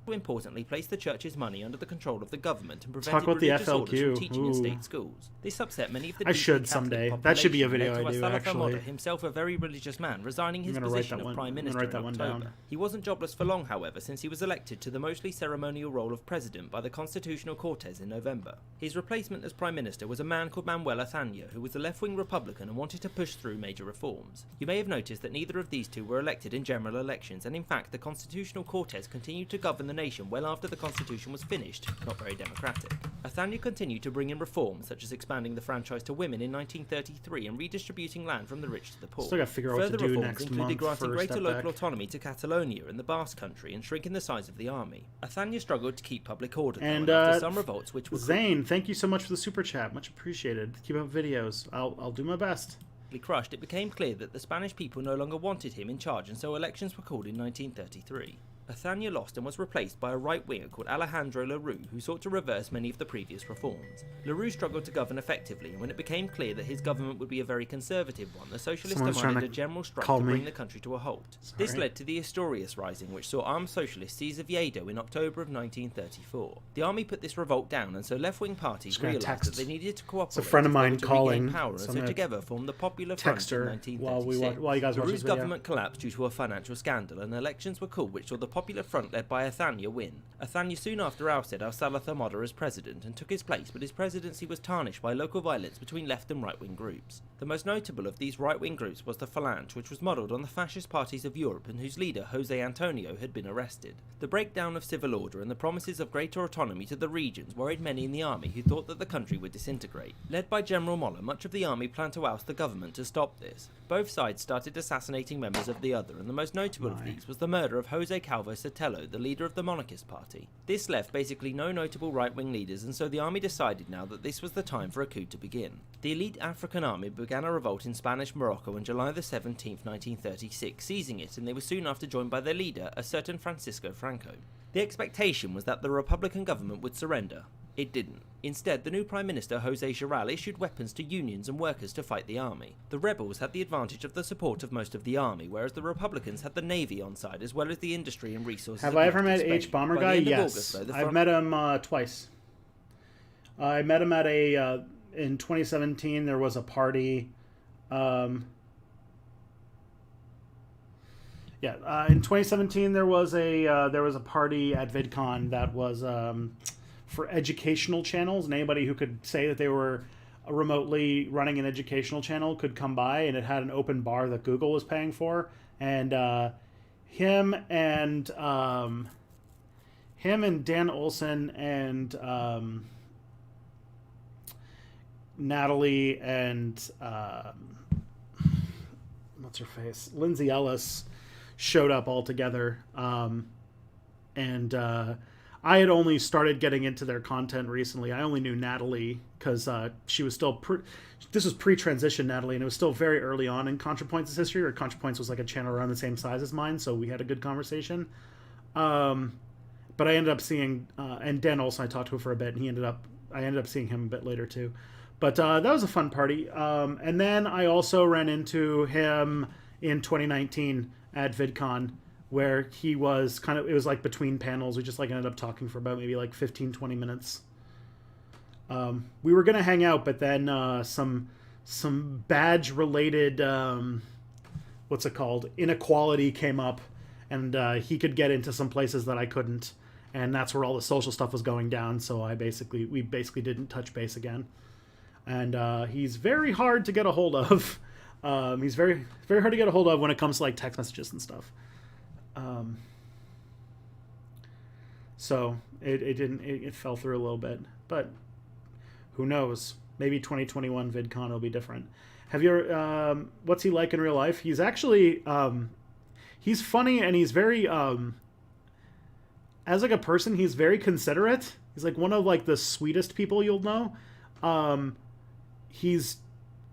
Importantly, placed the church's money under the control of the government and Talk prevented about the religious orders from FLQ. teaching in Ooh. state schools. This upset many of the I deeply should Catholic someday. That should be a population, video led I to do, Salazar actually. Mota, himself a very religious man, resigning his I'm gonna write position that of one- Prime I'm gonna Minister write in that one October. down. He wasn't jobless for long, however, since he was elected to the mostly ceremonial role of president by the Constitutional Cortes in November. His replacement as Prime Minister was a man called Manuel Azaña, who was a left-wing Republican and wanted to push through major reforms. You may have noticed that neither of these two were elected in general elections, and in fact the Constitutional Cortes continued to govern the nation well after the Constitution was finished, not very democratic. Azaña continued to bring in reforms such as expanding the franchise to women in 1933 and redistributing land from the rich to the poor. Still gotta figure out what Further to do reforms next included month granting for greater Step local Back. autonomy to Catalonia and the Basque Country and shrinking the size of the army. Azaña struggled to keep public order, though, And after some revolts which were Zane, thank you so much for the super chat. Much appreciated. Keep up videos. I'll do my best. crushed, it became clear that the Spanish people no longer wanted him in charge, and so elections were called in 1933. Azaña lost and was replaced by a right-winger called Alejandro Lerroux, who sought to reverse many of the previous reforms. Lerroux struggled to govern effectively, and when it became clear that his government would be a very conservative one, the socialists Someone's demanded trying a to general strike call to me. bring the country to a halt. This Sorry. led to the Asturias Rising, which saw armed socialists seize Oviedo in October of 1934. The army put this revolt down, and so left-wing parties Just gonna realised text. that they needed to cooperate It's a friend of if they mine were to calling, regain power, so and I'm so gonna together formed the Popular Front text in her 1936. while you guys watch Lerroux's this video. government collapsed due to a financial scandal, and elections were called which saw the Popular Front led by Azaña win. Azaña soon after ousted Salazar Mota as president and took his place, but his presidency was tarnished by local violence between left and right-wing groups. The most notable of these right-wing groups was the Falange, which was modelled on the fascist parties of Europe and whose leader, José Antonio, had been arrested. The breakdown of civil order and the promises of greater autonomy to the regions worried many in the army who thought that the country would disintegrate. Led by General Mola, much of the army planned to oust the government to stop this. Both sides started assassinating members of the other, and the most notable of these was the murder of José Calvo Sotelo, the leader of the monarchist party. This left basically no notable right-wing leaders, and so the army decided now that this was the time for a coup to begin. The elite African army began a revolt in Spanish Morocco on July the 17th, 1936, seizing it, and they were soon after joined by their leader, a certain Francisco Franco. The expectation was that the Republican government would surrender. It didn't. Instead, the new Prime Minister, José Giral, issued weapons to unions and workers to fight the army. The rebels had the advantage of the support of most of the army, whereas the Republicans had the navy on side, as well as the industry and resources. Have of I ever northern met Spain. H. Bomber By the Guy? end of Yes. August, though, the I've front- met him twice. I met him at a in 2017. There was a party. In 2017 there was a party at VidCon that was for educational channels, and anybody who could say that they were remotely running an educational channel could come by, and it had an open bar that Google was paying for, and him and Dan Olson and Natalie and what's her face, Lindsay Ellis showed up all together, and I had only started getting into their content recently. I only knew Natalie because she was still this was pre-transition Natalie, and it was still very early on in ContraPoints' history, or ContraPoints was like a channel around the same size as mine, so we had a good conversation. But I ended up seeing and Dan Olson, I talked to him for a bit, and I ended up seeing him a bit later too. But that was a fun party. And then I also ran into him in 2019 at VidCon, where he was it was like between panels. We just like ended up talking for about maybe like 15-20 minutes. We were gonna hang out, but then some badge related inequality came up, and he could get into some places that I couldn't, and that's where all the social stuff was going down. So we basically didn't touch base again. And he's very hard to get a hold of. He's very, very hard to get a hold of when it comes to like text messages and stuff. So it fell through a little bit, but who knows? Maybe 2021 VidCon will be different. Have you ever, what's he like in real life? He's actually, he's funny, and he's very, as like a person, he's very considerate. He's like one of like the sweetest people you'll know. He's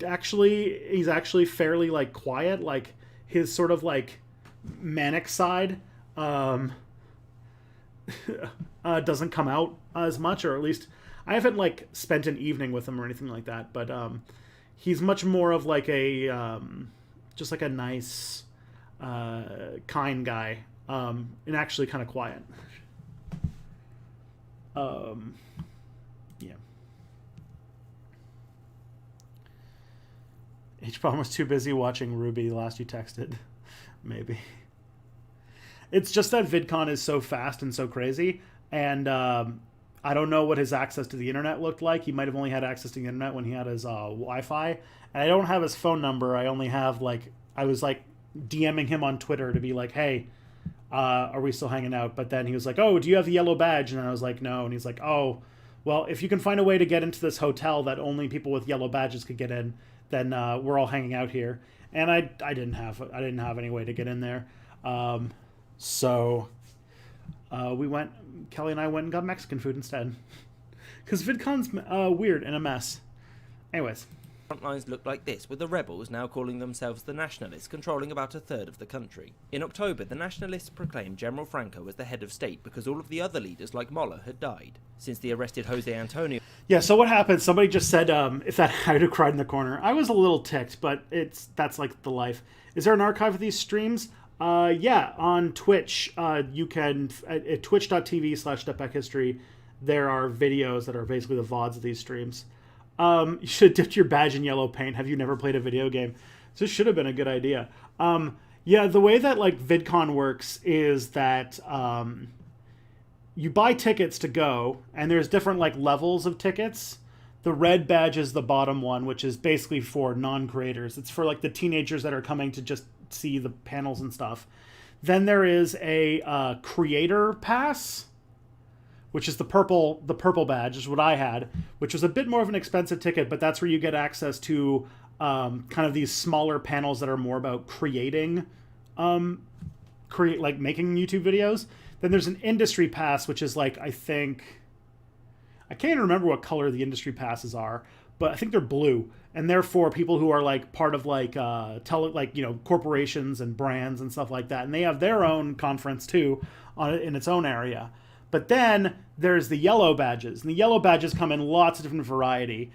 actually fairly like quiet. Like his sort of like manic side doesn't come out as much, or at least I haven't like spent an evening with him or anything like that, but he's much more of like a just like a nice kind guy, and actually kind of quiet. Yeah. H-Bomb was too busy watching Ruby last you texted. Maybe. It's just that VidCon is so fast and so crazy, and I don't know what his access to the internet looked like. He might have only had access to the internet when he had his Wi-Fi, and I don't have his phone number. I only have, like, I was, like, DMing him on Twitter to be like, hey, are we still hanging out? But then he was like, oh, do you have the yellow badge? And I was like, no. And he's like, oh, well, if you can find a way to get into this hotel that only people with yellow badges could get in, then we're all hanging out here. And I didn't have any way to get in there. So Kelly and I went and got Mexican food instead. Because VidCon's weird and a mess. Anyways. Front lines looked like this, with the rebels now calling themselves the Nationalists, controlling about a third of the country. In October, the Nationalists proclaimed General Franco as the head of state because all of the other leaders, like Moller, had died. Since the arrested Jose Antonio... Yeah, so what happened? Somebody just said, if that I'd have cried in the corner. I was a little ticked, but that's like the life. Is there an archive of these streams? Yeah, on Twitch, you can, at twitch.tv/stepbackhistory, there are videos that are basically the VODs of these streams. You should have dipped your badge in yellow paint. Have you never played a video game? This should have been a good idea. Yeah, the way that like VidCon works is that you buy tickets to go, and there's different like levels of tickets. The red badge is the bottom one, which is basically for non-creators. It's for like the teenagers that are coming to just see the panels and stuff. Then there is a creator pass, which is the purple badge, is what I had, which was a bit more of an expensive ticket, but that's where you get access to kind of these smaller panels that are more about creating, like making YouTube videos. Then there's an industry pass, which is like, I can't even remember what color the industry passes are, but I think they're blue, and therefore people who are like part of like corporations and brands and stuff like that, and they have their own conference too in its own area. But then there's the yellow badges, and the yellow badges come in lots of different variety.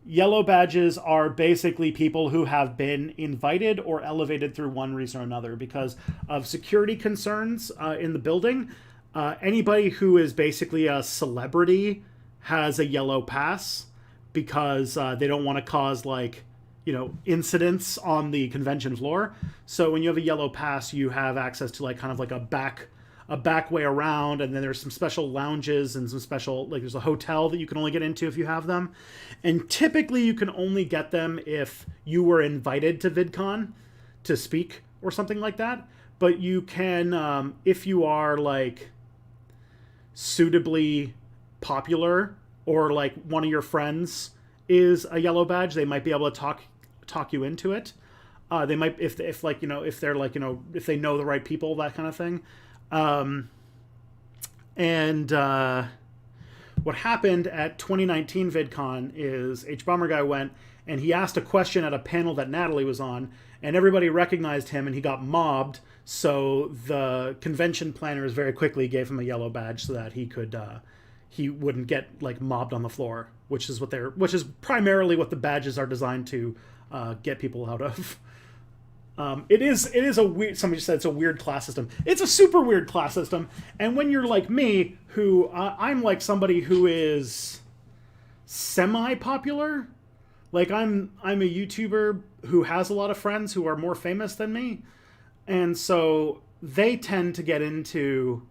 Yellow badges are basically people who have been invited or elevated through one reason or another because of security concerns in the building. Anybody who is basically a celebrity has a yellow pass because they don't want to cause incidents on the convention floor. So when you have a yellow pass, you have access to kind of like a back way around, and then there's some special lounges and some special, there's a hotel that you can only get into if you have them. And typically you can only get them if you were invited to VidCon to speak or something like that. But you can, if you are suitably popular, or one of your friends is a yellow badge, they might be able to talk you into it. They might, if they're if they know the right people, that kind of thing. What happened at 2019 VidCon is H-Bomber Guy went and he asked a question at a panel that Natalie was on, and everybody recognized him and he got mobbed. So the convention planners very quickly gave him a yellow badge so that he could, he wouldn't get mobbed on the floor, which is primarily what the badges are designed to get people out of. It is a weird, somebody said it's a weird class system. It's a super weird class system. And when you're like me, who I'm like somebody who is semi-popular, I'm a YouTuber who has a lot of friends who are more famous than me. And so they tend to get into,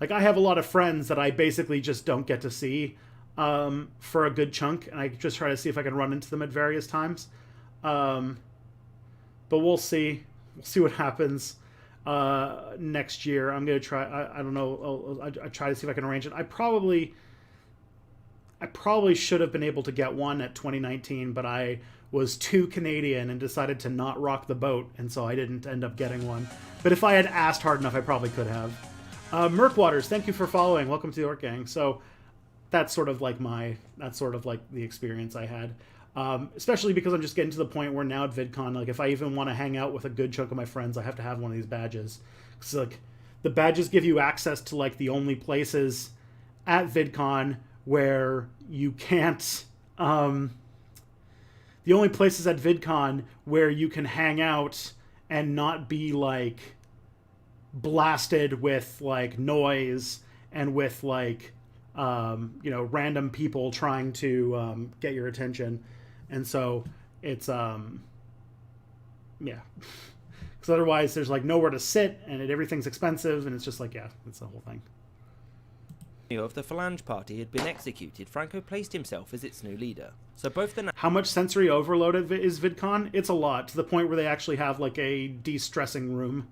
I have a lot of friends that I basically just don't get to see for a good chunk. And I just try to see if I can run into them at various times. But we'll see. We'll see what happens next year. I'm going to try. I don't know. I try to see if I can arrange it. I probably should have been able to get one at 2019, but I was too Canadian and decided to not rock the boat, and so I didn't end up getting one. But if I had asked hard enough, I probably could have. Merkwaters, thank you for following. Welcome to the Orc Gang. So that's sort of the experience I had. Especially because I'm just getting to the point where now at VidCon, like if I even want to hang out with a good chunk of my friends, I have to have one of these badges. Because like the badges give you access to like the only places at VidCon where you can't. The only places at VidCon where you can hang out and not be like blasted with like noise and with like random people trying to get your attention. And so it's yeah, because otherwise there's like nowhere to sit and everything's expensive, and it's just like, yeah, it's the whole thing. Of the Phalange Party had been executed, Franco placed himself as its new leader. So both the how much sensory overload is VidCon? It's a lot, to the point where they actually have like a de-stressing room.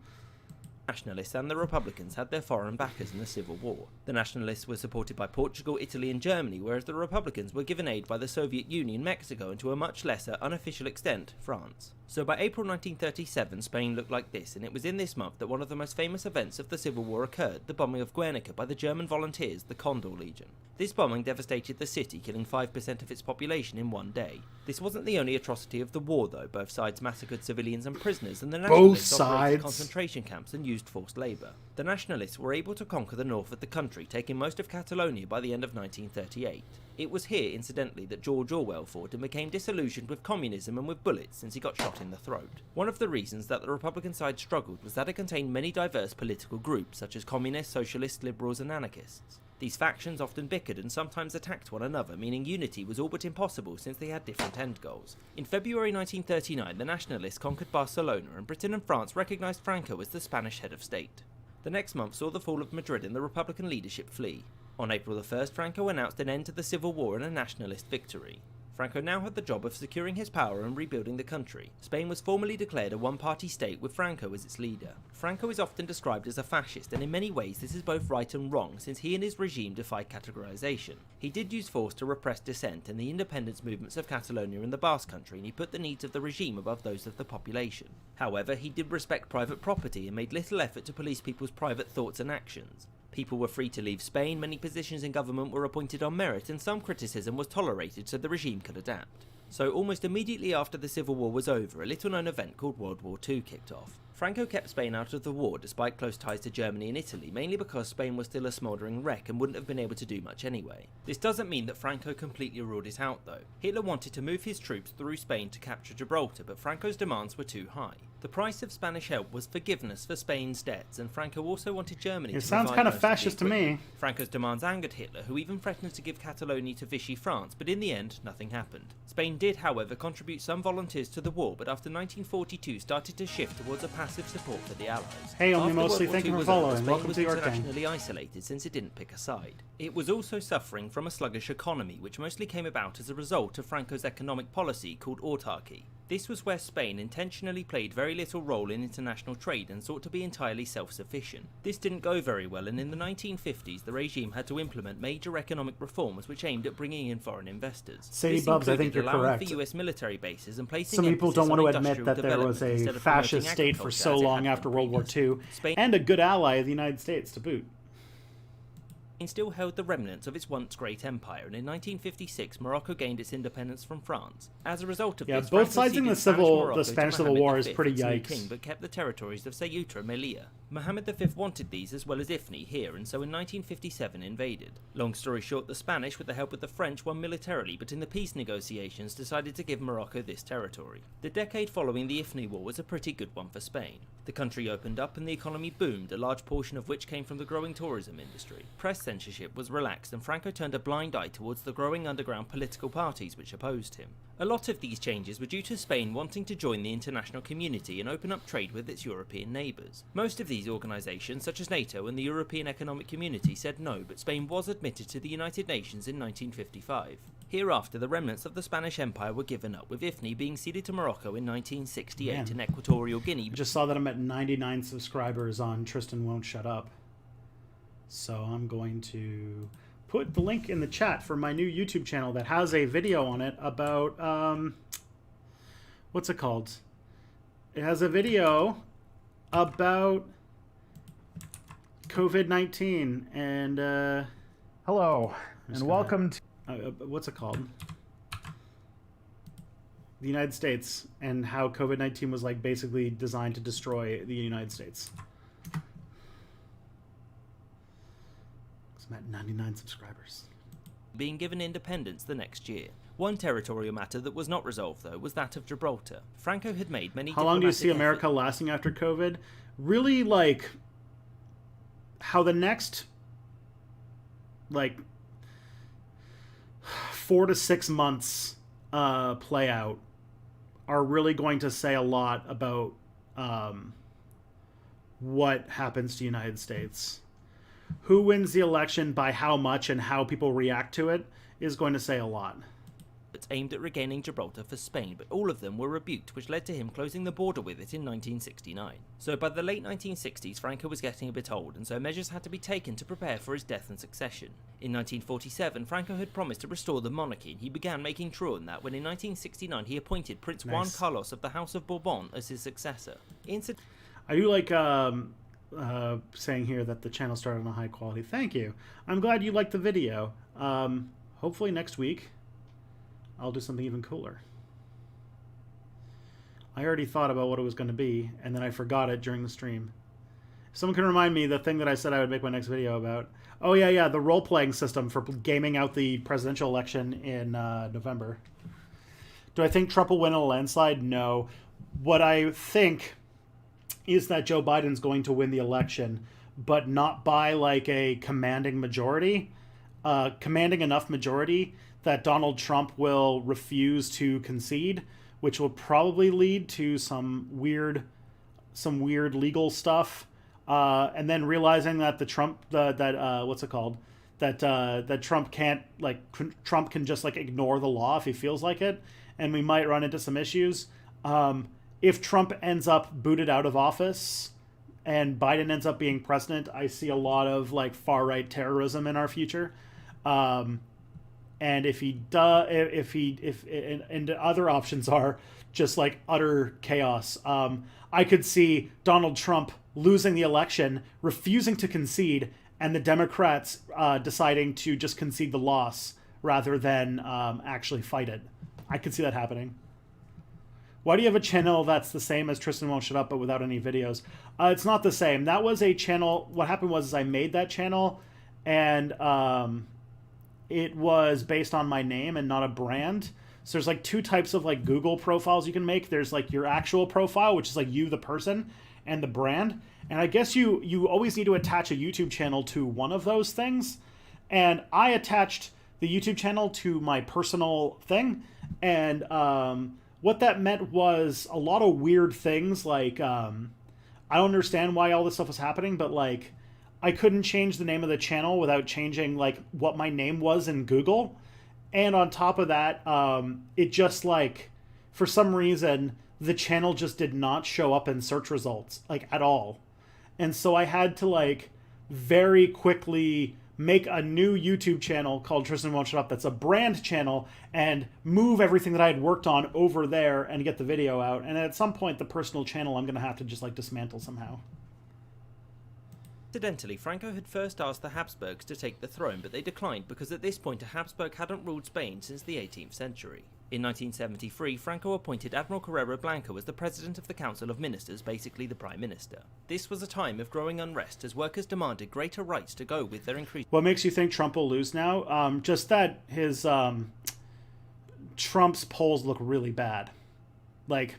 Nationalists and the Republicans had their foreign backers in the Civil War. The Nationalists were supported by Portugal, Italy and Germany, whereas the Republicans were given aid by the Soviet Union, Mexico and to a much lesser, unofficial extent, France. So by April 1937, Spain looked like this, and it was in this month that one of the most famous events of the Civil War occurred, the bombing of Guernica by the German volunteers, the Condor Legion. This bombing devastated the city, killing 5% of its population in one day. This wasn't the only atrocity of the war though. Both sides massacred civilians and prisoners, and the Nationalists operated concentration camps and used forced labour. The Nationalists were able to conquer the north of the country, taking most of Catalonia by the end of 1938. It was here, incidentally, that George Orwell fought and became disillusioned with communism and with bullets since he got shot in the throat. One of the reasons that the Republican side struggled was that it contained many diverse political groups, such as communists, socialists, liberals and anarchists. These factions often bickered and sometimes attacked one another, meaning unity was all but impossible since they had different end goals. In February 1939, the Nationalists conquered Barcelona, and Britain and France recognised Franco as the Spanish head of state. The next month saw the fall of Madrid and the Republican leadership flee. On April 1st, Franco announced an end to the Civil War and a nationalist victory. Franco now had the job of securing his power and rebuilding the country. Spain was formally declared a one-party state with Franco as its leader. Franco is often described as a fascist, and in many ways this is both right and wrong, since he and his regime defied categorization. He did use force to repress dissent and the independence movements of Catalonia and the Basque Country, and he put the needs of the regime above those of the population. However, he did respect private property and made little effort to police people's private thoughts and actions. People were free to leave Spain, many positions in government were appointed on merit, and some criticism was tolerated so the regime could adapt. So almost immediately after the Civil War was over, a little-known event called World War II kicked off. Franco kept Spain out of the war despite close ties to Germany and Italy, mainly because Spain was still a smouldering wreck and wouldn't have been able to do much anyway. This doesn't mean that Franco completely ruled it out though. Hitler wanted to move his troops through Spain to capture Gibraltar, but Franco's demands were too high. The price of Spanish help was forgiveness for Spain's debts, and Franco also wanted Germany to provide most of the equipment. It sounds kind of fascist to me. Franco's demands angered Hitler, who even threatened to give Catalonia to Vichy France, but in the end, nothing happened. Spain did, however, contribute some volunteers to the war, but after 1942 started to shift towards a passive support for the Allies. Hey, only mostly thank you for following. Welcome to your Spain was internationally isolated since it didn't pick a side. It was also suffering from a sluggish economy, which mostly came about as a result of Franco's economic policy called autarky. This was where Spain intentionally played very little role in international trade and sought to be entirely self-sufficient. This didn't go very well, and in the 1950s the regime had to implement major economic reforms which aimed at bringing in foreign investors. Sadie Bubs, I think you're correct. For US military bases and placing some people don't want to admit that there was a fascist state for so long after World War II, and a good ally of the United States to boot. Spain still held the remnants of its once great empire, and in 1956 Morocco gained its independence from France. As a result of this, both sides in the Spanish Civil War is pretty yikes. King, but kept the territories of Ceuta and Melilla. Mohammed V wanted these as well as Ifni here, and so in 1957 invaded. Long story short, the Spanish, with the help of the French, won militarily, but in the peace negotiations decided to give Morocco this territory. The decade following the Ifni War was a pretty good one for Spain. The country opened up and the economy boomed, a large portion of which came from the growing tourism industry. Press censorship was relaxed, and Franco turned a blind eye towards the growing underground political parties which opposed him. A lot of these changes were due to Spain wanting to join the international community and open up trade with its European neighbours. Most of these organisations, such as NATO and the European Economic Community, said no, but Spain was admitted to the United Nations in 1955. Hereafter, the remnants of the Spanish Empire were given up, with Ifni being ceded to Morocco in 1968 and Equatorial Guinea. I just saw that I'm at 99 subscribers on Tristan Won't Shut Up. So I'm going to put the link in the chat for my new YouTube channel that has a video on it about, what's it called? It has a video about COVID-19 and, hello, and welcome to, what's it called? the United States and how COVID-19 was like basically designed to destroy the United States. I'm at 99 subscribers. Being given independence the next year. One territorial matter that was not resolved, though, was that of Gibraltar. Franco had made many. How long do you see America lasting after COVID? Really, like, how the next, like, 4 to 6 months play out are really going to say a lot about what happens to the United States. Who wins the election by how much and how people react to it is going to say a lot. Aimed at regaining Gibraltar for Spain, but all of them were rebuked, which led to him closing the border with it in 1969. So by the late 1960s, Franco was getting a bit old, and so measures had to be taken to prepare for his death and succession. In 1947, Franco had promised to restore the monarchy, and he began making true on that when in 1969 he appointed Prince Juan Carlos of the House of Bourbon as his successor. I do like saying here that the channel started on a high quality. Thank you. I'm glad you liked the video. Hopefully next week I'll do something even cooler. I already thought about what it was going to be, and then I forgot it during the stream. If someone can remind me the thing that I said I would make my next video about. Oh, yeah, the role-playing system for gaming out the presidential election in November. Do I think Trump will win a landslide? No. What I think is that Joe Biden's going to win the election, but not by, like, a commanding majority. Commanding enough majority that Donald Trump will refuse to concede, which will probably lead to some weird legal stuff, and then realizing that that Trump can't, like, Trump can just, like, ignore the law if he feels like it, and we might run into some issues. If Trump ends up booted out of office and Biden ends up being president, I see a lot of, like, far right terrorism in our future. And if other options are just, like, utter chaos. I could see Donald Trump losing the election, refusing to concede, and the Democrats deciding to just concede the loss rather than actually fight it. I could see that happening. Why do you have a channel that's the same as Tristan Won't Shut Up but without any videos? It's not the same. That was a channel. What happened was I made that channel, and it was based on my name and not a brand. So there's, like, 2 types of, like, Google profiles you can make. There's, like, your actual profile, which is, like, you, the person, and the brand. And I guess you always need to attach a YouTube channel to one of those things. And I attached the YouTube channel to my personal thing. And what that meant was a lot of weird things. Like, I don't understand why all this stuff was happening, but, like, I couldn't change the name of the channel without changing, like, what my name was in Google. And on top of that, it just, like, for some reason, the channel just did not show up in search results, like, at all. And so I had to, like, very quickly make a new YouTube channel called Tristan Won't Shut Up that's a brand channel and move everything that I had worked on over there and get the video out. And at some point, the personal channel I'm going to have to just, like, dismantle somehow. Incidentally, Franco had first asked the Habsburgs to take the throne, but they declined because at this point a Habsburg hadn't ruled Spain since the 18th century. In 1973, Franco appointed Admiral Carrera Blanco as the President of the Council of Ministers, basically the Prime Minister. This was a time of growing unrest as workers demanded greater rights to go with their increased... What makes you think Trump will lose now? Just that his... Trump's polls look really bad. Like...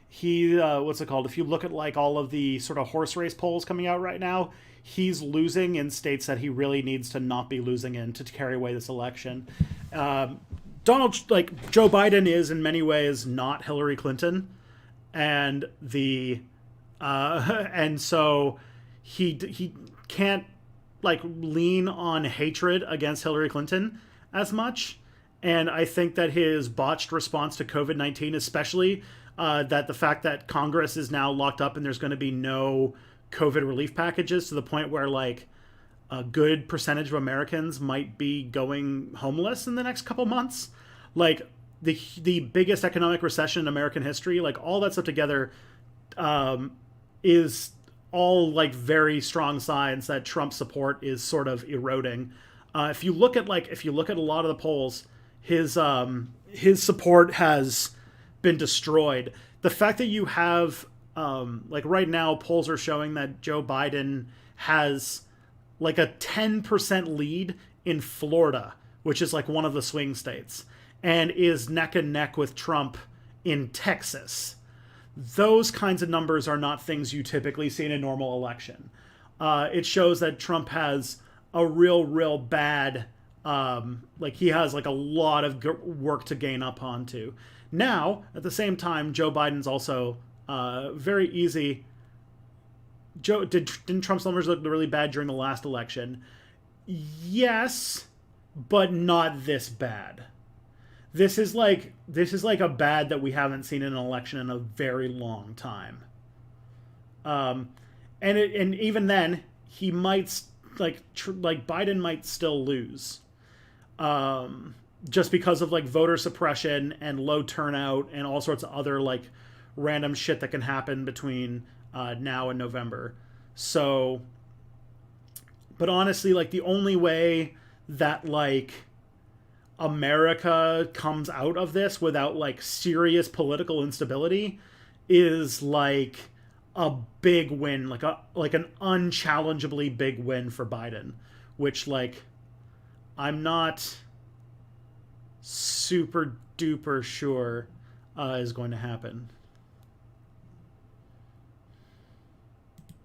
He, what's it called? If you look at, like, all of the sort of horse race polls coming out right now, he's losing in states that he really needs to not be losing in to carry away this election. Joe Biden is in many ways not Hillary Clinton, and and so he can't, like, lean on hatred against Hillary Clinton as much. And I think that his botched response to COVID-19, especially that the fact that Congress is now locked up and there's going to be no COVID relief packages to the point where, like, a good percentage of Americans might be going homeless in the next couple months. Like, the biggest economic recession in American history, like, all that stuff together is all, like, very strong signs that Trump's support is sort of eroding. If you look at a lot of the polls, his support has been destroyed. The fact that you have, like right now, polls are showing that Joe Biden has like a 10% lead in Florida, which is like one of the swing states, and is neck and neck with Trump in Texas. Those kinds of numbers are not things you typically see in a normal election. It shows that Trump has a real bad, like he has like a lot of work to gain up onto. Now, at the same time, Joe Biden's also very easy. Didn't Trump's numbers look really bad during the last election? Yes, but not this bad. This is like a bad that we haven't seen in an election in a very long time. And even then, he might like Biden might still lose, just because of like voter suppression and low turnout and all sorts of other like random shit that can happen between now and November. So, but honestly, like the only way that like America comes out of this without like serious political instability is like a big win, like an unchallengeably big win for Biden, which like I'm not super duper sure is going to happen.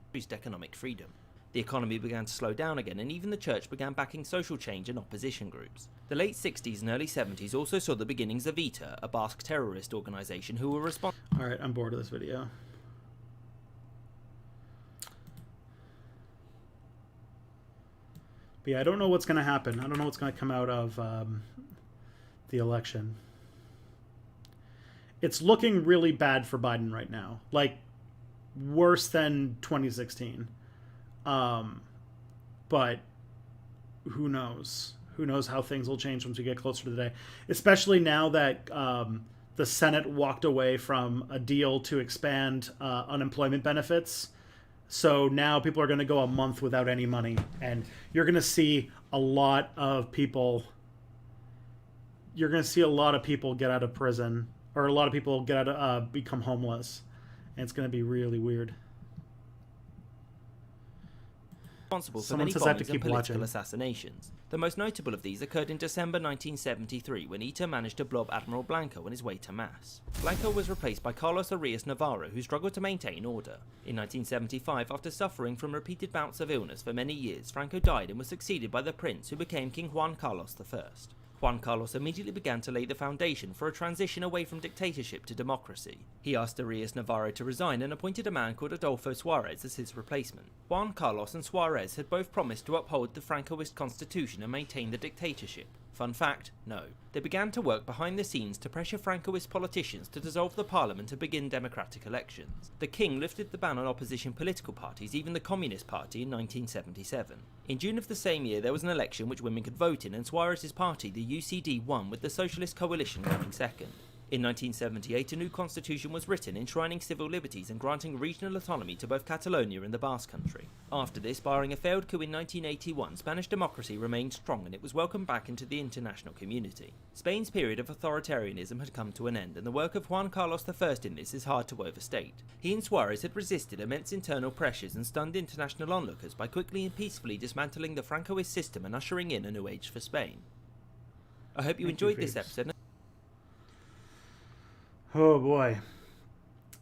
Increased economic freedom. The economy began to slow down again, and even the church began backing social change and opposition groups. The late 60s and early 70s also saw the beginnings of ETA, a Basque terrorist organisation who were responsible. Alright, I'm bored of this video. But yeah, I don't know what's going to happen. I don't know what's going to come out of the election. It's looking really bad for Biden right now. Like, worse than 2016. But who knows? Who knows how things will change once we get closer to the day. Especially now that the Senate walked away from a deal to expand unemployment benefits. So now people are going to go a month without any money. And you're going to see a lot of people... You're going to see a lot of people get out of prison. Or a lot of people get out of, become homeless. And it's going to be really weird. Responsible for many bombings and political assassinations. The most notable of these occurred in December 1973 when ETA managed to blob Admiral Blanco on his way to Mass. Blanco was replaced by Carlos Arias Navarro, who struggled to maintain order. In 1975, after suffering from repeated bouts of illness for many years, Franco died and was succeeded by the prince, who became King Juan Carlos I. Juan Carlos immediately began to lay the foundation for a transition away from dictatorship to democracy. He asked Arias Navarro to resign and appointed a man called Adolfo Suarez as his replacement. Juan Carlos and Suarez had both promised to uphold the Francoist constitution and maintain the dictatorship. Fun fact, no. They began to work behind the scenes to pressure Francoist politicians to dissolve the parliament and begin democratic elections. The king lifted the ban on opposition political parties, even the Communist Party, in 1977. In June of the same year, there was an election which women could vote in, and Suarez's party, the UCD, won, with the Socialist Coalition coming second. In 1978, a new constitution was written enshrining civil liberties and granting regional autonomy to both Catalonia and the Basque Country. After this, barring a failed coup in 1981, Spanish democracy remained strong and it was welcomed back into the international community. Spain's period of authoritarianism had come to an end, and the work of Juan Carlos I in this is hard to overstate. He and Suarez had resisted immense internal pressures and stunned international onlookers by quickly and peacefully dismantling the Francoist system and ushering in a new age for Spain. I hope you enjoyed this episode. Oh boy.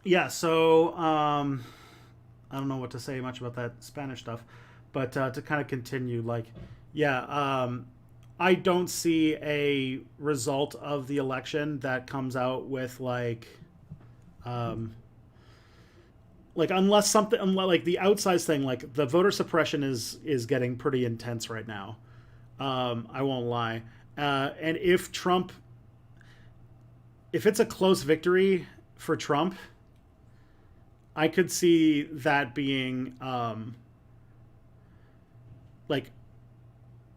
Yeah, so I don't know what to say much about that Spanish stuff, but to kind of continue, like, yeah, I don't see a result of the election that comes out with like unless something like the outsized thing, like the voter suppression is getting pretty intense right now. I won't lie. And if it's a close victory for Trump, I could see that being like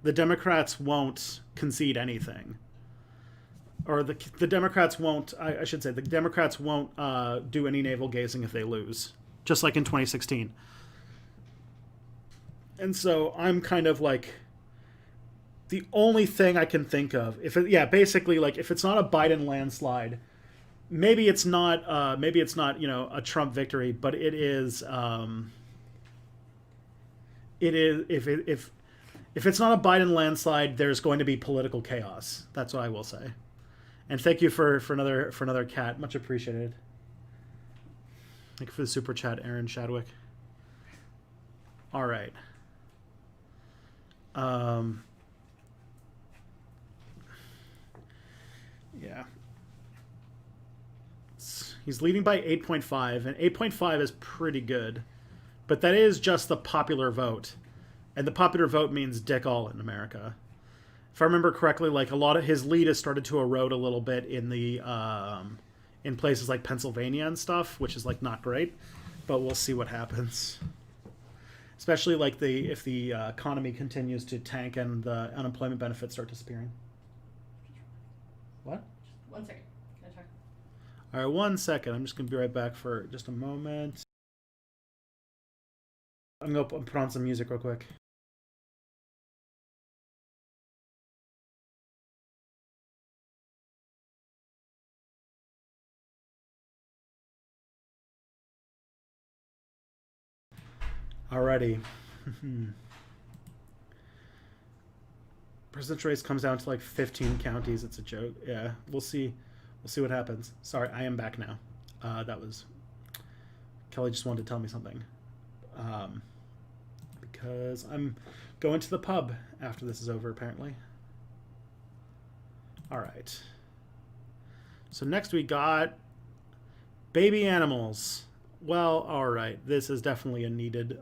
the Democrats won't concede anything, or the Democrats won't. I should say the Democrats won't do any navel gazing if they lose, just like in 2016. And so I'm kind of like, the only thing I can think of, basically, like, if it's not a Biden landslide, maybe it's not a Trump victory, but it is if it's not a Biden landslide, there's going to be political chaos. That's what I will say. And thank you for another cat, much appreciated. Thank you for the super chat, Aaron Shadwick. All right. Yeah. He's leading by 8.5, and 8.5 is pretty good. But that is just the popular vote. And the popular vote means dick all in America. If I remember correctly, like a lot of his lead has started to erode a little bit in the in places like Pennsylvania and stuff, which is like not great. But we'll see what happens. Especially like if the economy continues to tank and the unemployment benefits start disappearing. What? Just 1 second. Can I talk? All right, 1 second. I'm just going to be right back for just a moment. I'm going to put on some music real quick. Alrighty. Presidential race comes down to like 15 counties. It's a joke. Yeah, we'll see. We'll see what happens. Sorry, I am back now. That was Kelly just wanted to tell me something. Because I'm going to the pub after this is over, apparently. All right. So next we got baby animals. Well, all right. This is definitely a needed.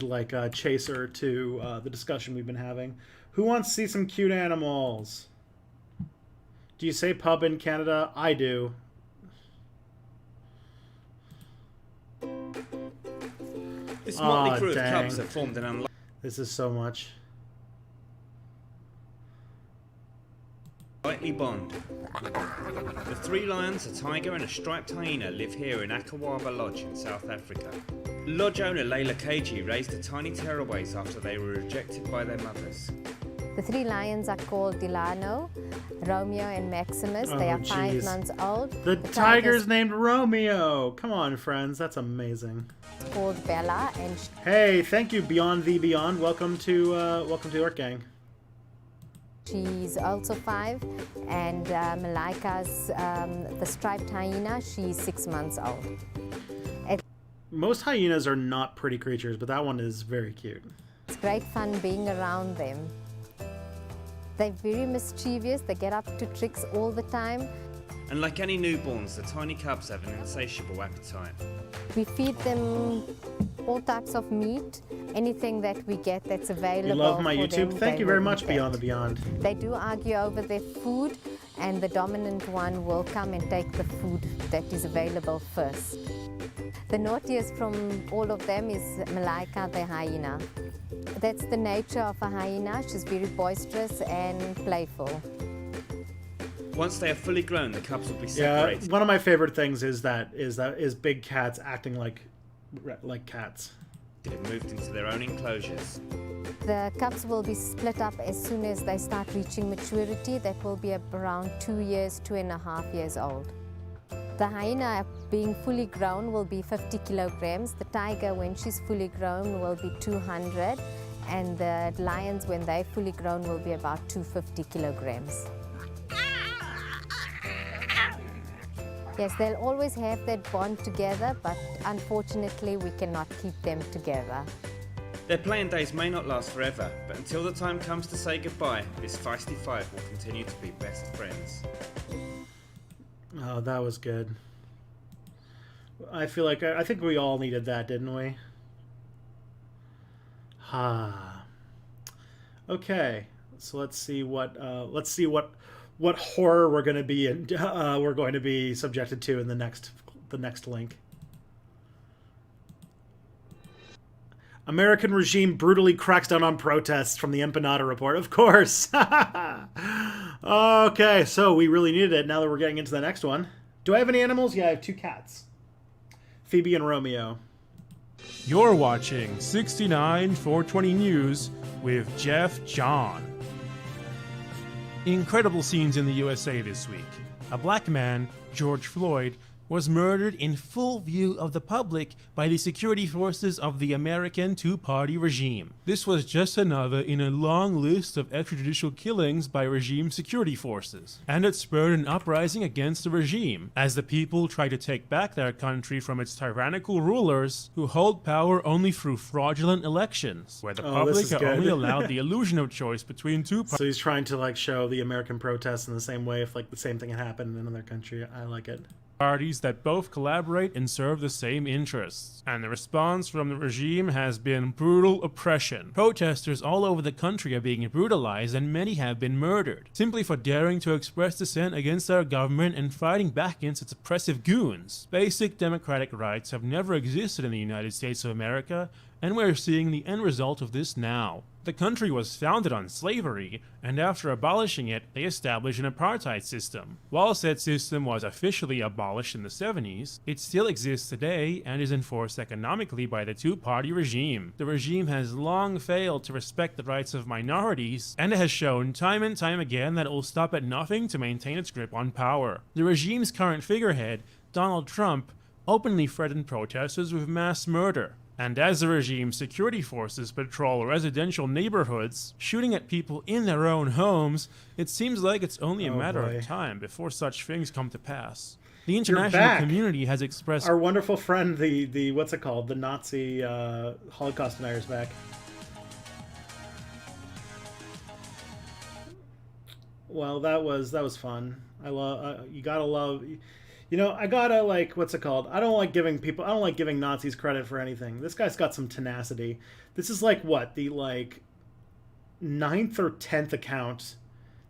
Like chaser to the discussion we've been having. Who wants to see some cute animals? Do you say pub in Canada? I do. This motley crew of clubs have formed an unlikely. This is so much. Bond. The three lions, a tiger and a striped hyena live here in Akawaba Lodge in South Africa. Lodge owner Layla Keiji raised the tiny tearaways after they were rejected by their mothers. The three lions are called Delano, Romeo and Maximus. They are 5 months old. The tiger's named Romeo. Come on, friends. That's amazing. It's called Bella. And hey, thank you, Beyond the Beyond. Welcome to Orc Gang. She's also 5, and Malaika's the striped hyena. She's 6 months old. Most hyenas are not pretty creatures, but that one is very cute. It's great fun being around them. They're very mischievous. They get up to tricks all the time. And like any newborns, the tiny cubs have an insatiable appetite. We feed them all types of meat, anything that we get that's available. You love my YouTube? Them, Thank you very much, Beyond the Beyond. They do argue over their food, and the dominant one will come and take the food that is available first. The naughtiest from all of them is Malaika the hyena. That's the nature of a hyena. She's very boisterous and playful. Once they are fully grown, the cubs will be separated. Yeah, one of my favorite things is big cats acting like cats. They've moved into their own enclosures. The cubs will be split up as soon as they start reaching maturity. That will be around 2 years, 2.5 years old. The hyena, being fully grown, will be 50 kilograms. The tiger, when she's fully grown, will be 200. And the lions, when they're fully grown, will be about 250 kilograms. Yes, they'll always have that bond together, but unfortunately we cannot keep them together. Their playing days may not last forever, but until the time comes to say goodbye, this feisty five will continue to be best friends. Oh, that was good. I feel like I think we all needed that, didn't we? Okay, so let's see what horror we're going to be subjected to in the next link. American regime brutally cracks down on protests from the Empanada Report. Of course. Okay, so we really needed it. Now that we're getting into the next one. Do I have any animals? Yeah, I have 2 cats. Phoebe and Romeo. You're watching 69 420 News with Jeff John. Incredible scenes in the USA this week. A black man, George Floyd, was murdered in full view of the public by the security forces of the American two-party regime. This was just another in a long list of extrajudicial killings by regime security forces, and it spurred an uprising against the regime, as the people tried to take back their country from its tyrannical rulers who hold power only through fraudulent elections, where the public are only allowed the illusion of choice between two parties. So he's trying to like show the American protests in the same way if like the same thing had happened in another country. I like it. Parties that both collaborate and serve the same interests. And the response from the regime has been brutal oppression. Protesters all over the country are being brutalized and many have been murdered, simply for daring to express dissent against our government and fighting back against its oppressive goons. Basic democratic rights have never existed in the United States of America, and we're seeing the end result of this now. The country was founded on slavery, and after abolishing it, they established an apartheid system. While said system was officially abolished in the 70s, it still exists today and is enforced economically by the two-party regime. The regime has long failed to respect the rights of minorities, and it has shown time and time again that it will stop at nothing to maintain its grip on power. The regime's current figurehead, Donald Trump, openly threatened protesters with mass murder. And as the regime's security forces patrol residential neighborhoods, shooting at people in their own homes, it seems like it's only a matter of time before such things come to pass. The international community has expressed... Our wonderful friend, the what's it called? The Nazi Holocaust deniers back. Well, that was fun. I love... you gotta love... You know, I gotta, like, what's it called? I don't like giving Nazis credit for anything. This guy's got some tenacity. This is, like, what? The, like, 9th or 10th account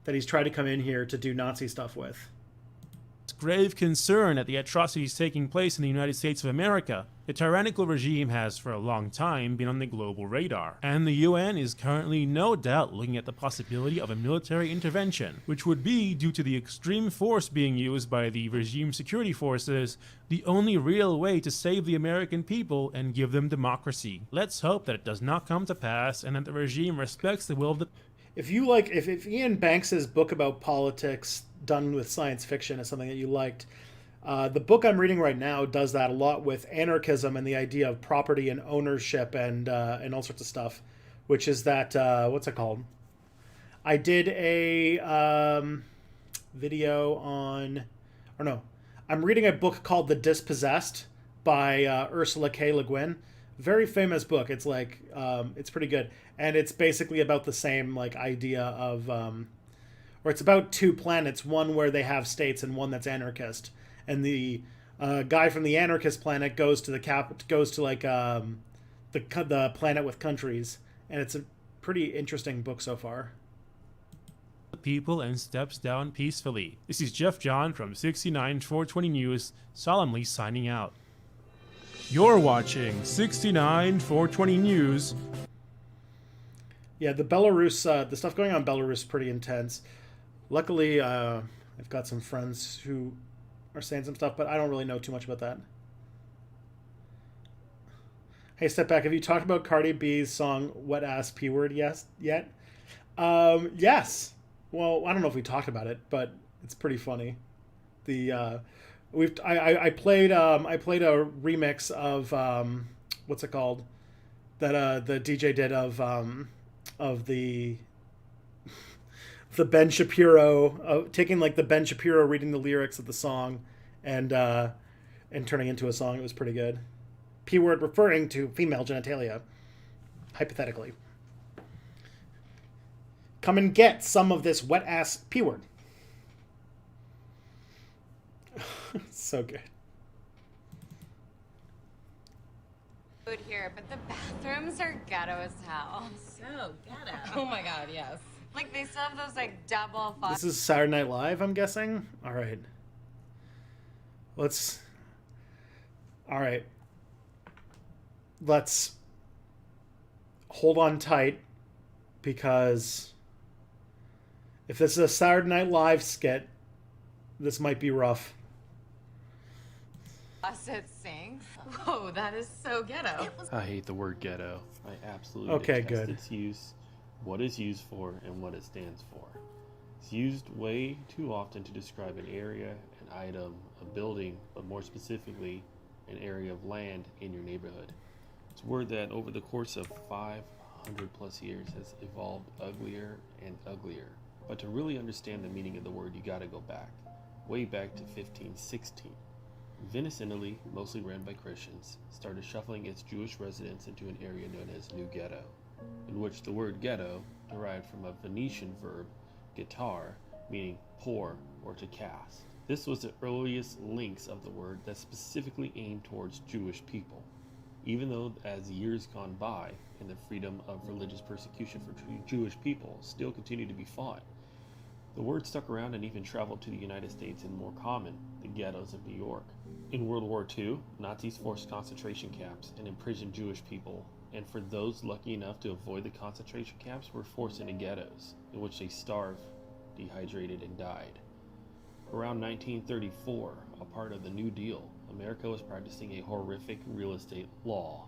that he's tried to come in here to do Nazi stuff with. Grave concern at the atrocities taking place in the United States of America. The tyrannical regime has for a long time been on the global radar, and the UN is currently no doubt looking at the possibility of a military intervention, which would be, due to the extreme force being used by the regime security forces, the only real way to save the American people and give them democracy. Let's hope that it does not come to pass and that the regime respects the will of the... If you like, if Ian Banks's book about politics done with science fiction is something that you liked, the book I'm reading right now does that a lot with anarchism and the idea of property and ownership and all sorts of stuff, which is that what's it called? I did a video on, or no, I'm reading a book called The Dispossessed by Ursula K. Le Guin. Very famous book. It's like it's pretty good, and it's basically about the same like idea of or it's about two planets, one where they have states and one that's anarchist, and the guy from the anarchist planet goes to the the planet with countries, and it's a pretty interesting book so far. People and steps down peacefully. This is Jeff John from 69420 News, solemnly signing out. You're watching 69420 News. Yeah, the Belarus, the stuff going on in Belarus is pretty intense. Luckily, I've got some friends who are saying some stuff, but I don't really know too much about that. Hey, step back. Have you talked about Cardi B's song "Wet Ass P Word" yet? Yes. Well, I don't know if we talked about it, but it's pretty funny. I played a remix of what's it called that the DJ did of the Ben Shapiro, taking like the Ben Shapiro reading the lyrics of the song and turning into a song. It was pretty good. P word referring to female genitalia, hypothetically. Come and get some of this wet ass P word. So good. Food here, but the bathrooms are ghetto as hell. So ghetto. Oh my god, yes. Like they still have those like double fuck. This is Saturday Night Live, I'm guessing. All right. Let's hold on tight, because if this is a Saturday Night Live skit, this might be rough. It sinks. Whoa, that is so ghetto. I hate the word ghetto. I absolutely detest its use, what it's used for, and what it stands for. It's used way too often to describe an area, an item, a building, but more specifically, an area of land in your neighborhood. It's a word that over the course of 500 plus years has evolved uglier and uglier. But to really understand the meaning of the word, you gotta go back, way back to 1516. Venice, Italy, mostly ran by Christians, started shuffling its Jewish residents into an area known as New Ghetto, in which the word ghetto derived from a Venetian verb, guitar, meaning pour or to cast. This was the earliest links of the word that specifically aimed towards Jewish people, even though as years gone by and the freedom of religious persecution for Jewish people still continued to be fought, the word stuck around and even traveled to the United States and more common, the ghettos of New York. In World War II, Nazis forced concentration camps and imprisoned Jewish people, and for those lucky enough to avoid the concentration camps were forced into ghettos, in which they starved, dehydrated, and died. Around 1934, a part of the New Deal, America was practicing a horrific real estate law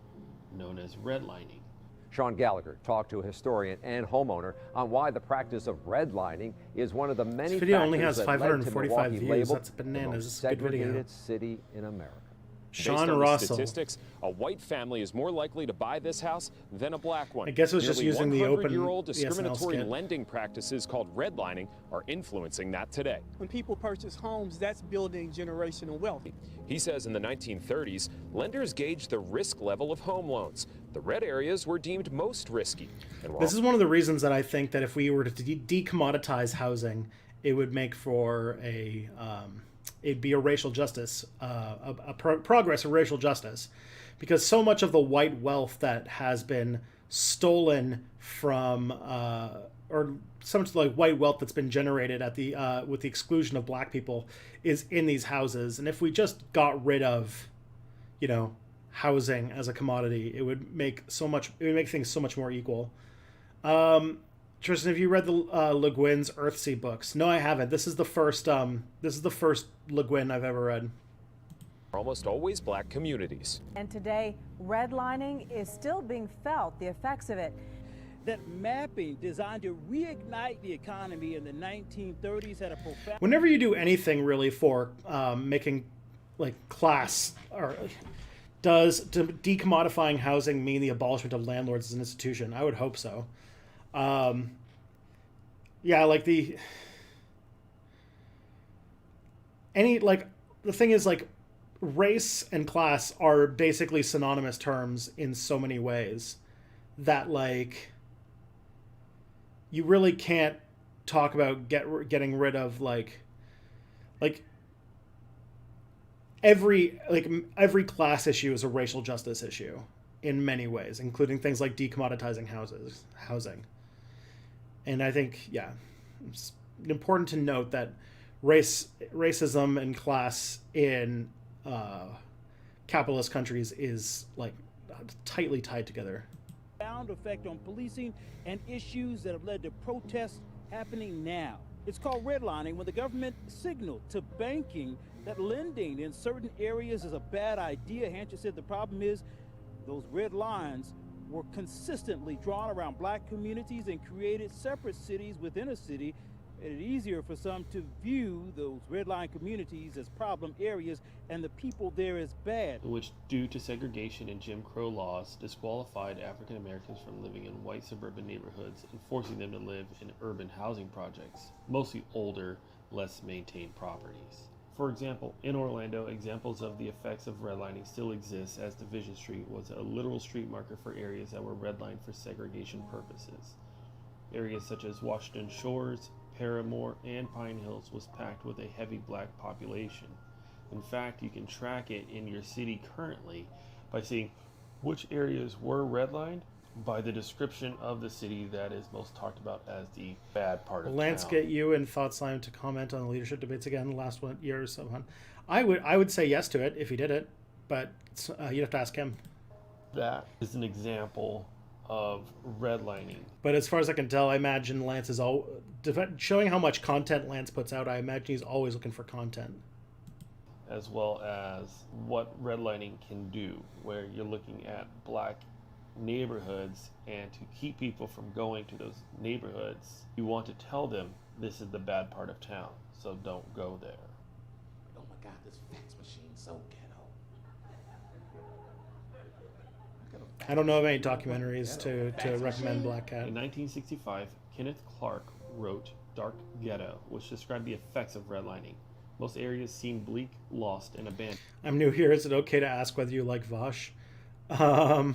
known as redlining. Sean Gallagher talked to a historian and homeowner on why the practice of redlining is one of the many This video only factors has that led to 545 Milwaukee views. labeled That's bananas. the This most is a good video. segregated city in America. Sean Based on Russell. the statistics, a white family is more likely to buy this house than a black one. I guess it was just using the open 100-year-old SNL discriminatory skit. lending practices called redlining are influencing that today. When people purchase homes, that's building generational wealth. He says in the 1930s, lenders gauged the risk level of home loans. The red areas were deemed most risky. And This is one of the reasons that I think that if we were to decommoditize housing, it would make for a it'd be a racial justice, progress of racial justice, because so much of the white wealth that has been stolen from, or so much like white wealth that's been generated at the with the exclusion of black people is in these houses. And if we just got rid of, you know, housing as a commodity, it would make things so much more equal. Tristan, have you read the Le Guin's Earthsea books? No, I haven't. This is the first Le Guin I've ever read. Almost always black communities. And today, redlining is still being felt, the effects of it. That mapping designed to reignite the economy in the 1930s had a profound... Whenever you do anything really for making like class, or does decommodifying housing mean the abolishment of landlords as an institution? I would hope so. Yeah, like the thing is, like, race and class are basically synonymous terms in so many ways that, like, you really can't talk about getting rid of like every class issue is a racial justice issue in many ways, including things like decommoditizing housing. And I think, yeah, it's important to note that racism and class in capitalist countries is like tightly tied together. Profound effect on policing and issues that have led to protests happening now. It's called redlining when the government signaled to banking that lending in certain areas is a bad idea. Hancher said the problem is those red lines were consistently drawn around black communities and created separate cities within a city, made it easier for some to view those red line communities as problem areas and the people there as bad. Which, due to segregation and Jim Crow laws, disqualified African Americans from living in white suburban neighborhoods and forcing them to live in urban housing projects, mostly older, less maintained properties. For example, in Orlando, examples of the effects of redlining still exist, as Division Street was a literal street marker for areas that were redlined for segregation purposes. Areas such as Washington Shores, Paramore, and Pine Hills was packed with a heavy black population. In fact, you can track it in your city currently by seeing which areas were redlined by the description of the city that is most talked about as the bad part of Lance, town. get you and ThoughtSlime to comment on the leadership debates again the last year or so. I would say yes to it if he did it, but you'd have to ask him. That is an example of redlining. But as far as I can tell, I imagine Lance is showing how much content Lance puts out. I imagine he's always looking for content. As well as what redlining can do, where you're looking at black neighborhoods, and to keep people from going to those neighborhoods, you want to tell them this is the bad part of town, so don't go there. Oh my God, this fax machine's so ghetto. I don't know of any documentaries to recommend Black Cat. In 1965, Kenneth Clark wrote Dark Ghetto, which described the effects of redlining. Most areas seem bleak, lost, and abandoned. I'm new here. Is it okay to ask whether you like Vosh? I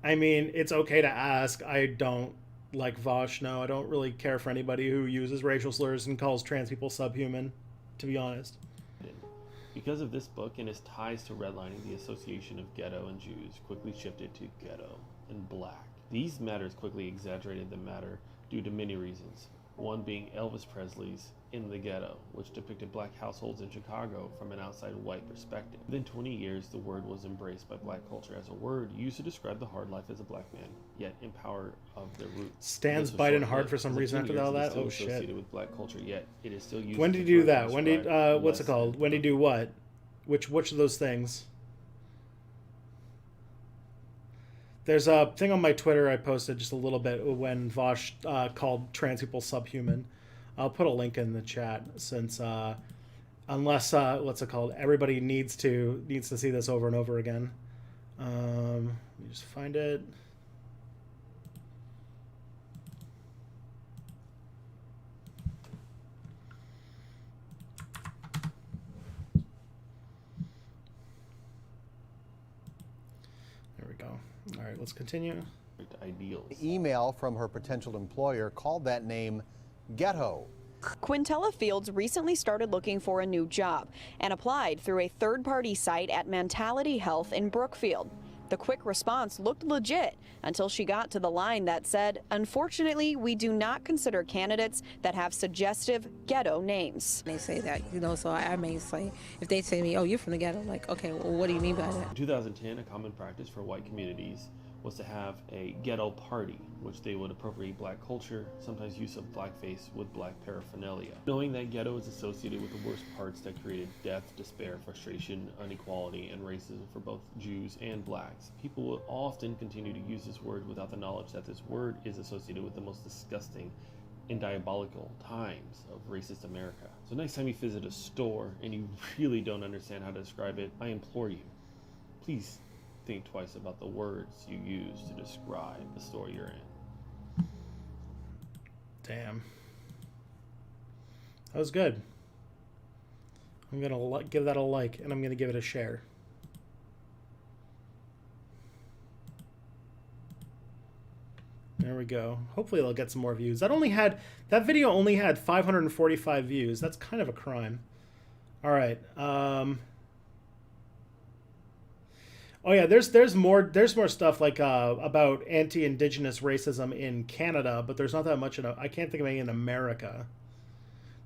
mean, it's okay to ask. I don't like Vosh. No, I don't really care for anybody who uses racial slurs and calls trans people subhuman, to be honest. Because of this book and its ties to redlining, the association of ghetto and Jews quickly shifted to ghetto and black. These matters quickly exaggerated the matter due to many reasons. One being Elvis Presley's In the Ghetto, which depicted black households in Chicago from an outside white perspective. Within 20 years, the word was embraced by black culture as a word used to describe the hard life as a black man, yet in power of their roots. Stan's Biden hard for some reason after all that? Oh, shit. Associated with black culture, yet it is still used. When did you do that? When did, what's it called? When did you do what? Which of those things? There's a thing on my Twitter I posted just a little bit when Vosh called trans people subhuman. I'll put a link in the chat since unless what's it called? Everybody needs to see this over and over again. Let me just find it. There we go. All right, let's continue. Ideals. The email from her potential employer called that name ghetto. Quintella Fields recently started looking for a new job and applied through a third-party site at Mentality Health in Brookfield. The quick response looked legit until she got to the line that said, "Unfortunately, we do not consider candidates that have suggestive ghetto names." They say that, so I may say, if they say to me, "Oh, you're from the ghetto," like, okay, well, what do you mean by that? In 2010, a common practice for white communities was to have a ghetto party, which they would appropriate black culture, sometimes use of blackface with black paraphernalia. Knowing that ghetto is associated with the worst parts that created death, despair, frustration, inequality, and racism for both Jews and blacks, people will often continue to use this word without the knowledge that this word is associated with the most disgusting and diabolical times of racist America. So next time you visit a store and you really don't understand how to describe it, I implore you, please think twice about the words you use to describe the store you're in. Damn. That was good. I'm going to give that a like, and I'm going to give it a share. There we go. Hopefully it'll get some more views. That video only had 545 views. That's kind of a crime. All right. Oh yeah, there's more stuff like about anti-Indigenous racism in Canada, but there's not that much I can't think of any in America.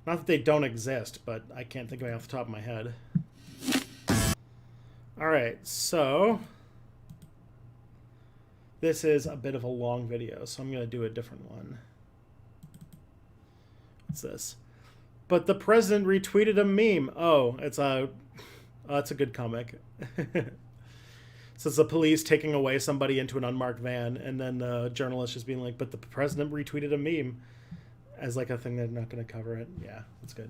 Not that they don't exist, but I can't think of any off the top of my head. All right, so this is a bit of a long video, so I'm gonna do a different one. What's this? But the president retweeted a meme. Oh, it's a good comic. So it's the police taking away somebody into an unmarked van, and then the journalist just being like, but the president retweeted a meme as like a thing they're not going to cover it. Yeah, that's good.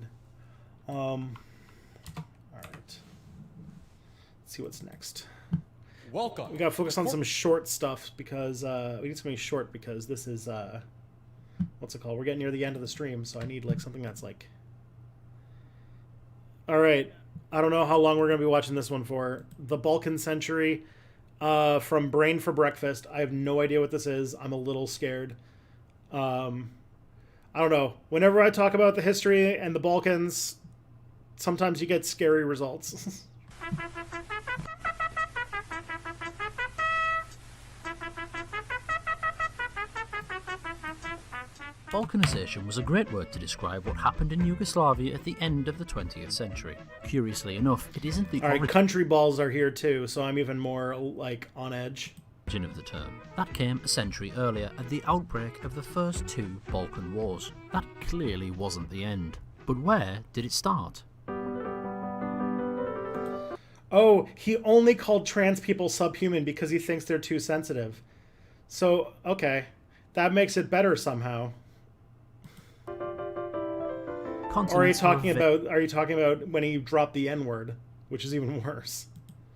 All right. Let's see what's next. Welcome. We got to focus on some short stuff because we need something short because this is, what's it called? We're getting near the end of the stream, so I need like something that's like... All right. I don't know how long we're going to be watching this one for. The Balkan Century from Brain for Breakfast. I have no idea what this is. I'm a little scared. I don't know. Whenever I talk about the history and the Balkans, sometimes you get scary results. Balkanization was a great word to describe what happened in Yugoslavia at the end of the 20th century. Curiously enough, it isn't the Alright, country balls are here too, so I'm even more, like, on edge. Origin of the term. That came a century earlier at the outbreak of the first two Balkan Wars. That clearly wasn't the end. But where did it start? Oh, he only called trans people subhuman because he thinks they're too sensitive. So, okay. That makes it better somehow. Or are you talking about when he dropped the N-word, which is even worse?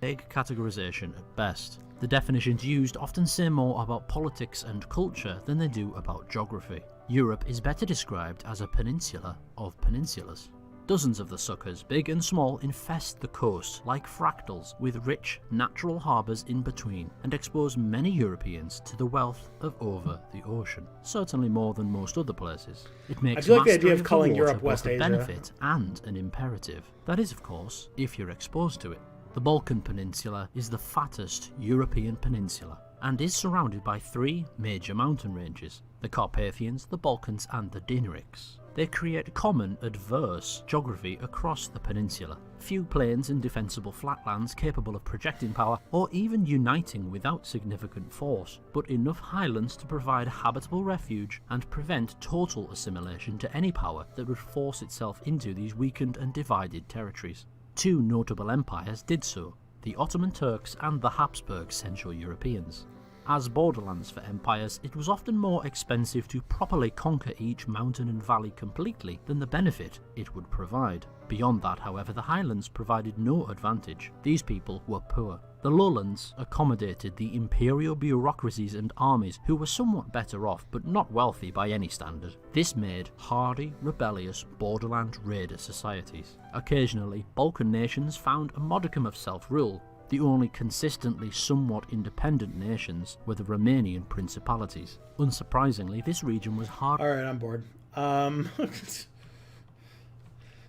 Vague categorization at best. The definitions used often say more about politics and culture than they do about geography. Europe is better described as a peninsula of peninsulas. Dozens of the suckers, big and small, infest the coast like fractals, with rich, natural harbours in between, and expose many Europeans to the wealth of over the ocean. Certainly more than most other places. It makes I do like the idea mastery of the calling water Europe both West a Asia. benefit and an imperative. That is, of course, if you're exposed to it. The Balkan Peninsula is the fattest European peninsula, and is surrounded by 3 major mountain ranges: the Carpathians, the Balkans, and the Dinarics. They create common, adverse geography across the peninsula. Few plains and defensible flatlands capable of projecting power or even uniting without significant force, but enough highlands to provide habitable refuge and prevent total assimilation to any power that would force itself into these weakened and divided territories. 2 notable empires did so, the Ottoman Turks and the Habsburg Central Europeans. As borderlands for empires, it was often more expensive to properly conquer each mountain and valley completely than the benefit it would provide. Beyond that, however, the highlands provided no advantage. These people were poor. The lowlands accommodated the imperial bureaucracies and armies, who were somewhat better off but not wealthy by any standard. This made hardy, rebellious, borderland raider societies. Occasionally, Balkan nations found a modicum of self-rule. The only consistently somewhat independent nations were the Romanian principalities. Unsurprisingly, this region was hard. Alright, I'm bored.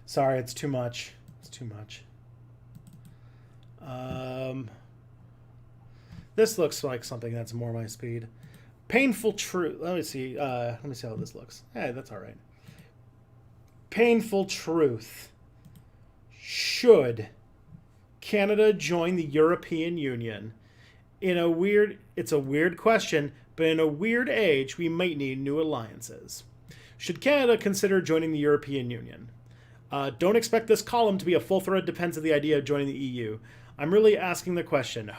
Sorry, it's too much. It's too much. This looks like something that's more my speed. Painful truth. Let me see how this looks. Hey, that's alright. Painful truth. Should Canada join the European Union? It's a weird question, but in a weird age, we might need new alliances. Should Canada consider joining the European Union? Don't expect this column to be a full-threaded defense of the idea of joining the EU. I'm really asking the question,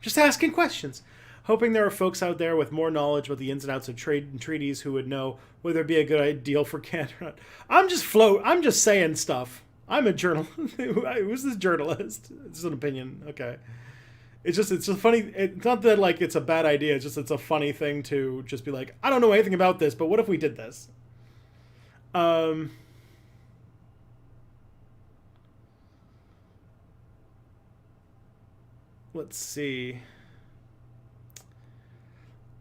just asking questions, hoping there are folks out there with more knowledge about the ins and outs of trade and treaties who would know whether it'd be a good deal for Canada or not. I'm just saying stuff. I'm a journalist. Who's this journalist? It's an opinion. Okay. It's just funny. It's not that like it's a bad idea. It's a funny thing to just be like, I don't know anything about this, but what if we did this? Let's see.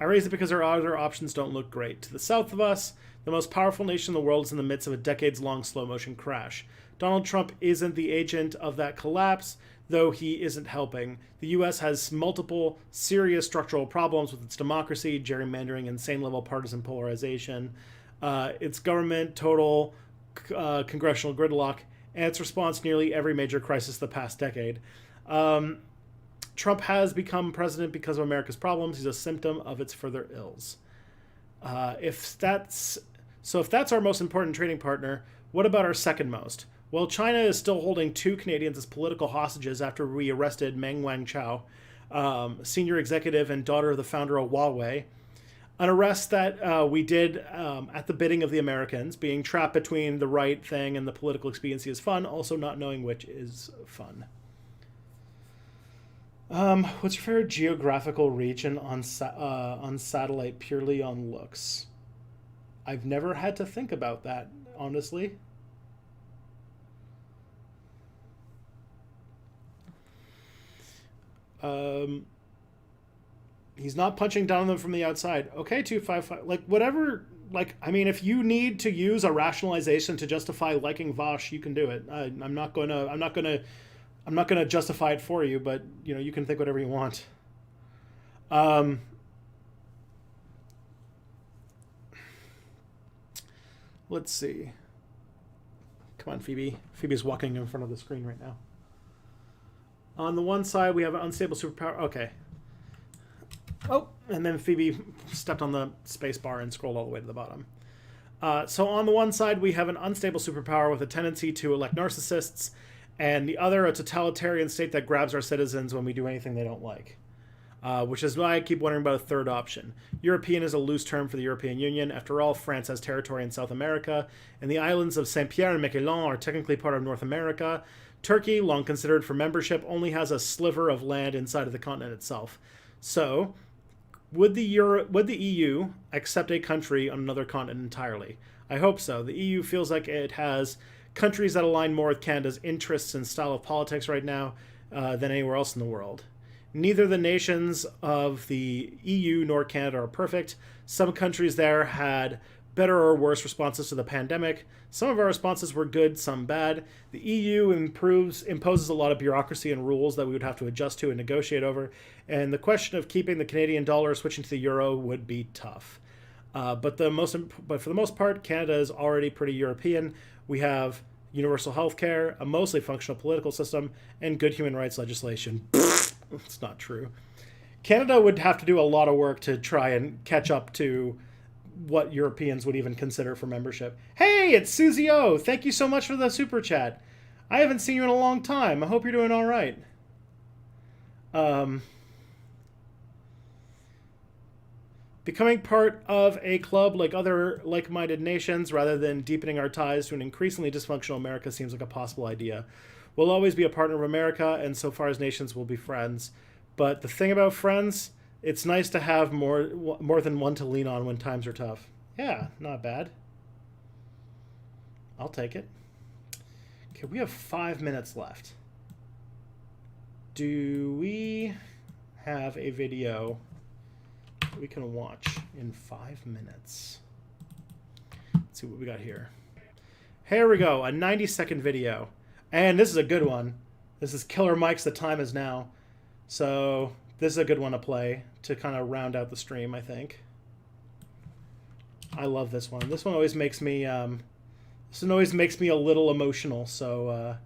I raise it because our other options don't look great. To the south of us, the most powerful nation in the world is in the midst of a decades-long slow-motion crash. Donald Trump isn't the agent of that collapse, though he isn't helping. The U.S. has multiple serious structural problems with its democracy, gerrymandering, insane-level partisan polarization, its government, total congressional gridlock, and its response to nearly every major crisis the past decade. Trump has become president because of America's problems. He's a symptom of its further ills. If that's our most important trading partner, what about our second most? Well, China is still holding 2 Canadians as political hostages after we arrested Meng Wanzhou, senior executive and daughter of the founder of Huawei. An arrest that we did at the bidding of the Americans, being trapped between the right thing and the political expediency is fun, also not knowing which is fun. What's your favorite geographical region on satellite purely on looks? I've never had to think about that, honestly. He's not punching down on them from the outside. Okay, 255. Like, whatever. Like, I mean, if you need to use a rationalization to justify liking Vosh, you can do it. I'm not gonna justify it for you, but you know, you can think whatever you want. Let's see. Come on, Phoebe. Phoebe's walking in front of the screen right now. On the one side, we have an unstable superpower. Okay. Oh, and then Phoebe stepped on the space bar and scrolled all the way to the bottom. So on the one side, we have an unstable superpower with a tendency to elect narcissists and the other a totalitarian state that grabs our citizens when we do anything they don't like. Which is why I keep wondering about a third option. European is a loose term for the European Union. After all, France has territory in South America, and the islands of Saint-Pierre and Miquelon are technically part of North America. Turkey, long considered for membership, only has a sliver of land inside of the continent itself. So, would the EU accept a country on another continent entirely? I hope so. The EU feels like it has countries that align more with Canada's interests and style of politics right now than anywhere else in the world. Neither the nations of the EU nor Canada are perfect. Some countries there had better or worse responses to the pandemic. Some of our responses were good, some bad. The EU imposes a lot of bureaucracy and rules that we would have to adjust to and negotiate over. And the question of keeping the Canadian dollar switching to the euro would be tough. But for the most part, Canada is already pretty European. We have universal health care, a mostly functional political system, and good human rights legislation. It's not true. Canada would have to do a lot of work to try and catch up to what Europeans would even consider for membership. Hey, it's Susie O. Thank you so much for the super chat. I haven't seen you in a long time. I hope you're doing all right. Becoming part of a club like other like-minded nations rather than deepening our ties to an increasingly dysfunctional America seems like a possible idea. We'll always be a partner of America, and so far as nations, we'll be friends. But the thing about friends, it's nice to have more than one to lean on when times are tough. Yeah, not bad. I'll take it. Okay, we have 5 minutes left. Do we have a video we can watch in 5 minutes? Let's see what we got here. Here we go, a 90-second video. And this is a good one. This is Killer Mike's The Time Is Now. So this is a good one to play to kind of round out the stream, I think. I love this one. This one always makes me a little emotional, so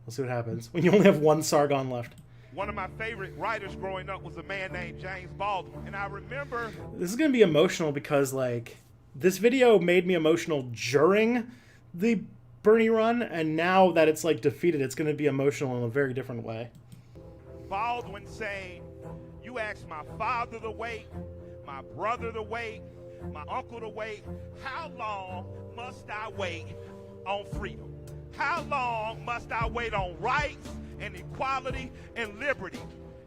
we'll see what happens. When you only have one Sargon left. One of my favorite writers growing up was a man named James Baldwin. And I remember... This is going to be emotional because, like, this video made me emotional during the Bernie run, and now that it's, like, defeated, it's going to be emotional in a very different way. Baldwin saying, you asked my father to wait, my brother to wait, my uncle to wait. How long must I wait on freedom? How long must I wait on rights and equality and liberty?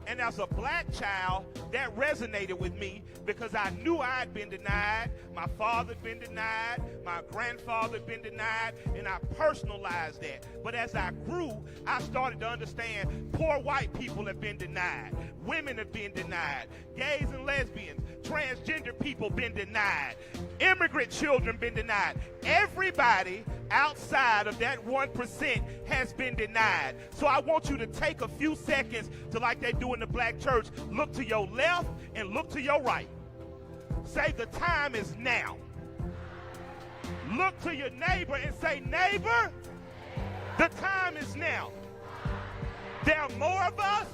And as a black child, that resonated with me because I knew I had been denied, my father had been denied, my grandfather had been denied, and I personalized that. But as I grew, I started to understand poor white people have been denied, women have been denied, gays and lesbians, transgender people been denied, immigrant children been denied. Everybody outside of that 1% has been denied. So I want you to take a few seconds to, like they do in the black church, look to your left and look to your right. Say, the time is now. Look to your neighbor and say, neighbor, the time is now. There are more of us.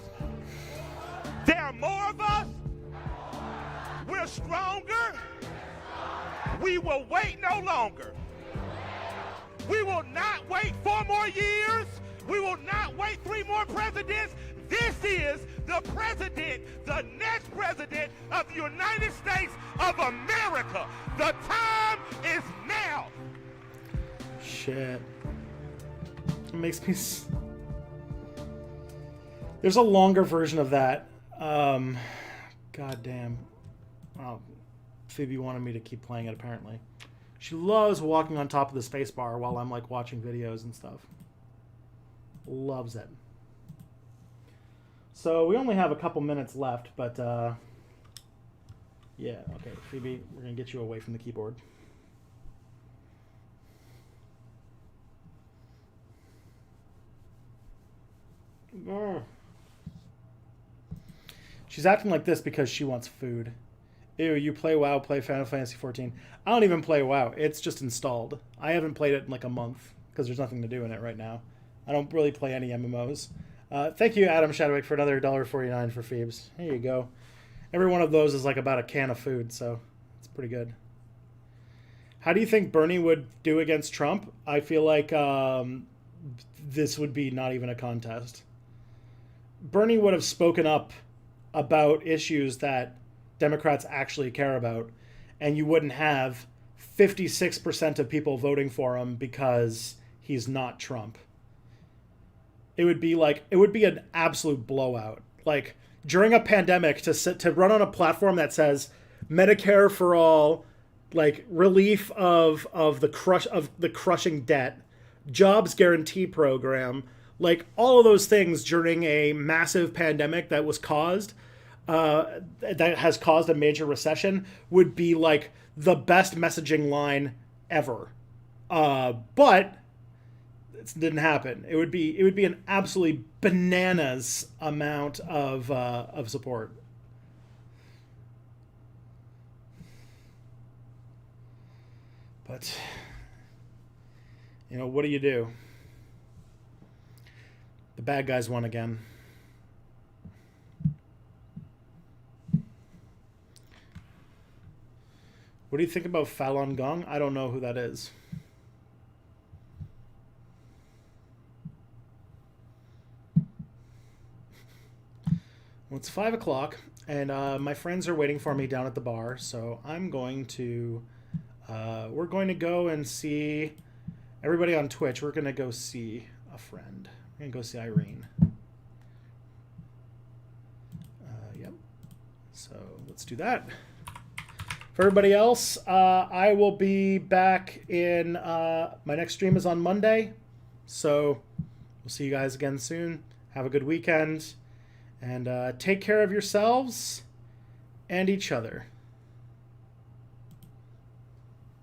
There are more of us. We're stronger. We will wait no longer. We will not wait 4 more years. We will not wait 3 more presidents. This is the president, the next president of the United States of America. The time is now. Shit. It makes me... There's a longer version of that. God damn. Oh, Phoebe wanted me to keep playing it, apparently. She loves walking on top of the space bar while I'm, like, watching videos and stuff. Loves it. So we only have a couple minutes left, but, yeah, okay, Phoebe, we're going to get you away from the keyboard. She's acting like this because she wants food. Ew, you play WoW, play Final Fantasy 14. I don't even play WoW. It's just installed. I haven't played it in like a month because there's nothing to do in it right now. I don't really play any MMOs. Thank you, Adam Shadwick, for another $1.49 for Phoebes. Here you go. Every one of those is like about a can of food, so it's pretty good. How do you think Bernie would do against Trump? I feel like this would be not even a contest. Bernie would have spoken up about issues that Democrats actually care about, and you wouldn't have 56% of people voting for him because he's not Trump. It would be an absolute blowout. Like, during a pandemic, to run on a platform that says Medicare for all, like relief of the crushing debt, jobs guarantee program, like all of those things during a massive pandemic that was caused, that has caused a major recession, would be like the best messaging line ever. But it didn't happen. It would be an absolutely bananas amount of support. But, you know, what do you do? The bad guys won again. What do you think about Falun Gong? I don't know who that is. Well, it's 5 o'clock, and my friends are waiting for me down at the bar, so I'm going to... we're going to go and see everybody on Twitch. We're going to go see a friend. We're going to go see Irene. Yep. So let's do that. For everybody else, I will be back in... my next stream is on Monday. So we'll see you guys again soon. Have a good weekend. And take care of yourselves and each other.